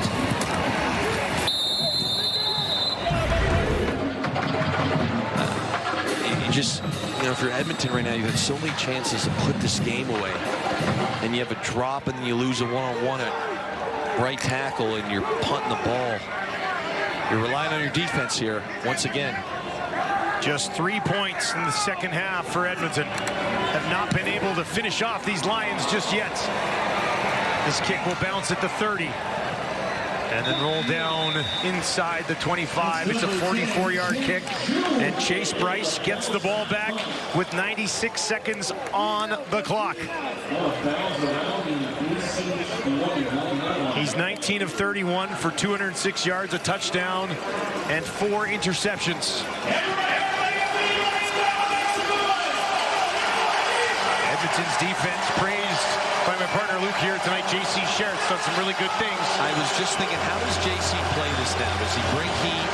Just, if you're Edmonton right now, you have so many chances to put this game away. And you have a drop, and then you lose a one-on-one at right tackle, and you're punting the ball. You're relying on your defense here, once again. Just 3 points in the 2nd half for Edmonton. Have not been able to finish off these Lions just yet. This kick will bounce at the 30. And then roll down inside the 25. It's a 44-yard kick. And Chase Bryce gets the ball back with 96 seconds on the clock. He's 19 of 31 for 206 yards, a touchdown, and 4 interceptions. Edmonton's defense praised by my partner Luke here tonight. J.C. Sherritt's done some really good things. I was just thinking, how does J.C. play this now? Does he bring heat?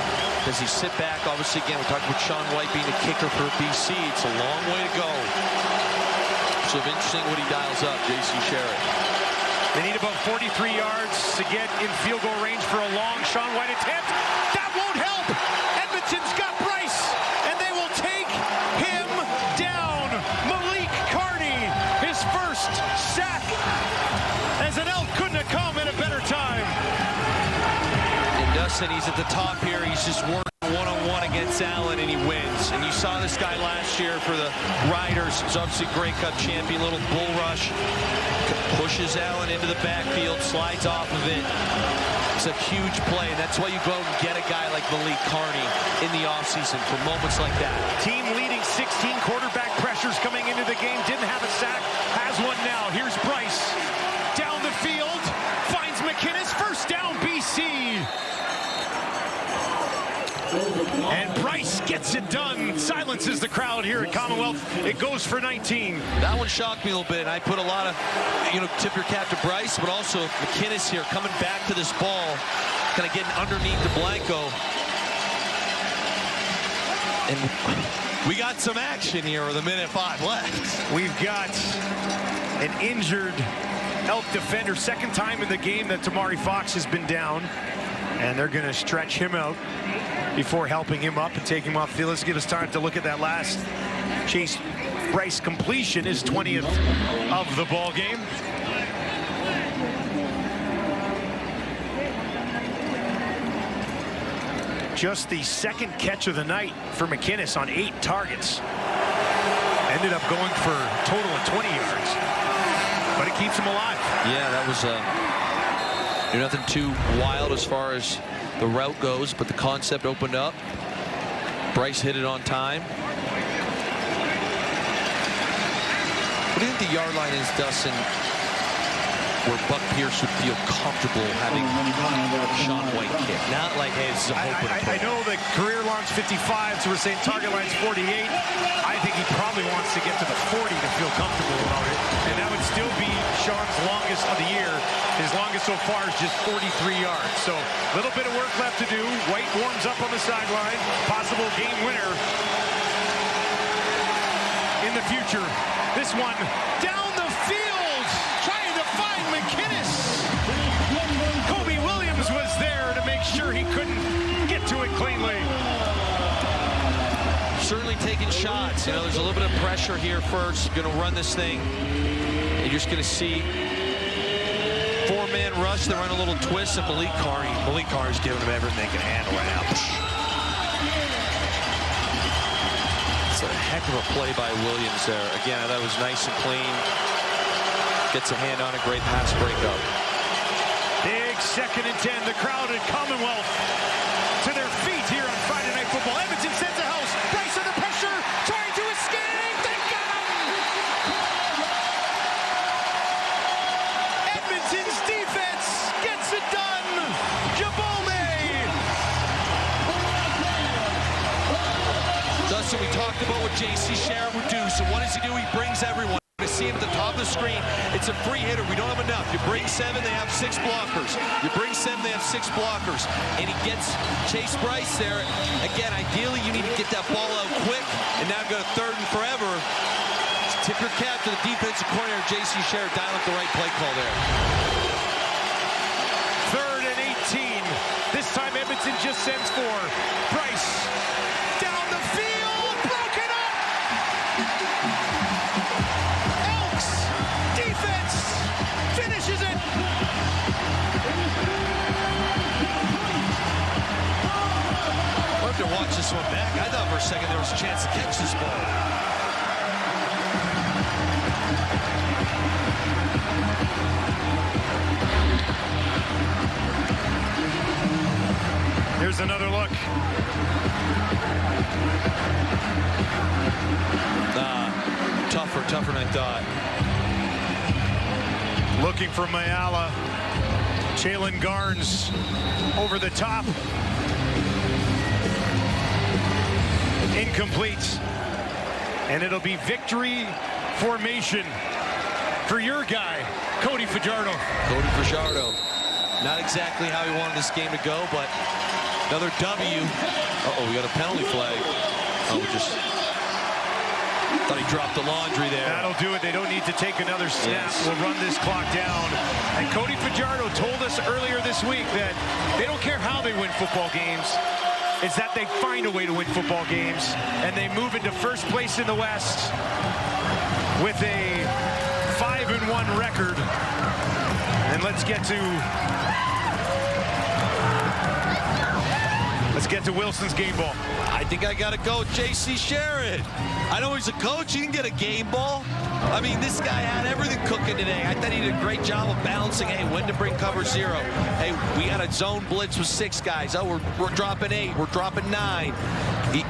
Does he sit back? Obviously, again, we're talking about Sean White being a kicker for BC. It's a long way to go. So interesting what he dials up, J.C. Sherritt. They need about 43 yards to get in field goal range for a long Sean White attempt. That won't help. Edmonton's got Bryce, and they will take him down. Malik Carney, his first sack. As an Elk couldn't have come at a better time. And Dustin, he's at the top here. He's just working one-on-one against Allen, and he wins. And you saw this guy last year for the Riders. He's obviously Grey Cup champion, little bull rush. Pushes Allen into the backfield, slides off of it. It's a huge play, and that's why you go and get a guy like Malik Carney in the offseason for moments like that. Team leading 16 quarterback pressures coming into the game. Didn't have a sack, has one now. Here's Bryce. Down the field, finds McInnes. First down, BC. And Bryce gets it done. Silences the crowd here at Commonwealth. It goes for 19. That one shocked me a little bit. I put a lot of, tip your cap to Bryce, but also McInnes here coming back to this ball, kind of getting underneath the Blanco. And we got some action here with 1:05 left. We've got an injured Elk defender, second time in the game that Tamari Fox has been down. And they're going to stretch him out before helping him up and taking him off the field. Let's give us time to look at that last Chase Bryce completion, his 20th of the ball game. Just the second catch of the night for McInnes on 8 targets. Ended up going for a total of 20 yards. But it keeps him alive. Yeah, that was nothing too wild as far as the route goes, but the concept opened up. Bryce hit it on time. What do you think the yard line is, Dustin, where Buck Pierce would feel comfortable having Sean White kick? Not like, hey, this is a hope and a prayer. I know the career line's 55, so we're saying target line's 48. I think he probably wants to get to the 40 to feel comfortable about it. And that would still be Sean's longest of the year. His longest so far is just 43 yards. So a little bit of work left to do. White warms up on the sideline. Possible game winner in the future. This one down the field, trying to find McInnes. Kobe Williams was there to make sure he couldn't get to it cleanly. Certainly taking shots. There's a little bit of pressure here first. Going to run this thing. And you're just going to see 4-man rush. They run a little twist, and Malik Carr's giving him everything they can handle right now. It's a heck of a play by Williams there. Again, that was nice and clean. Gets a hand on a great pass breakup. Big 2nd and 10. The crowd at Commonwealth to their feet here on Friday Night Football. Edmonton sends a house. Bryce under pressure, trying to escape. They got him! Edmonton's defense gets it done. Jabome. Dustin, we talked about what J.C. Sherritt would do. So what does he do? He brings everyone. To see him at the top of the screen, it's a free hitter. We don't have enough. You bring 7, they have 6 blockers. You bring 7, they have 6 blockers. And he gets Chase Bryce there. Again, ideally, you need to get that ball out quick. And now go to 3rd and forever. Tip your cap to the defensive coordinator, J.C. Sherritt, dialing up the right play call there. 3rd and 18. This time Edmonton just sends 4. Bryce down the field, broken up. Elks defense finishes it. I'll have to watch this one back. I thought for a second there was a chance to catch this ball. Here's another look. Tougher than I thought. Looking for Mayala. Jalen Garnes over the top. Incomplete. And it'll be victory formation for your guy, Cody Fajardo. Cody Fajardo. Not exactly how he wanted this game to go, but another W. Uh-oh, we got a penalty flag. Oh, we just thought he dropped the laundry there. That'll do it. They don't need to take another snap. Yes. We'll run this clock down. And Cody Fajardo told us earlier this week that they don't care how they win football games. It's that they find a way to win football games. And they move into first place in the West with a 5-1 record. And let's get to Wilson's game ball. I think I got to go with J.C. Sherritt. I know he's a coach. He can get a game ball. I mean, this guy had everything cooking today. I thought he did a great job of balancing, hey, when to bring cover 0. Hey, we got a zone blitz with 6 guys. Oh, we're dropping 8. We're dropping 9.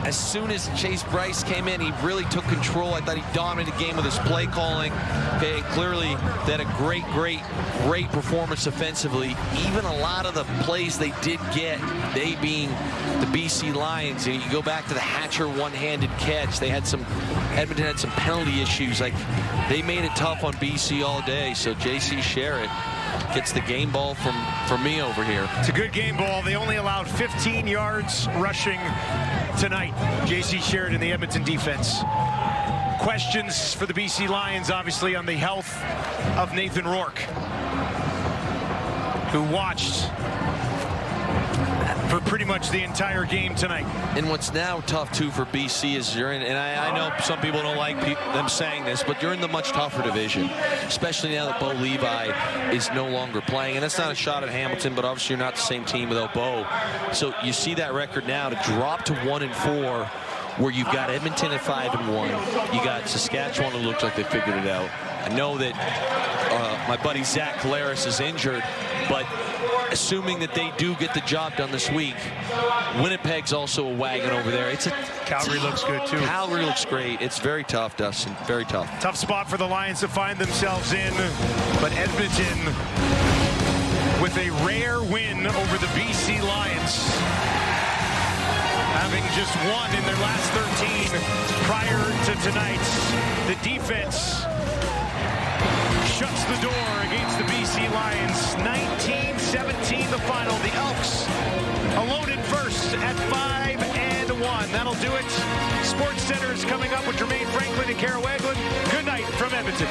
As soon as Chase Bryce came in, he really took control. I thought he dominated the game with his play calling. Okay, and clearly, they had a great performance offensively. Even a lot of the plays they did get, they being the BC Lions, and you go back to the Hatcher one-handed catch. Edmonton had some penalty issues. Like, they made it tough on BC all day. So J.C. Sherritt gets the game ball from me over here. It's a good game ball. They only allowed 15 yards rushing tonight. J.C. Sherritt in the Edmonton defense. Questions for the BC Lions, obviously, on the health of Nathan Rourke, who watched for pretty much the entire game tonight. And what's now tough, too, for BC is you're in, and I know some people don't like them saying this, but you're in the much tougher division, especially now that Bo Levi is no longer playing. And that's not a shot at Hamilton, but obviously you're not the same team without Bo. So you see that record now to drop to 1-4, where you've got Edmonton at 5-1. You got Saskatchewan, who looks like they figured it out. I know that my buddy Zach Collaros is injured, but assuming that they do get the job done this week, Winnipeg's also a wagon over there. Calgary looks good, too. Calgary looks great. It's very tough, Dustin. Very tough. Tough spot for the Lions to find themselves in, but Edmonton with a rare win over the BC Lions, having just won in their last 13 prior to tonight. The defense shuts the door against the BC Lions. 19-17 the final. The Elks alone in first at 5-1. That'll do it. Sports Center is coming up with Jermaine Franklin and Kara Wagland. Good night from Edmonton.